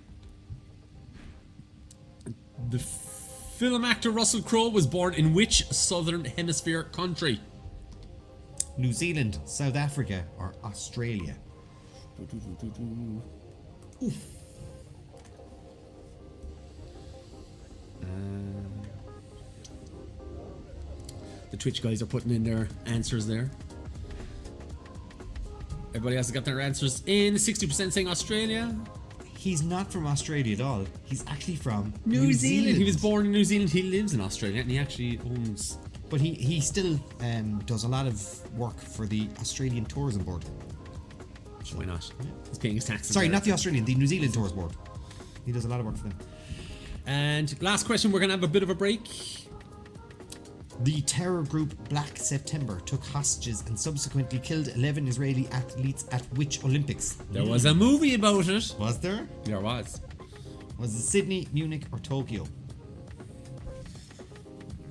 The film actor Russell Crowe was born in which southern hemisphere country? New Zealand, South Africa, or Australia? Oof. The Twitch guys are putting in their answers there. Everybody else has got their answers in. 60% saying Australia. He's not from Australia at all. He's actually from New Zealand. He was born in New Zealand. He lives in Australia and he actually owns... But he still does a lot of work for the Australian Tourism Board. Why not? He's paying his taxes. Sorry, there. not the Australian, the New Zealand Tourism Board. He does a lot of work for them. And last question, we're going to have a bit of a break. The terror group Black September took hostages and subsequently killed 11 Israeli athletes at which Olympics? There was a movie about it. Was there? There was. Was it Sydney, Munich, or Tokyo?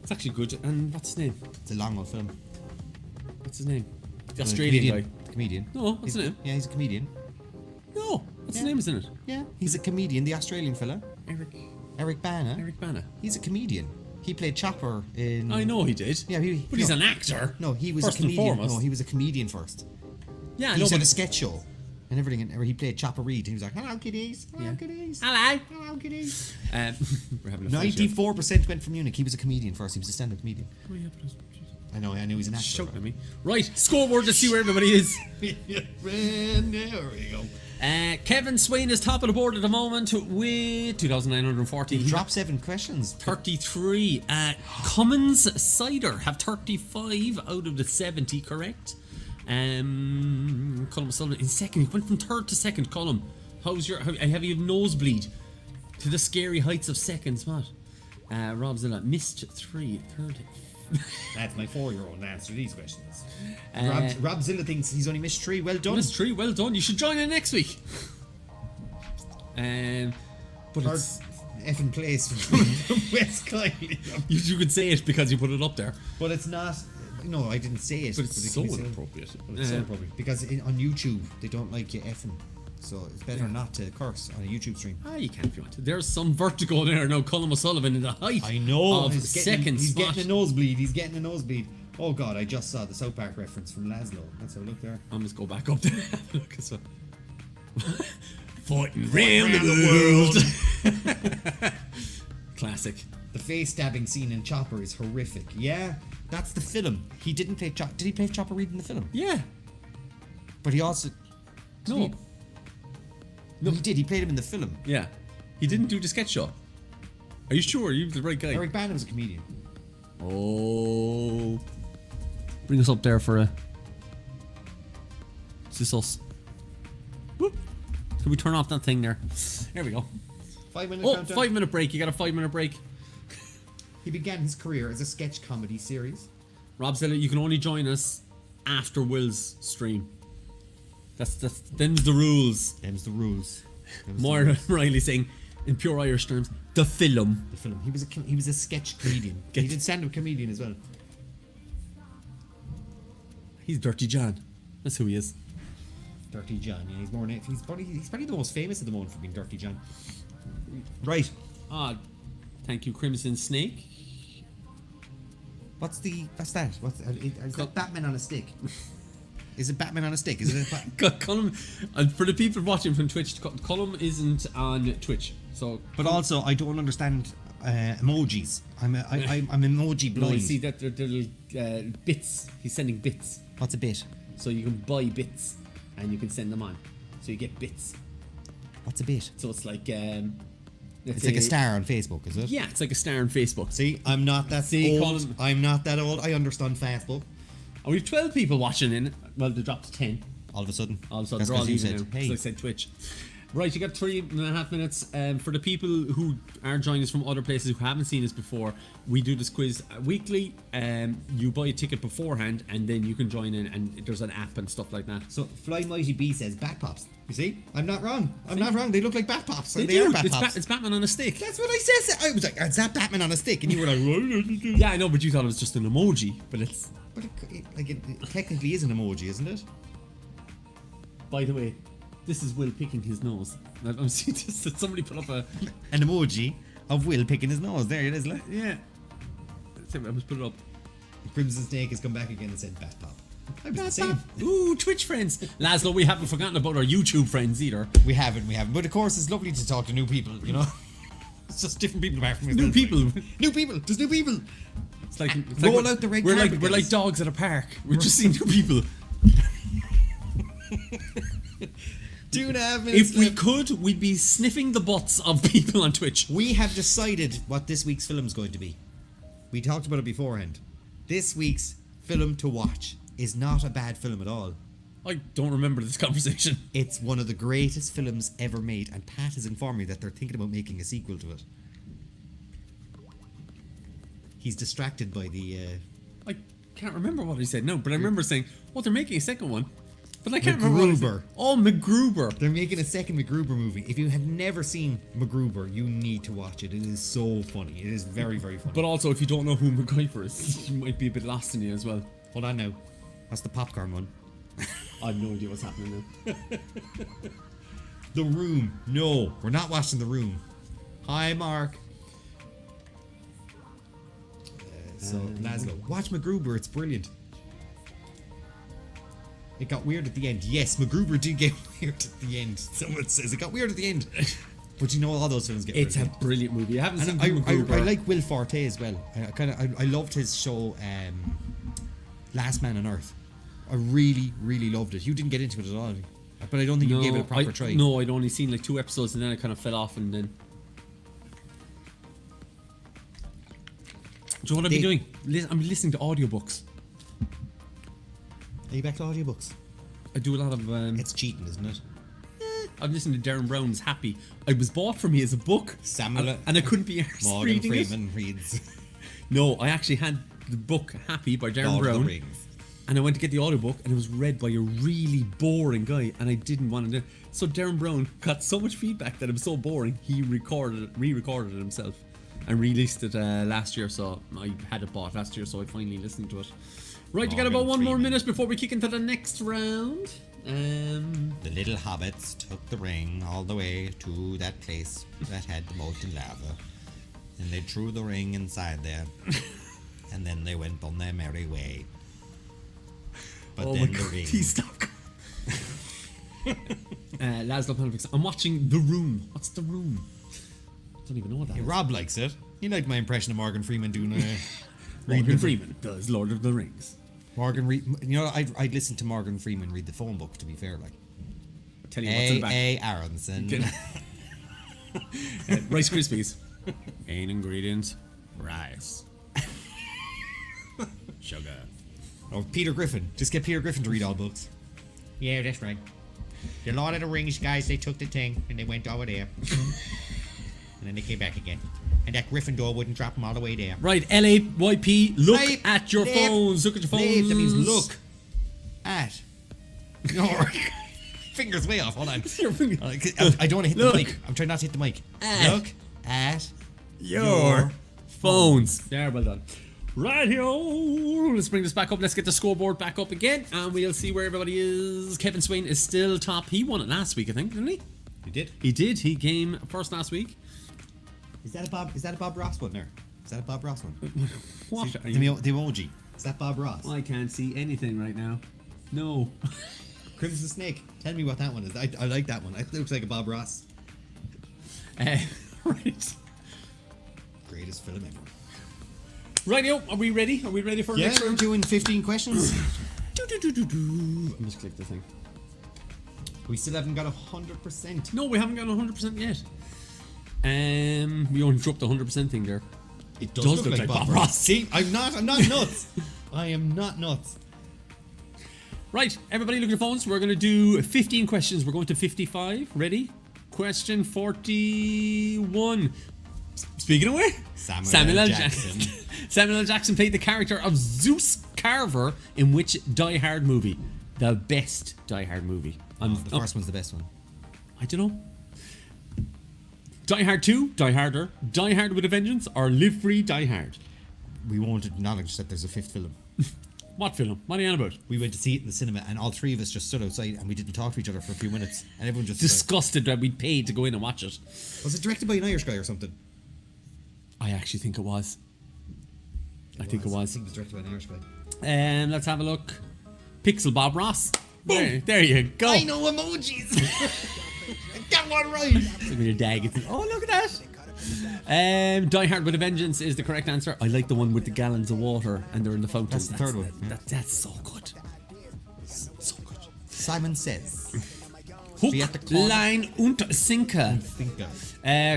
It's actually good. And what's his name? It's a long old film. What's his name? The Australian guy. Comedian. No, what's his name? Yeah, he's a comedian. No, what's What's his name is in it? Yeah, he's a comedian, the Australian fella. Eric Bana. Eric Bana. He's a comedian. He played Chopper in... I know he did. Yeah, but he's an actor. No, he was first a comedian. and foremost. No, he was a comedian first. Yeah, I He know. was in But a sketch show and everything. And he played Chopper Reed. And he was like, hello, kiddies. Hello, kiddies. Hello. Hello, kiddies. We're having a fight here. 94% went from Munich. He was a comedian first. He was a stand-up comedian. Oh, yeah, but I know he's an actor. shouting at me. Right, scoreboard. Let's see where everybody is. There we go. Kevin Swain is top of the board at the moment with 2,940. He dropped 7 questions. 33. Cummins Cider have 35 out of the 70 correct. Colm Sullivan in second. He went from third to second. Colm, have you nosebleed to the scary heights of seconds, Matt? Rob Zilla missed 3. Third. That's my 4-year-old answer these questions. Rob Zilla thinks he's only missed 3. Well done. Missed 3. Well done. You should join in next week. But Third it's, effing place from West Kiley. you could say it because you put it up there. But it's not. No, I didn't say it. But it's it so can be said. inappropriate. But it's so inappropriate because on YouTube they don't like you effing, so it's better not to curse on a YouTube stream. You can if you want to. There's some vertigo there now. Colm O'Sullivan in the height I know. of He's second spot. getting a nosebleed. He's getting a nosebleed. Oh God! I just saw the South Park reference from Laszlo. Let's have a look there. I must go back up there. Look as well. Fighting round the world. Classic. The face stabbing scene in Chopper is horrific. Yeah, that's the film. He didn't play Chopper. Did he play Chopper Reed in the film? Yeah. But he also. No. No, he did. He played him in the film. Yeah. He didn't do the sketch show. Are you sure? You're the right guy. Eric Bana was a comedian. Oh. Bring us up there for a. Is this us? Whoop. Can we turn off that thing there? There we go. 5-minute Oh, countdown. 5-minute break. You got a 5-minute break. He began his career as a sketch comedy series. Rob Zilla, you can only join us after Will's stream. That's them's the rules. Them's the rules. Moira Riley saying, in pure Irish terms, the film. The film. He was a sketch comedian. He did stand-up comedian as well. He's Dirty John. That's who he is. Dirty John. Yeah, he's probably the most famous at the moment for being Dirty John. Right. Thank you, Crimson Snake. What's that? Is that Batman on a stick? Is it Batman on a stick? Is it? Colm, and for the people watching from Twitch, Colm isn't on Twitch, so. But also, I don't understand emojis. I'm emoji blind. No, you see that they're bits. He's sending bits, What's a bit? so you can buy bits, and you can send them on, so you get bits. What's a bit? So it's like It's like a star on Facebook, is it? Yeah, it's like a star on Facebook. See, I'm not that See, old. Colin- I'm not that old. I understand Facebook. And we've 12 people watching in. Well, they dropped to 10. All of a sudden. All of a sudden, That's they're all 'cause you even said, now. hey. So I said Twitch. Right, you got 3.5 minutes. For the people who are joining us from other places who haven't seen us before, we do this quiz weekly. You buy a ticket beforehand, and then you can join in, and there's an app and stuff like that. So Fly Mighty B says Bat Pops. You see? I'm not wrong. I'm not wrong. They look like Bat Pops. They They are do. Bat It's, Pops. it's Batman on a stick. That's what I said. I was like, is that Batman on a stick? And you were like, Yeah, I know, but you thought it was just an emoji. But it's. but it technically is an emoji, isn't it? By the way, this is Will picking his nose. I'm seeing this. Somebody put up a. An emoji of Will picking his nose. There it is. Look. Yeah. I must put it up. Crimson Snake has come back again and said Bat Pop. I was the same. Ooh, Twitch friends. Laszlo, we haven't forgotten about our YouTube friends either. We haven't. But of course, it's lovely to talk to new people, you know? It's just different people apart from New people. New people. There's new people. It's like Roll we're- out the red we're carpet, like we're guys. like dogs at a park. We're just seeing new people. 2.5 minutes If we left. could, we'd be sniffing the butts of people on Twitch. We have decided what this week's film's going to be. We talked about it beforehand. This week's film to watch is not a bad film at all. I don't remember this conversation. It's one of the greatest films ever made, and Pat has informed me that they're thinking about making a sequel to it. He's distracted by the I can't remember what he said. No, but I remember saying, "Oh, they're making a second one," but I can't remember. What he said. MacGruber. Oh, MacGruber. They're making a second MacGruber movie. If you have never seen MacGruber, you need to watch it. It is so funny. It is very, very funny. But also, if you don't know who MacGyver is, you might be a bit lost in it as well. Hold on now. That's the popcorn one. I have no idea what's happening now. The Room. No, we're not watching The Room. Hi, Mark. So, Laszlo, watch MacGruber. It's brilliant. It got weird at the end. Yes, MacGruber did get weird at the end. Someone says it got weird at the end. But you know all those films get weird. It's a brilliant movie. I haven't seen And MacGruber. I like Will Forte as well. I loved his show Last Man on Earth. I really, really loved it. You didn't get into it at all, but I don't think you gave it a proper try. No, I'd only seen like 2 episodes and then I kind of fell off and then. Do you know what I've been doing? I'm listening to audiobooks. Are you back to audiobooks? I do a lot of. It's cheating, isn't it? I'm listening to Darren Brown's Happy. It was bought for me as a book, Samuel and I couldn't be arsed Morgan reading Freeman reads No, I actually had the book Happy by Darren Lord of the Brown, Rings. and I went to get the audiobook, and it was read by a really boring guy, and I didn't want to do. So Darren Brown got so much feedback that it was so boring, he re-recorded it himself, and released it last year. So I had it bought last year, so I finally listened to it. Right, you got about 1 more minute before we kick into the next round. The little hobbits took the ring all the way to that place that had the molten lava. And they threw the ring inside there. And then they went on their merry way. But then the ring. Please stop. Laszlo Panfix. I'm watching The Room. What's The Room? I don't even know what that Hey, is. Rob likes it. He liked my impression of Morgan Freeman doing Morgan Freeman does Lord of the Rings. You know, I'd listen to Morgan Freeman read the phone book, to be fair. Like, Tell you what's in the back. A. Aronson. Rice Krispies. Main ingredients: rice, sugar. Or Peter Griffin. Just get Peter Griffin to read all books. Yeah, that's right. The Lord of the Rings guys, they took the thing and they went over there. And then they came back again. And that Gryffindor wouldn't drop them all the way there. Right, LAYP, look Right, at your lip, phones. Look at your phones. Lip, that means look at. No, fingers way off. Hold on. Your finger. I don't want to hit Look. the mic. I'm trying not to hit the mic. At Look at your phones. There, well done. Right here. Let's bring this back up. Let's get the scoreboard back up again, and we'll see where everybody is. Kevin Swain is still top. He won it last week, I think, didn't he? You did? He did. He came first last week. Is that a Bob Ross one there? Is that a Bob Ross one? What? See, Are you- the emoji. Is that Bob Ross? I can't see anything right now. No. Crimson Snake. Tell me what that one is. I like that one. It looks like a Bob Ross. Right. Greatest film ever. Rightio, are we ready? Are we ready for Yeah, next we're round? doing 15 questions. Let me just click the thing. We still haven't got 100%. No, we haven't got 100% yet. We only dropped the 100% thing there. It does look like Bob Ross. See, I'm not nuts. I am not nuts. Right, everybody look at your phones. We're going to do 15 questions. We're going to 55. Ready? Question 41. Speaking of where? Samuel L. Jackson. Samuel L. Jackson played the character of Zeus Carver in which Die Hard movie? The best Die Hard movie. The first one's the best one. I don't know. Die Hard 2, Die Harder, Die Hard with a Vengeance, or Live Free, Die Hard? We won't acknowledge that there's a fifth film. What film? What are you on about? We went to see it in the cinema, and all three of us just stood outside, and we didn't talk to each other for a few minutes, and everyone just Disgusted that we'd paid to go in and watch it. was it directed by an Irish guy or something? I actually think it was. I think it was. it was directed by an Irish guy. Let's have a look. Pixel Bob Ross. There you go. I know emojis. I got one right. Look at your dag. Oh, look at that. Die Hard with a Vengeance is the correct answer. I like the one with the gallons of water and they're in the fountain. That's the third one. That's so good. So good. Simon Says. Hook, Be at the corner. line und sinker.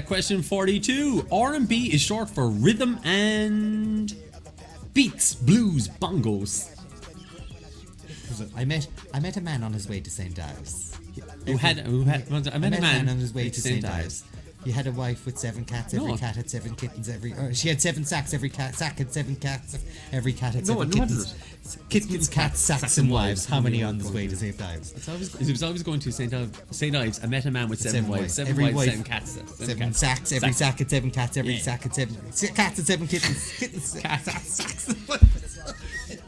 Question 42. R&B is short for rhythm and beats, blues, bongos. I met a man on his way to St. Ives. I met a man on his way to St. Ives. He had a wife with 7 cats. Every No. cat had 7 kittens. She had 7 sacks. Every sack had 7 cats. Every cat had No, 7 no, kittens. Kittens, cats, sacks, and wives. How many on his way to St. Ives? He was always going to St. Ives. I met a man with 7 wives. 7 Every wives, wife. 7 cats. 7 cats. sacks. Every Sack. sack had 7 cats. Every Yeah. sack had 7 cats and 7 kittens. Kittens. Cats.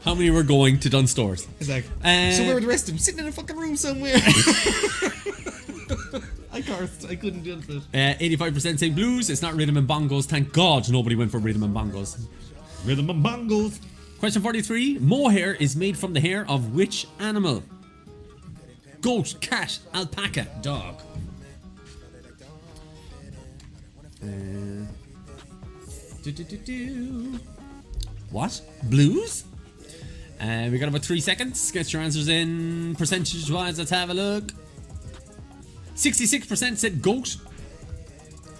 How many were going to Dunn stores? It's like, Uh, so where were the rest of them? Sitting in a fucking room somewhere. I I couldn't do it. 85% saying blues. It's not rhythm and bongos. Thank God nobody went for rhythm and bongos. Rhythm and bongos. Question 43. Mohair is made from the hair of which animal? Goat, cat, alpaca, dog. What? Blues? We got about 3 seconds. Get your answers in percentage wise. Let's have a look. 66% said goat.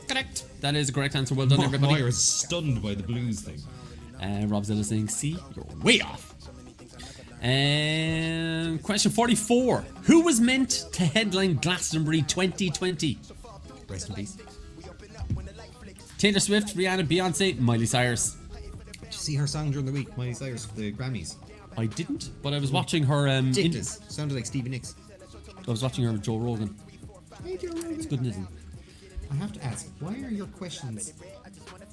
Correct. That is the correct answer. Well done, everybody. Moira is stunned by the blues thing. Rob Zilla saying C. You're way off. Question 44. Who was meant to headline Glastonbury 2020? Rest in peace. Taylor Swift, Rihanna, Beyonce, Miley Cyrus. Did you see her song during the week, Miley Cyrus, for the Grammys? I didn't, but I was watching her. Ridiculous. Sounded like Stevie Nicks. I was watching her with Joe Rogan. Hey, Joe Rogan. It's good, isn't it? I have to ask, why are your questions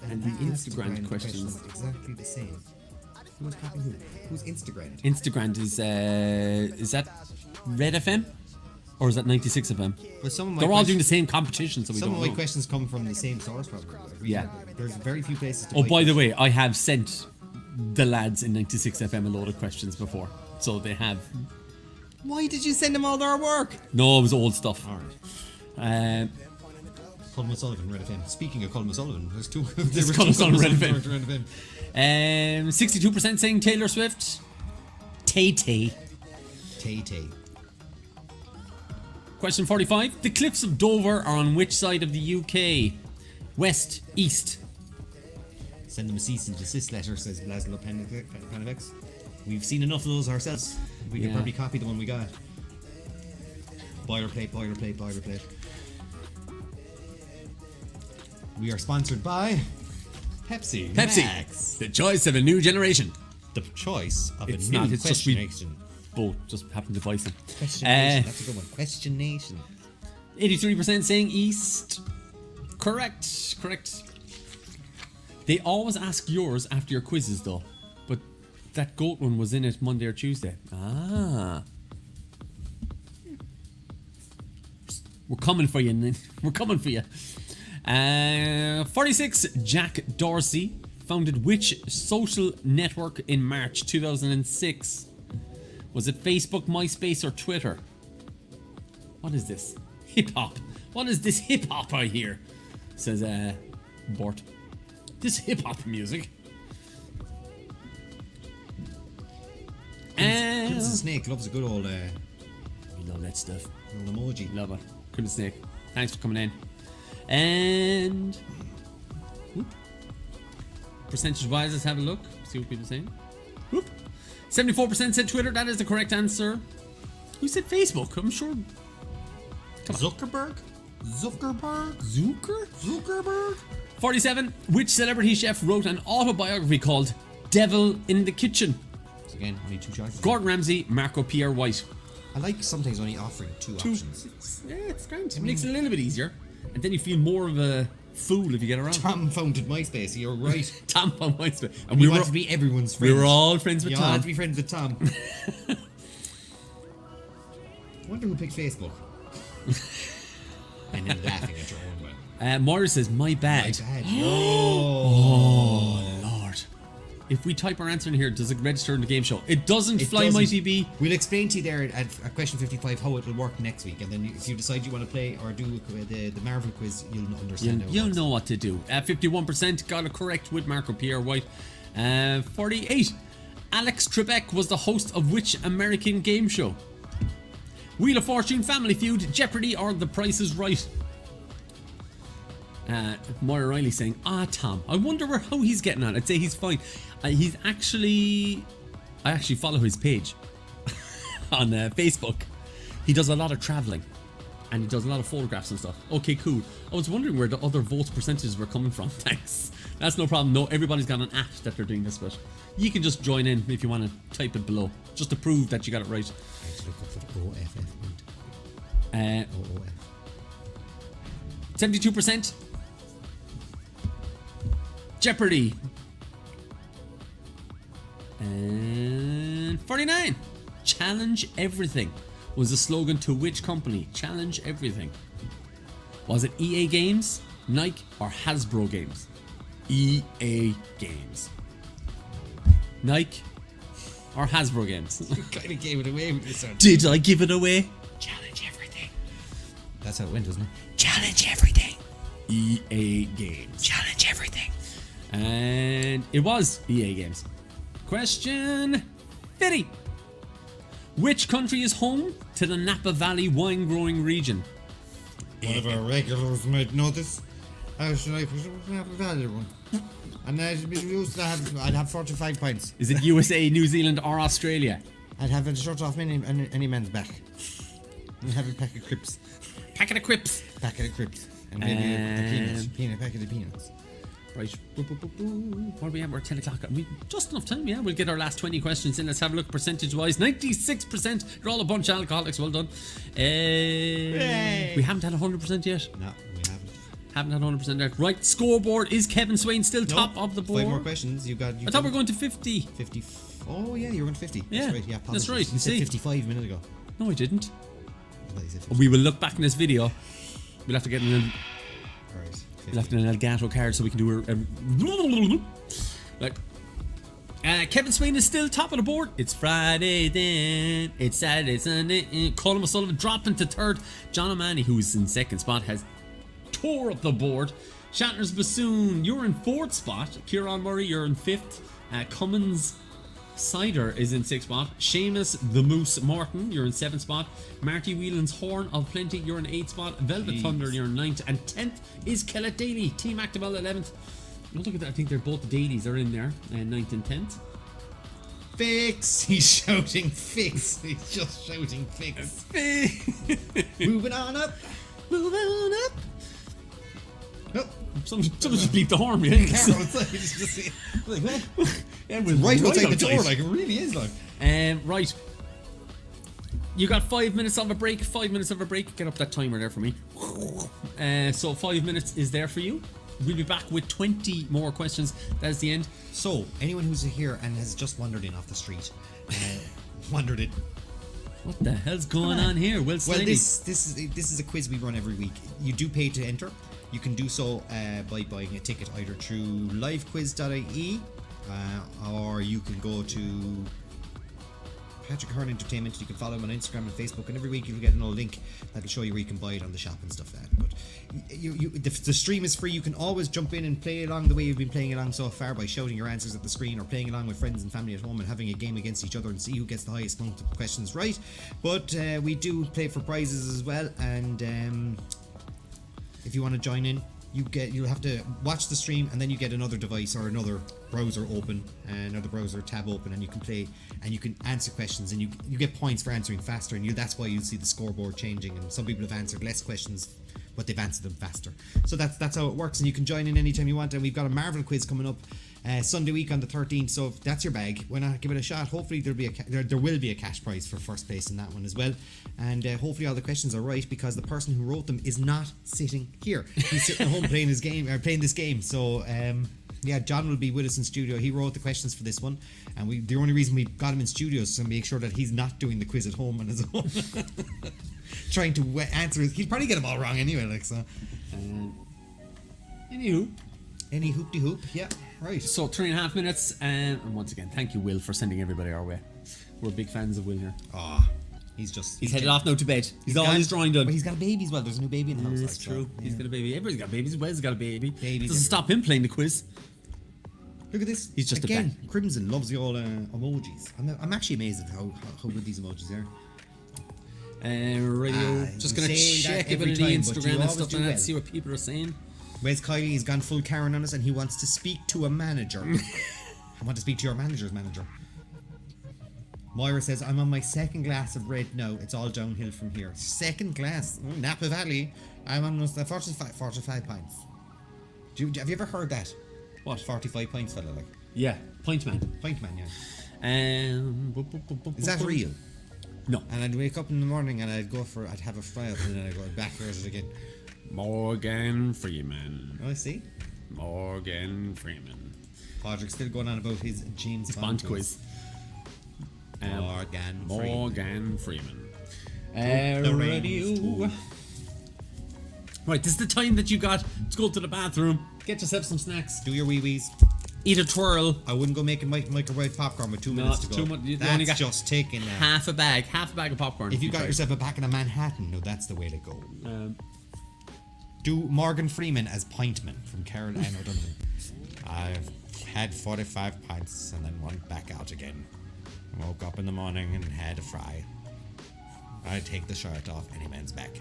And the Instagram questions. exactly the same? Who's copying who? Who's Instagram? Instagram is that Red FM or is that 96 FM? Well, some of my They're all questions- doing the same competition, so we Some don't of my know. questions come from the same source, probably. Like, Yeah. There's very few places to Oh, buy by the questions. way, I have sent the lads in 96 FM a load of questions before, so they have. Why did you send them all their work? No, it was old stuff. Alright. Colm O'Sullivan, Red FM. Speaking of Colm O'Sullivan, there's two. There's Colm O'Sullivan, Red FM. Red FM. 62% saying Taylor Swift. Tay-Tay. Tay. Question 45. The cliffs of Dover are on which side of the UK? West, east. Send them a cease and desist letter, says Laszlo Panavex. We've seen enough of those ourselves. We could Yeah. probably copy the one we got. Boilerplate. We are sponsored by Pepsi. Pepsi. Max. The choice of a new generation. The choice of It's a new not, it's just we- question. Both just happened to voice them. Question Nation. That's a good one. Question Nation. 83% saying east. Correct. They always ask yours after your quizzes though. But that goat one was in it Monday or Tuesday. Ah. We're coming for you, Nin. We're coming for you. 46. Jack Dorsey founded which social network in March 2006? Was it Facebook, MySpace, or Twitter? What is this? Hip hop. What is this hip hop I hear? Says Bort. This hip hop music. Crimson Snake loves a good old We love that stuff. old emoji. Love it. Crimson Snake. Thanks for coming in. And whoop. Percentage wise, let's have a look. See what people are saying. Whoop. 74% said Twitter. That is the correct answer. Who said Facebook? I'm sure. Zuckerberg. 47. Which celebrity chef wrote an autobiography called Devil in the Kitchen? So again, only two choices. Gordon Ramsay, Marco Pierre White. I like sometimes only offering two options. Yeah, it's great. It makes it a little bit easier. And then you feel more of a fool if you get around. Tom founded MySpace. You're right. Tom on MySpace. And we we want were, to be everyone's friend. we were all friends with You all Tom. have to be friends with Tom. I wonder who picked Facebook. And then laughing at your own one. Moira says, my bad. My bad. Oh, Lord. If we type our answer in here, does it register in the game show? It doesn't. Fly doesn't. Mighty B. We'll explain to you there at question 55 how it will work next week, and then if you decide you want to play or do the Marvel quiz, you'll understand how it You'll works. know what to do. 51% got it correct with Marco Pierre White. 48. Alex Trebek was the host of which American game show? Wheel of Fortune, Family Feud, Jeopardy, or The Price is Right? Moira Riley saying, Tom. I wonder how he's getting on. I'd say he's fine. I actually follow his page on Facebook. He does a lot of traveling and he does a lot of photographs and stuff. Okay, cool. I was wondering where the other votes percentages were coming from. Thanks. That's no problem. No, everybody's got an app that they're doing this with. You can just join in if you want to type it below, just to prove that you got it right. I have to look up for the OFF. OOF. 72%. Jeopardy. And 49. Challenge everything was the slogan to which company? Challenge everything. Was it EA Games, Nike, or Hasbro Games? EA Games. Nike or Hasbro Games? You kind of gave it away with this one. Did I give it away? Challenge everything. That's how it went, wasn't it? Challenge everything. EA Games. Challenge everything. And it was EA Games. Question 50. Which country is home to the Napa Valley wine growing region? One of our regulars might know this. How should I put a value one? And I'd have 45 points. Is it USA, New Zealand, or Australia? I'd have a shot off any man's back. And have a pack of crisps. Packet of quips. Packet of crisps. And maybe a peanut packet of peanuts. Right. What are we at? We're 10 o'clock. Just enough time, yeah. We'll get our last 20 questions in. Let's have a look percentage wise. 96%. You're all a bunch of alcoholics. Well done. We haven't had 100% yet. No, we haven't. Haven't had 100% yet. Right. Scoreboard. Is Kevin Swain still top of the board? 5 more questions. I thought we were going to 50. 50. Oh, yeah, you were going to 50. Yeah. That's right. Yeah, that's right. You said See? 55 minutes ago. No, I didn't. I thought you said 50. We will look back in this video. We'll have to get an All right. we'll have to get an Elgato card so we can do like. Kevin Swain is still top of the board. It's Friday then. It's Saturday, Sunday. Colm O'Sullivan dropping to third. John O'Mahony, who's in second spot, has tore up the board. Shatner's Bassoon, you're in fourth spot. Kieran Murray, you're in fifth. Cummins Cider is in sixth spot. Seamus the Moose Morton, you're in seventh spot. Marty Whelan's Horn of Plenty, you're in eighth spot. Velvet Thunder, you're in ninth. And 10th is Kellett Daly. Team Actimel 11th. Oh, look at that. I think they're both the Dailies are in there. 9th and 10th. Fix! He's shouting fix. He's just shouting fix. Moving on up. Moving on up. Nope. Someone just beat the horn, yeah. Carol, it's like, it's just like, what? Yeah, it was Right outside the door, outside. like it really is like. Right. You got 5 minutes of a break. 5 minutes of a break. Get up that timer there for me. So 5 minutes is there for you. We'll be back with 20 more questions. That's the end. So, anyone who's here and has just wandered in off the street, wandered in. What the hell's going on here? Will Well, Slidey. this is a quiz we run every week. You do pay to enter. You can do so by buying a ticket either through livequiz.ie or you can go to Patrick Hearn Entertainment. You can follow him on Instagram and Facebook, and every week you'll get another link that'll show you where you can buy it on the shop and stuff like that. But the stream is free. You can always jump in and play along the way you've been playing along so far by shouting your answers at the screen or playing along with friends and family at home and having a game against each other and see who gets the highest amount of questions right. But we do play for prizes as well, and if you want to join in, you'll have to watch the stream and then you get another device or another browser open, another browser tab open, and you can play and you can answer questions, and you get points for answering faster, and that's why you'll see the scoreboard changing, and some people have answered less questions but they've answered them faster. So that's how it works, and you can join in anytime you want. And we've got a Marvel quiz coming up Sunday week on the 13th, so if that's your bag, why not give it a shot? Hopefully there will be a cash prize for first place in that one as well, and hopefully all the questions are right, because the person who wrote them is not sitting here. He's sitting at home playing this game. So yeah, John will be with us in studio. He wrote the questions for this one, and the only reason we got him in studio is to make sure that he's not doing the quiz at home on his own. Trying to answer it. He'll probably get them all wrong anyway, like so. Anywho. Any hoop-de-hoop, yeah, right. So 3.5 minutes, and once again, thank you, Will, for sending everybody our way. We're big fans of Will here. He's headed off now to bed. He's all his drawing done. But he's got a baby as well. There's a new baby in the house. It's true. So, He's got a baby. Everybody's got babies. Will's got a baby. Babies Doesn't stop him playing the quiz. Look at this. He's just again. Crimson loves the old emojis. I'm actually amazed at how good these emojis are. Radio. Just gonna check a bit of the Instagram and stuff like that. See what people are saying. Where's Kylie? He's gone full Karen on us, and he wants to speak to a manager. I want to speak to your manager's manager. Moira says, I'm on my second glass of red now. It's all downhill from here. Second glass? Napa Valley. I'm on 45 pints. Have you ever heard that? What? 45 pints, fella, like? Yeah. Pint man. Pint man, yeah. Is Is that real? No. And I'd wake up in the morning and I'd have a fry up, and then I'd go back at it again. Morgan Freeman. Oh, I see. Morgan Freeman. Padraig's still going on about his James Bond quiz. Morgan Freeman. Radio. Right, this is the time that you got to go to the bathroom, get yourself some snacks, Do your wee-wees. eat a twirl. I wouldn't go making microwave popcorn with 2 minutes to go. you That's only got just taking that. half a bag of popcorn. If you got tried. yourself a packet of Manhattan, no, that's the way to go. Do Morgan Freeman as Pintman from Carol Ann O'Donovan. I've had 45 pints and then went back out again. Woke up in the morning and had a fry. I'd take the shirt off any man's back.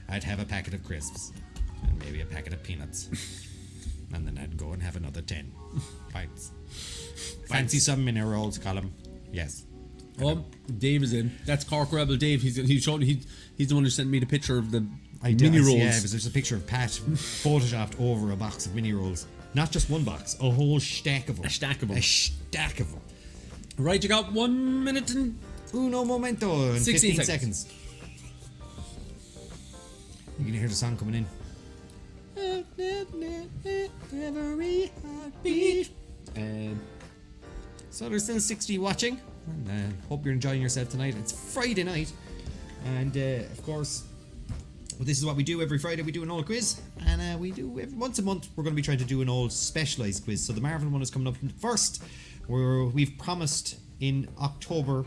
I'd have a packet of crisps and maybe a packet of peanuts. And then I'd go and have another 10 pints. Fancy some mini rolls, Colm? Yes. Oh, Dave is in. That's Cork Rebel Dave. He's the one who sent me the picture of the Mini mini rolls. Yeah, because there's a picture of Pat photoshopped over a box of mini rolls. Not just one box, a whole stack of them. A stack of them. A stack of them. Right, you got 1 minute and Uno momento in 16 15 seconds. You can hear the song coming in. Every heartbeat. So there's still 60 watching. And hope you're enjoying yourself tonight. It's Friday night. And of course, well, this is what we do every Friday. We do an old quiz. And we do once a month, we're going to be trying to do an old specialised quiz. So the Marvel one is coming up first. We've promised in October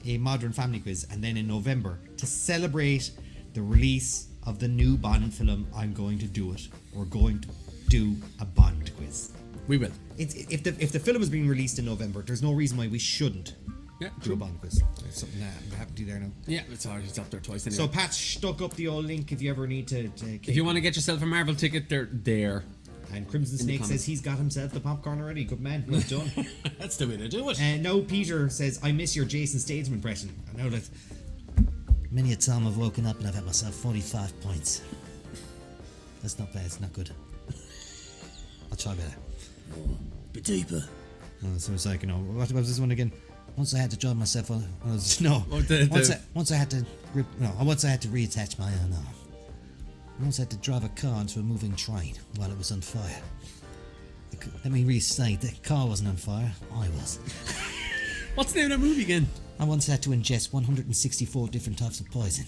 a Modern Family quiz. And then in November, to celebrate the release of the new Bond film, I'm going to do it. We're going to do a Bond quiz. we will. If the film is being released in November, there's no reason why we shouldn't Yeah, do true. a Bond quiz. There's something that happened to you there now. Yeah, it's already up there twice anyway. So Pat stuck up the old link if you ever need to if you want to get yourself a Marvel ticket, they're there. And Crimson in the Snake comments. says he's got himself the popcorn already. Good man, well done. That's the way to do it. And no, Peter says, I miss your Jason Statham impression. I know that. Many a time I've woken up and I've had myself 45 points. That's not bad, it's not good. I'll try better. Bit deeper. So it's like, what was this one again? Once I had to drive myself on. Once I had to reattach my own arm. Once I had to drive a car into a moving train while it was on fire. Let me restate, the car wasn't on fire, I was. What's the name of that movie again? I once had to ingest 164 different types of poison.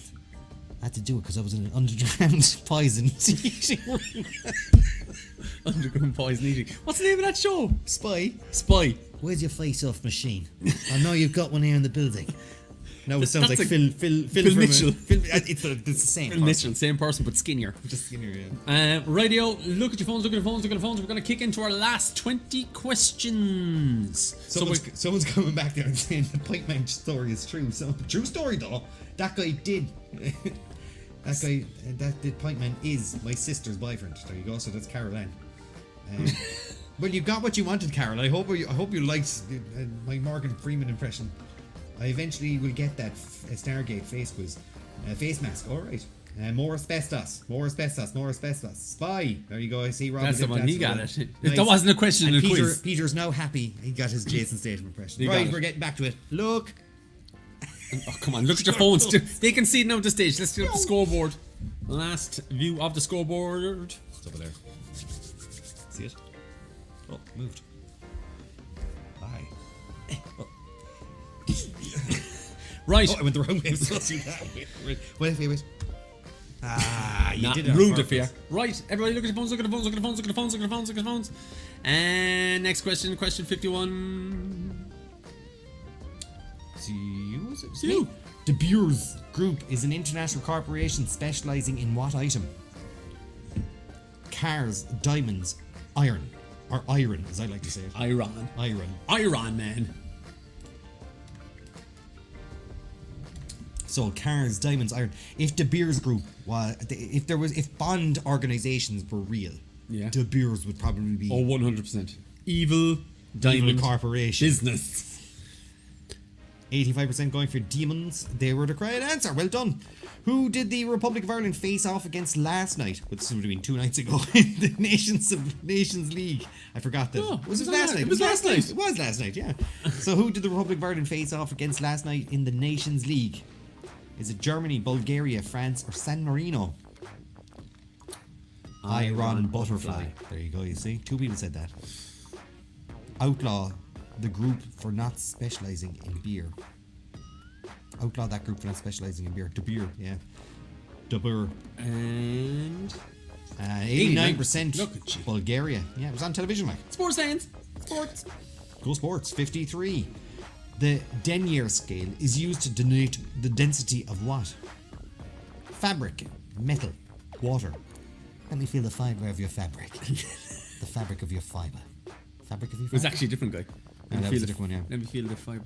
I had to do it because I was in an underground poison eating room. Underground poison eating. What's the name of that show? Spy. Spy. Where's your face-off machine? I know you've got one here in the building. No, it sounds like That's Phil Phil Mitchell. It's the same. Phil Mitchell, same person but skinnier. Just skinnier, yeah. Radio, look at your phones, look at your phones, look at your phones. We're going to kick into our last 20 questions. Someone's coming back there and saying the Pint Man story is true. So true story though. That guy did. That did Pint Man is my sister's boyfriend. There you go. So that's Carol Ann. Well, you got what you wanted, Carol. I hope you liked my Morgan Freeman impression. I eventually will get that Stargate face quiz. Face mask, alright. More asbestos. Spy. There you go, I see Rob. That's the one, he got it. Nice. That wasn't a question And in a quiz. Peter's now happy. He got his Jason Statham impression. He got Right, it. we're getting back to it. Look. Oh, come on, look at your phones. They can see it now at the stage. Let's get up the scoreboard. Last view of the scoreboard. It's over there. See it? Oh, moved. Bye. Right. Oh, I went the wrong way. So see that. Wait. Ah, you did it. on ruined it purpose. for you. Right, everybody look at your phones, look at the phones, look at the phones, look at the phones, look at the phones, look at the phones. And next question 51. See you? Was it? See you. De Beers Group is an international corporation specializing in what item? Cars, diamonds, iron. Or iron, as I like to say it. Iran. Iron. Man. So cars, diamonds, iron. If De Beers Group was, if Bond organizations were real, Yeah. De Beers would probably be Oh, 100%. Evil diamond corporation. business. 85% going for demons. They were the correct answer. Well done. Who did the Republic of Ireland face off against last night? Which would have been 2 nights ago in the Nations League. I forgot that. Oh, was it last night? It was last night. It was last night, yeah. So who did the Republic of Ireland face off against last night in the Nations League? Is it Germany, Bulgaria, France, or San Marino? Iron Butterfly. There you go, you see? 2 people said that. Outlaw the group for not specialising in beer. outlawed that group for not specialising in beer. De Beer, yeah. De Beer. And 89% Look at you. Bulgaria. Yeah, it was on television, like. sports fans. Sports. Go Sports. 53. The denier scale is used to denote the density of what? Fabric, metal, water. Let me feel the fibre of your fabric. The fabric of your fibre. Fabric of your It was fabric? actually a different guy. Yeah, that was a different one, yeah. Let me feel the fibre.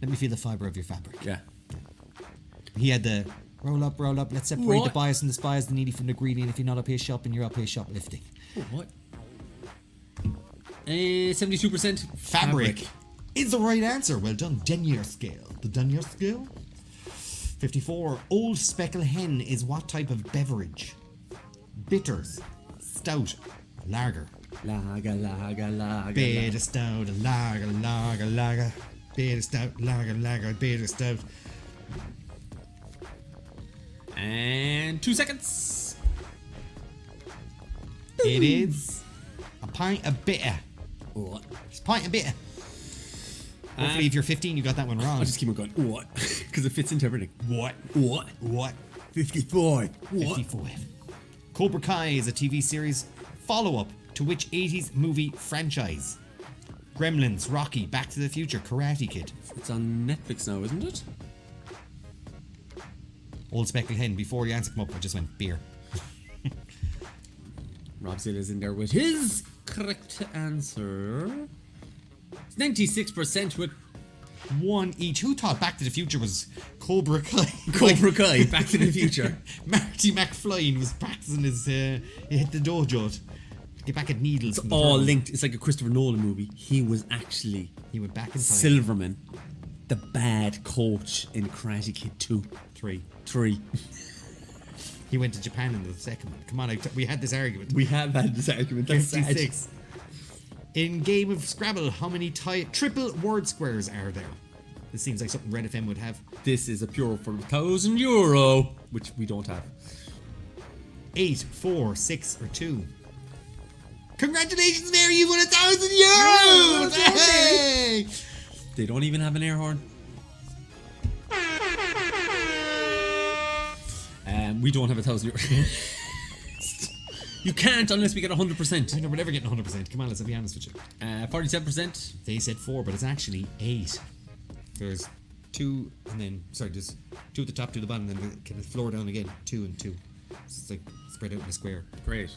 Let me feel the fibre of your fabric. Yeah. He had the Roll up, let's separate What? the bias and the spies, the needy from the greedy, and if you're not up here shopping, you're up here shoplifting. Oh, what? 72% fabric is the right answer. Well done. Denier scale. The denier scale? 54. Old Speckled Hen is what type of beverage? Bitters, stout, lager. Lager, lager, lager. Bitter stout, lager, lager, lager. Bitter stout, lager, lager, bitter stout. And 2 seconds. It is a pint of bitter. What? It's a pint of bitter. Hopefully, if you're 15, you got that one wrong. I'll just keep on going. What? Because it fits into everything. What? What? What? 55. 55. Cobra Kai is a TV series follow-up to which 80s movie franchise? Gremlins, Rocky, Back to the Future, Karate Kid. It's on Netflix now, isn't it? Old Speckled Hen. Before the answer came up, I just went beer. Rob Zilla's in there with his correct answer. It's 96% with One each. Who thought Back to the Future was Cobra Kai? Cobra Kai, Back to the Future. Marty McFly was practicing his he hit the dojo to get back at needles. It's all linked. It's like a Christopher Nolan movie. He was actually He went back in time. Silverman, the bad coach in Karate Kid 2. 3. He went to Japan in the second one. Come on, we had this argument. We have had this argument. That's sad. 56. In Game of Scrabble, how many triple word squares are there? This seems like something Red FM would have. This is a pure for €1,000, which we don't have. 8, 4, 6, or 2. Congratulations, Mary! You won €1,000! Hey! They don't even have an air horn. We don't have €1,000. You can't unless we get 100%. I know we're never getting 100%. Come on, let's be honest with you. 47%. They said 4, but it's actually 8. There's 2, and then there's 2 at the top, 2 at the bottom, and then kind of floor down again. 2 and 2. It's like spread out in a square. Great.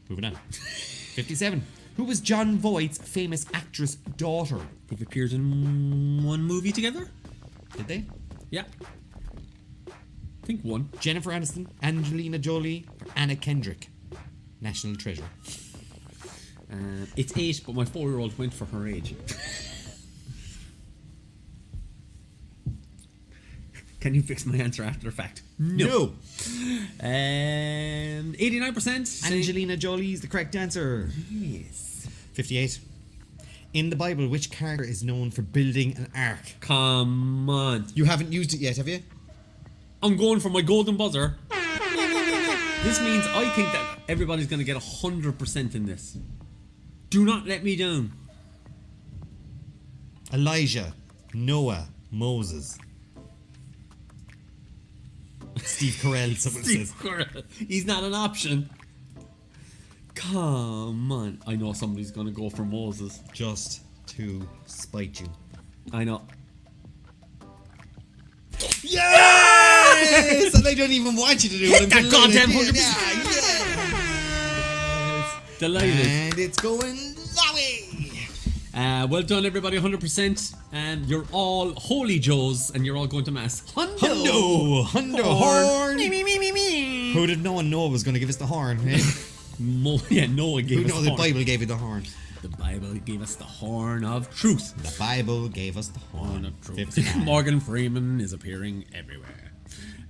Moving on. 57. Who was John Voight's famous actress daughter? They've appeared in one movie together? Did they? Yeah. I think one. Jennifer Aniston, Angelina Jolie, or Anna Kendrick? National treasure. It's 8, but my 4-year-old went for her age. Can you fix my answer after the fact? No. 89%. Angelina Jolie is the correct answer. Yes. 58. In the Bible, which character is known for building an ark? Come on. You haven't used it yet, have you? I'm going for my golden buzzer. This means I think that everybody's going to get 100% in this. Do not let me down. Elijah, Noah, Moses. Steve Carell, someone says. He's not an option. Come on. I know somebody's going to go for Moses. Just to spite you. I know. Yes! And they don't even want you to do it. That goddamn 100%. Yes. Delighted. And it's going that way. Well done, everybody. 100%. And you're all holy Joes, and you're all going to mass. Hundo horn. Who did no one know was going to give us the horn? Eh? Noah gave Who us knows the the horn. Bible gave you the horn? The Bible gave us the horn of truth. The Bible gave us the Horn horn of truth. 59. Morgan Freeman is appearing everywhere.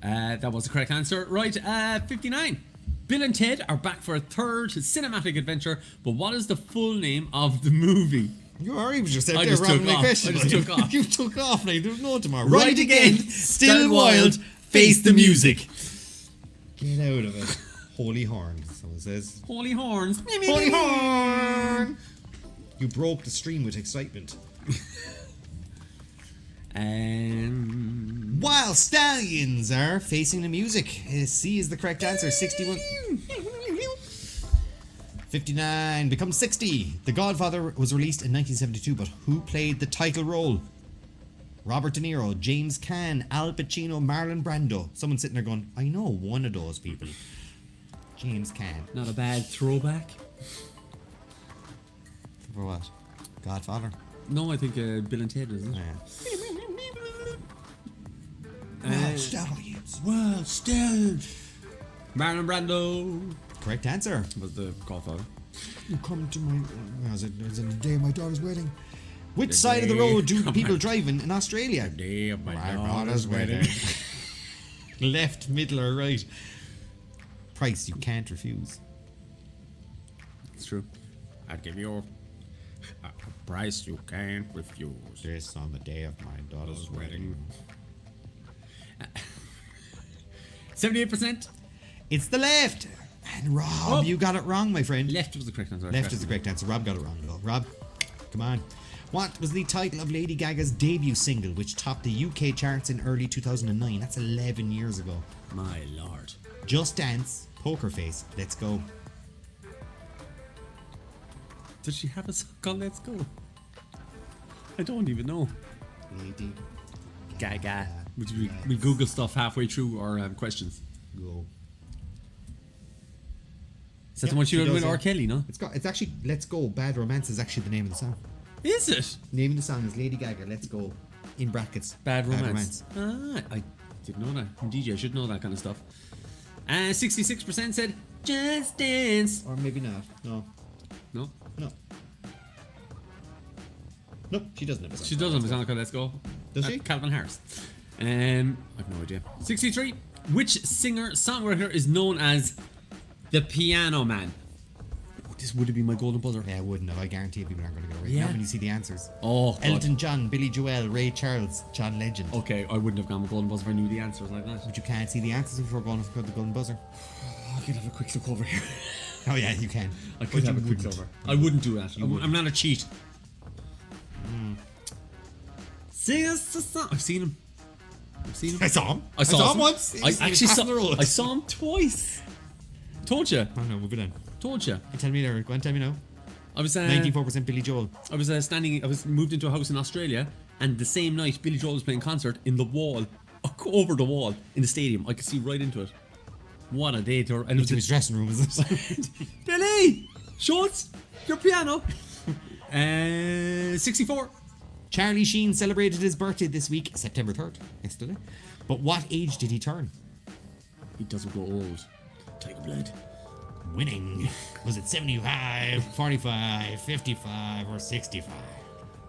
That was the correct answer. Right, 59. Bill and Ted are back for a third cinematic adventure, but what is the full name of the movie? You already just said I there just rather took than off. question. I just took off. You took off now. There's no tomorrow. Right again. Still wild. Face the music. Get out of it. Holy horn. Someone says. Holy horns. Holy horn. You broke the stream with excitement. While stallions are facing the music. C is the correct answer. 61. 59 becomes 60. The Godfather was released in 1972, but who played the title role? Robert De Niro, James Caan, Al Pacino, Marlon Brando. Someone sitting there going, I know one of those people. James Caan. Not a bad throwback. For what? Godfather? No, I think Bill and Ted, isn't it? Yeah. Stallions. Well, still. Marlon Brando Correct answer. was the Godfather. You come to my... Was it the day of my daughter's wedding? Which side of the road do people drive in Australia? Day of My daughter's wedding. Left, middle or right? Price you can't refuse. It's true. I'd give you a price you can't refuse. This on the day of my daughter's wedding. 78%. It's the left. And Rob, you got it wrong, my friend. Left was the correct answer. Left is the correct answer. Rob got it wrong, though. Rob, come on. What was the title of Lady Gaga's debut single, which topped the UK charts in early 2009? That's 11 years ago. My lord. Just Dance, Poker Face, Let's Go. Does she have a song called Let's Go? I don't even know. Lady Gaga. We Google stuff halfway through our questions. Go. Is that the one she wrote does, with yeah. R. Kelly, no? It's actually Let's Go. Bad Romance is actually the name of the song. Is it? Name of the song is Lady Gaga, Let's Go. In brackets. Bad Romance. Ah, I didn't know that. Indeed, I should know that kind of stuff. 66% said Just Dance. Or maybe not. No. No? No. Nope, she doesn't have a song. She does have a song called Let's Go. Does she? Calvin Harris. I have no idea. 63. Which singer-songwriter is known as the Piano Man? Oh, this would have been my golden buzzer. Yeah, I wouldn't have. I guarantee people aren't going to get it right Yeah. now when you see the answers. Oh, God. Elton John, Billy Joel, Ray Charles, John Legend. Okay, I wouldn't have gone with golden buzzer if I knew the answers like that. But you can't see the answers before going for the golden buzzer. I could have a quick look over here. Oh yeah, you can. I could But have a you quick wouldn't. over. I wouldn't do that. I'm not a cheat. Sing us a song. I've seen him. I saw him. I saw him once. He I was actually passing the road. I saw him twice. Told you. Oh no, moving on. Told you. Tell me there. Go on, tell me now. I was 94% Billy Joel. I was standing. I was moved into a house in Australia, and the same night Billy Joel was playing concert in the wall, over the wall in the stadium. I could see right into it. What a day! And it Into was his dressing room, is it? Billy Schultz, your piano. 64. Charlie Sheen celebrated his birthday this week, September 3rd, yesterday. But what age did he turn? He doesn't grow old. Tiger blood. Winning. Was it 75, 45, 55, or 65?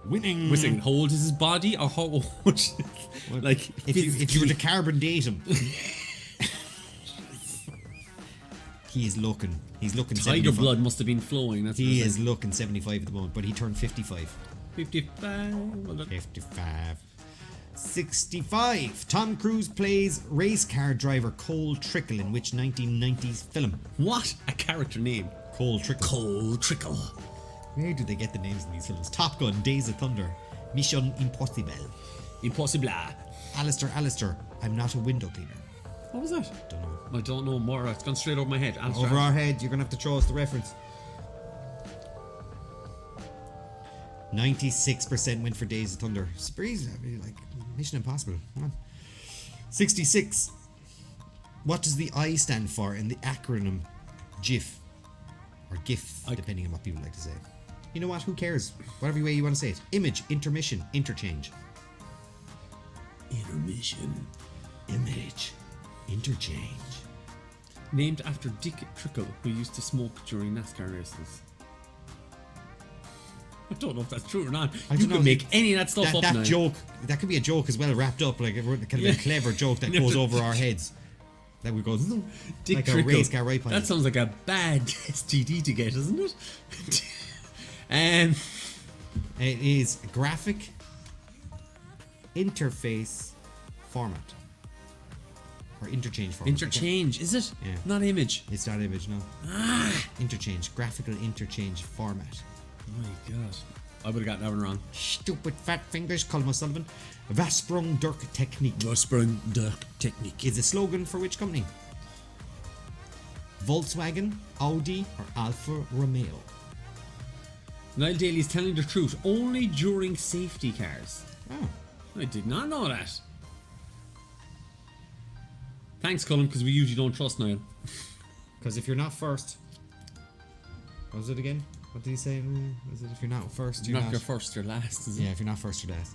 Winning. We're saying how old is his body or how old? Like If you were to carbon date him. He is looking. He's looking Tiger 75. blood must have been flowing. That's He what is looking 75 at the moment, but he turned 55. 55. Well, 55. 65. Tom Cruise plays race car driver Cole Trickle in which 1990s film? what a character name. Cole Trickle. Cole Trickle. Where do they get the names in these films? Top Gun, Days of Thunder, Mission Impossible. Impossible. Alistair, I'm not a window cleaner. What was that? Don't know. I don't know more. It's gone straight over my head. Alistair. Over our head, you're going to have to throw us the reference. 96% went for Days of Thunder. Sprees, I mean, like Mission Impossible. Come on. 66. What does the I stand for in the acronym GIF? Or GIF, depending on what people like to say. You know what? Who cares? Whatever way you want to say it. Image, intermission, interchange. Intermission. Image, interchange. Named after Dick Trickle, who used to smoke during NASCAR races. I don't know if that's true or not. I You don't can know. make any of that stuff up That now. joke, that could be a joke as well wrapped up. Like it could be a clever joke that goes over our heads. That we go Dick like Trickle. a race car right behind That us. sounds like a bad STD to get, isn't it? It is graphic interface format. Or interchange format. Interchange, is it? Yeah. Not image. It's not image, no. Interchange. Graphical interchange format. My God. I would have gotten that one wrong. Stupid fat fingers, Colm O'Sullivan. Vasprung Dirk Technique Vorsprung Dirk Technique. is a slogan for which company? Volkswagen, Audi, or Alfa Romeo? Niall Daly's telling the truth only during safety cars. Oh. I did not know that. Thanks, Colm, because we usually don't trust Niall. Because if you're not first... What was it again? What did he say? Is it if you're not first, you're Not your first, your last. Is Yeah, if you're not first, you're last.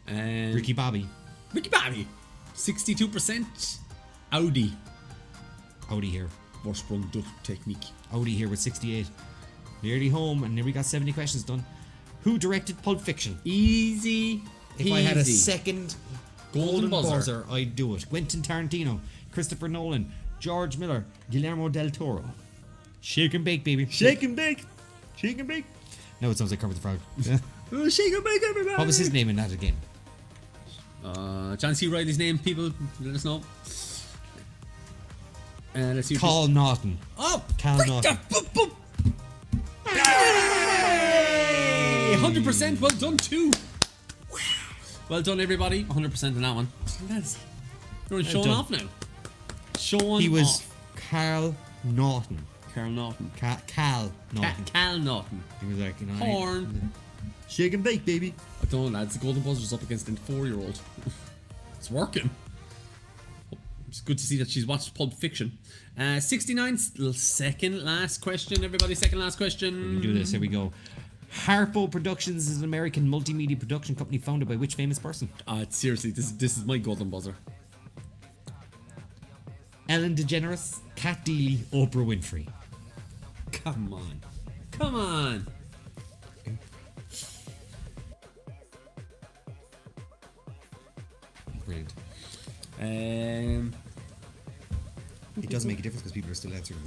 it? Ricky Bobby. Ricky Bobby. 62%. Audi. Audi here. Vorsprung Dirk Technique. Audi here with 68. Nearly home, and nearly got 70 questions done. Who directed Pulp Fiction? Easy. If I had a peasy. second Golden buzzer. I'd do it. Quentin Tarantino, Christopher Nolan, George Miller, Guillermo del Toro. Shake and bake, baby. Shake and bake. Shake and bake. No, it sounds like Kermit the Frog. Yeah. Shake and bake, everybody. What was his name in that again? John C. Reilly's name, people, let us know. Let's see. Cal Naughton. Oh, Cal right Naughton. there. Boop, boop. Hey, 100%. Well done, too. Well done, everybody. 100% on that one. Lads, you're showing done. off now. Showing He was off. Carl Naughton. Carl Naughton. Cal Naughton. Cal Naughton. He was like, you know, Horn. shake and bake, baby. I don't know, lads. The Golden Buzzer's up against a 4-year-old. It's working. It's good to see that she's watched Pulp Fiction. 69, second last question, everybody. Second last question. We do this. Here we go. Harpo Productions is an American multimedia production company founded by which famous person? Seriously, this is my Golden Buzzer. Ellen DeGeneres, Kat Deely, Oprah Winfrey. Come on. Come on. Brilliant. It does make a difference because people are still answering.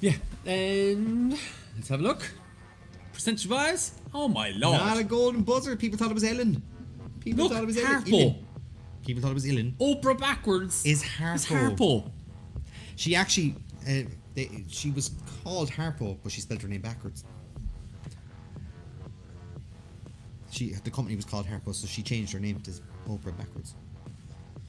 Yeah. And let's have a look. Percentage wise. Oh my lord. Not a golden buzzer. People thought it was Ellen. People Look, thought it was Harpo. Ellen. People thought it was Ellen. Oprah backwards Is Harpo. Is Harpo. She actually, she was called Harpo, but she spelled her name backwards. The company was called Harpo, so she changed her name to Oprah backwards.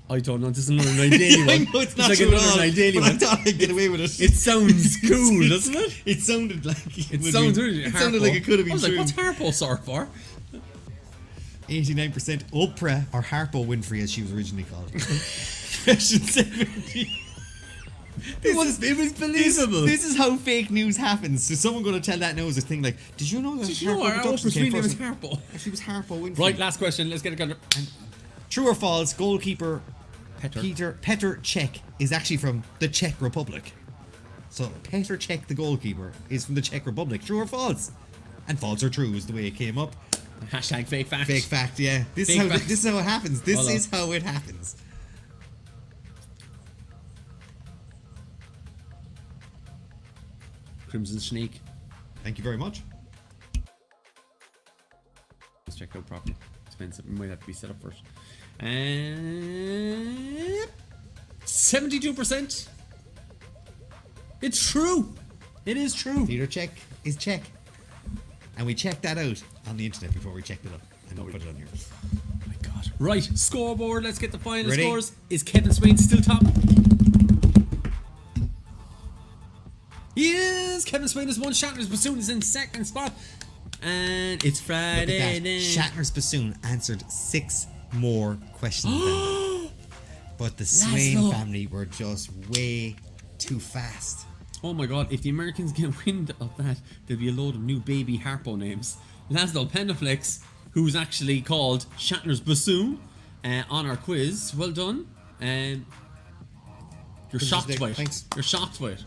I don't know. This is another Night Daily one. I know it's not like true another at all, Night Daily but I one. thought I'd get away with it. It sounds cool, doesn't it? It sounded like It sounds really It sounded like it could have been I was true. like, what's Harpo sort for? 89% Oprah or Harpo Winfrey, as she was originally called. Question 70. It was believable. This is how fake news happens. So someone going to tell that knows a thing like, did you know that Did you know our Productions Oprah's came real name is first? Harpo? Actually, it was Harpo Winfrey. Right, last question. Let's get it going. True or false? Goalkeeper Petr. Petr Cech is actually from the Czech Republic. So Petr Cech, the goalkeeper, is from the Czech Republic. True or false? And false or true is the way it came up. Hashtag fake fact. Fake fact, yeah. This Fake is fact. how it happens. This Hold on. is how it happens. Crimson Snake. Thank you very much. Let's check it out properly. Expensive. It might have to be set up first. And 72%. It's true. It is true. Peter Cech is Czech. And we checked that out on the internet before we checked it up. And we'll put it on here. Oh my god. Right, scoreboard. Let's get the final Ready? scores. Is Kevin Swain still top? He is. Kevin Swain has won. Shatner's Bassoon is in second spot. And it's Look Friday at that. night. Shatner's bassoon answered 6 more questions than that. But the Swain Laszlo. family were just way too fast. Oh my god, if the Americans get wind of that, there'll be a load of new baby Harpo names. Laszlo Penaflex, who's actually called Shatner's Bassoon, on our quiz. Well done. You're shocked by it. Thanks. You're shocked by it.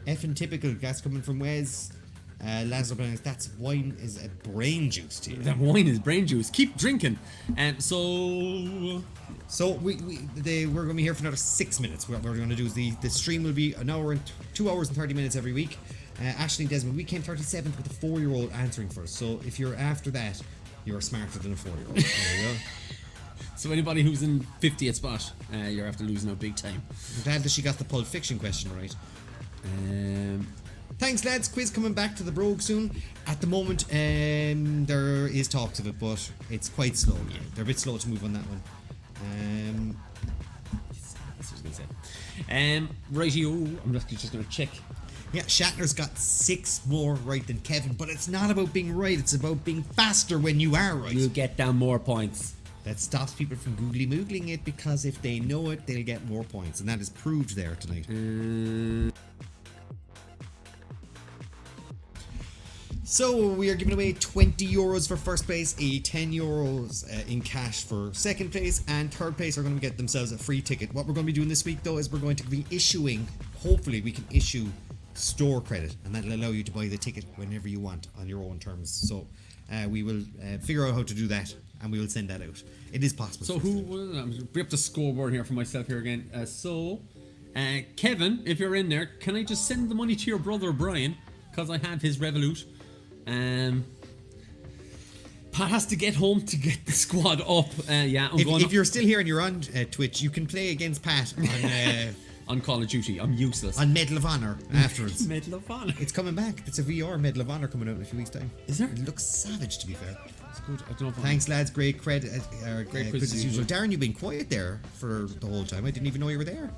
Effing typical, that's coming from Wes. Lazlo Bennett, that's wine is a brain juice to you. That wine is brain juice. Keep drinking. So we're going to be here for another 6 minutes. What we're going to do is the stream will be an hour and 2 hours and 30 minutes every week. Ashley and Desmond, we came 37th with a 4-year-old answering first. So if you're after that, you're smarter than a 4-year-old. There you go. So anybody who's in 50th spot, you're after losing out big time. I'm glad that she got the Pulp Fiction question right. Thanks, lads. Quiz coming back to the Brogue soon. At the moment, there is talks of it, but it's quite slow. Yeah, they're a bit slow to move on that one. That's what I was going to say. Rightio, I'm just going to check. Yeah, Shatner's got 6 more right than Kevin, but it's not about being right, it's about being faster when you are right. You'll get down more points. That stops people from googly moogling it, because if they know it, they'll get more points, and that is proved there tonight. So we are giving away 20 euros for first place, a 10 euros in cash for second place, and third place are going to get themselves a free ticket. What we're going to be doing this week, though, is we're going to be issuing, hopefully we can issue store credit, and that'll allow you to buy the ticket whenever you want on your own terms. So we will figure out how to do that, and we will send that out. It is possible. So who will... I'm going to bring up the scoreboard here for myself here again. Kevin, if you're in there, can I just send the money to your brother Brian, because I have his Revolut. Pat has to get home to get the squad up. If you're still here and you're on Twitch, you can play against Pat on on Call of Duty. I'm useless. On Medal of Honor afterwards. Medal of Honor. It's coming back. It's a VR Medal of Honor coming out in a few weeks' time. Is there? It looks savage, to be fair. It's good. I don't know if Thanks, lads. Great credit. Great quiz as usual. Darren, you've been quiet there for the whole time. I didn't even know you were there.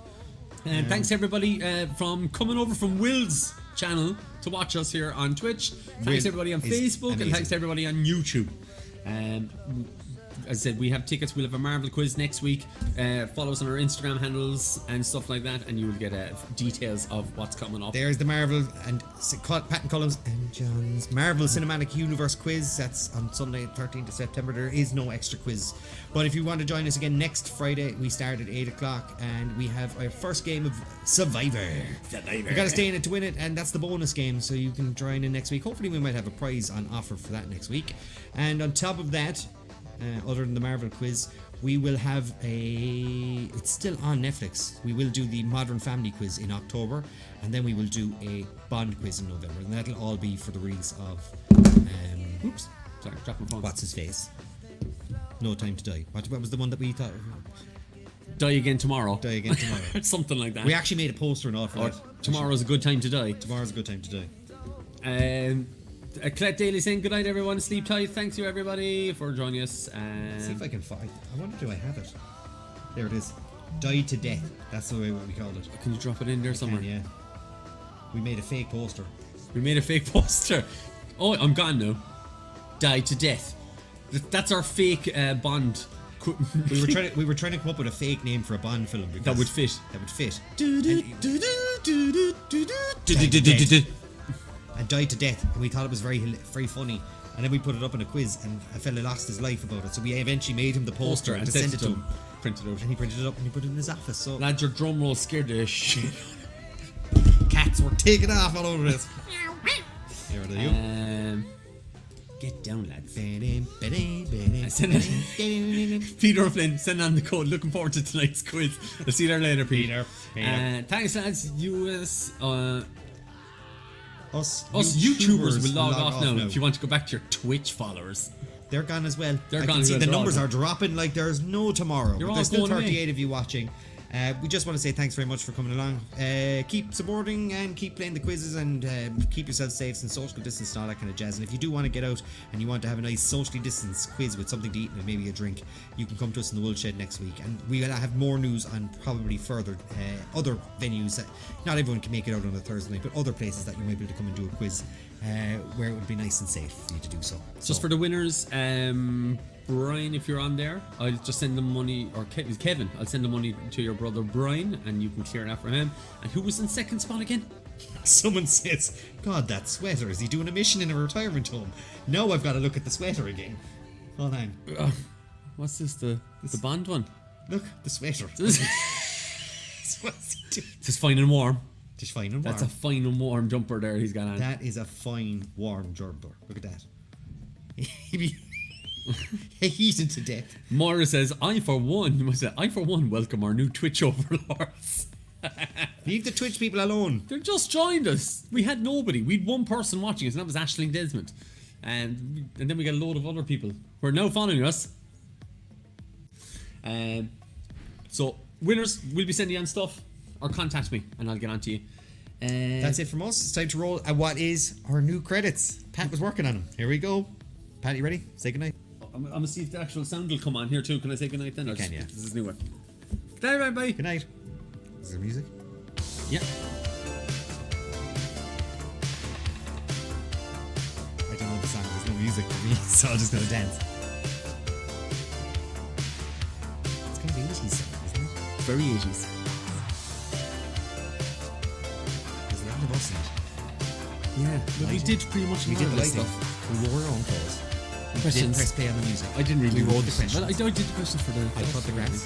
And thanks everybody from coming over from Will's channel to watch us here on Twitch. Thanks Will everybody on is Facebook, and amazing. thanks everybody on YouTube. As I said, we have tickets. We'll have a Marvel quiz next week. Follow us on our Instagram handles and stuff like that, and you will get details of what's coming up. There's the Marvel and Pat and Colm's and John's Marvel Cinematic Universe quiz. That's on Sunday, 13th of September. There is no extra quiz. But if you want to join us again next Friday, we start at 8 o'clock, and we have our first game of Survivor. You gotta stay in it to win it, and that's the bonus game, so you can join in next week. Hopefully we might have a prize on offer for that next week. And on top of that, other than the Marvel quiz, we will have it's still on Netflix. We will do the Modern Family quiz in October, and then we will do a Bond quiz in November, and that'll all be for the release of Oops, sorry, dropped my phone. what's his face? No Time to Die. What was the one that we thought? Die Again Tomorrow. Die Again Tomorrow. Something like that. We actually made a poster and all for that. Tomorrow's a good time to die. Tomorrow's a good time to die. Colette Daly saying good night everyone, sleep tight. Thanks you everybody for joining us. See if I can find. I wonder, do I have it? There it is. Die to Death. That's the way we called it. Can you drop it in there somewhere? Yeah. We made a fake poster. We made a fake poster. Oh, I'm gone now. Die to Death. That's our fake Bond. We were trying to come up with a fake name for a Bond film because That would fit. That would fit. And And died to death, and we thought it was very funny. And then we put it up in a quiz, and a fella lost his life about it. So we eventually made him the poster and sent it to him. Printed out. And he printed it up and he put it in his office. So Lads, your drum roll scared the shit. cats were taking off all over this. There it is. Get down, lads. Send Peter Flynn, send on the code. Looking forward to tonight's quiz. I'll see you there later, Peter. Thanks, lads. Us YouTubers will log off now if you want to go back to your Twitch followers. They're gone as well. They're I gone can as see well. the They're all numbers gone. are dropping like there's no tomorrow. You're But all there's still going 38 away. of you watching. We just want to say thanks very much for coming along. Keep supporting and keep playing the quizzes, and keep yourselves safe and social distance and all that kind of jazz. And if you do want to get out and you want to have a nice socially distanced quiz with something to eat and maybe a drink, you can come to us in the Woolshed next week, and we'll have more news on probably further other venues that not everyone can make it out on a Thursday night, but other places that you might be able to come and do a quiz where it would be nice and safe for you to do so. Just for the winners, Brian, if you're on there, I'll just send them money, or Kevin, I'll send the money to your brother Brian, and you can clear it out for him. And who was in second spot again? Someone says, God, that sweater, is he doing a mission in a retirement home? No, I've got to look at the sweater again. Hold on. What's this, the Bond one? Look, the sweater. This What's he doing? is fine and warm. Just fine and warm. That's a fine and warm jumper there he's got on. That is a fine, warm jumper. Look at that. Heated to death. Moira says, I for one welcome our new Twitch overlords. Leave the Twitch people alone. They just joined us. We had nobody. We had one person watching us, and that was Aisling Desmond. And then we got a load of other people who are now following us. So, winners, we'll be sending you on stuff, or contact me, and I'll get on to you. That's it from us. It's time to roll what is our new credits. Pat was working on them. Here we go. Pat, you ready? Say goodnight. I'm gonna see if the actual sound will come on here too. Can I say goodnight then? You can, yeah. This is new one. Good night, bye. Good night. Is there music? Yeah. I don't know the song. There's no music for me, so I'm just gonna dance. It's kind of 80s song, isn't it? Very 80s. There's a lot of us in it. Yeah. But we did pretty much We a did lot the of lighting. stuff. We wore our own clothes. We didn't Questions. press play on the music. I didn't really. We do wrote the questions. questions. Well, I did the questions for the. I cut the grass.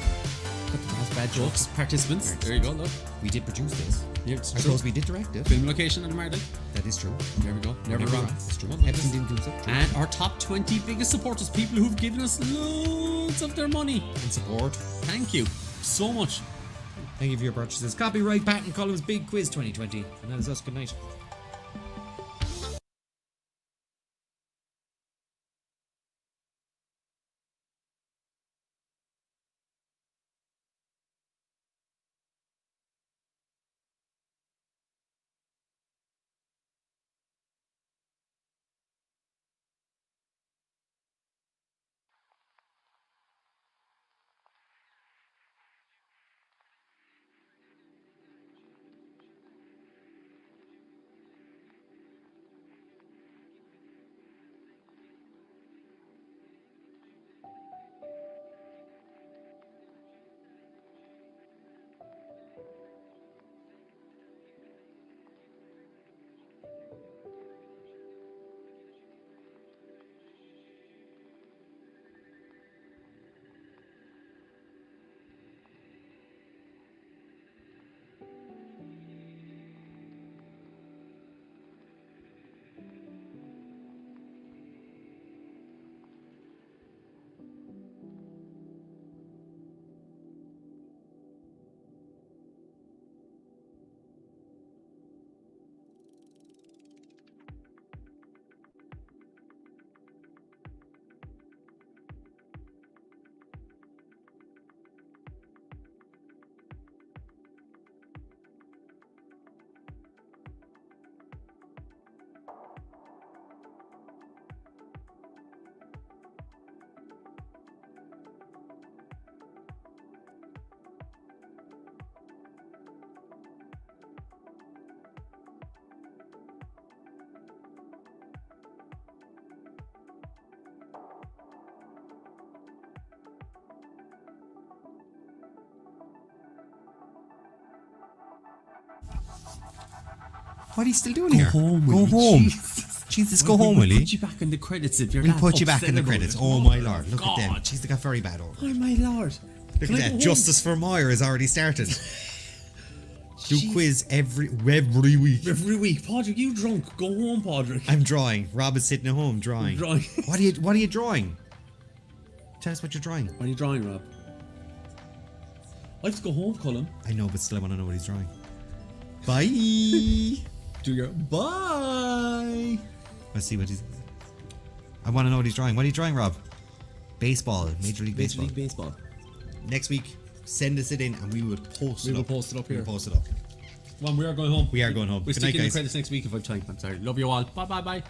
Cut the grass. Bad jokes. Participants. There you go. Look. We did produce this. Yeah, it's I true. suppose we did direct it. Film location on the Mardi. That is true. There we go. Never Never wrong. wrong. It's true. Well, Epson didn't do it. True. And our top 20 biggest supporters, people who've given us loads of their money. And support. Thank you so much. Thank you for your purchases. Copyright Pat and Colm's Big Quiz 2020. And that is us. Good night. What are you still doing here? home, Go will you? home. Jesus. Jesus, go home, will you? Put you back in the credits if you're We'll that put you back in the upset about credits. it. Oh my lord, look God. at them. Jeez, they got very bad over. Oh my lord. Look Can I at go that. home? Justice for Meyer has already started. Do Jeez. quiz every week. Every week. Padraig, you drunk. Go home, Padraig. I'm drawing. Rob is sitting at home drawing. Drawing. What are you drawing? Tell us what you're drawing. What are you drawing, Rob? I have to go home, Colm. I know, but still I want to know what he's drawing. Bye. Do your bye. Let's see what he's. I want to know what he's drawing. What are you drawing, Rob? Baseball, Major League Major Baseball. League Baseball. Next week, send us it in and we will post it We will up. post it up here. We'll post it up. Come on, we are going home. We are going home. We'll Good stick night, in the guys. credits next week if I have time. I'm sorry. Love you all. Bye bye bye.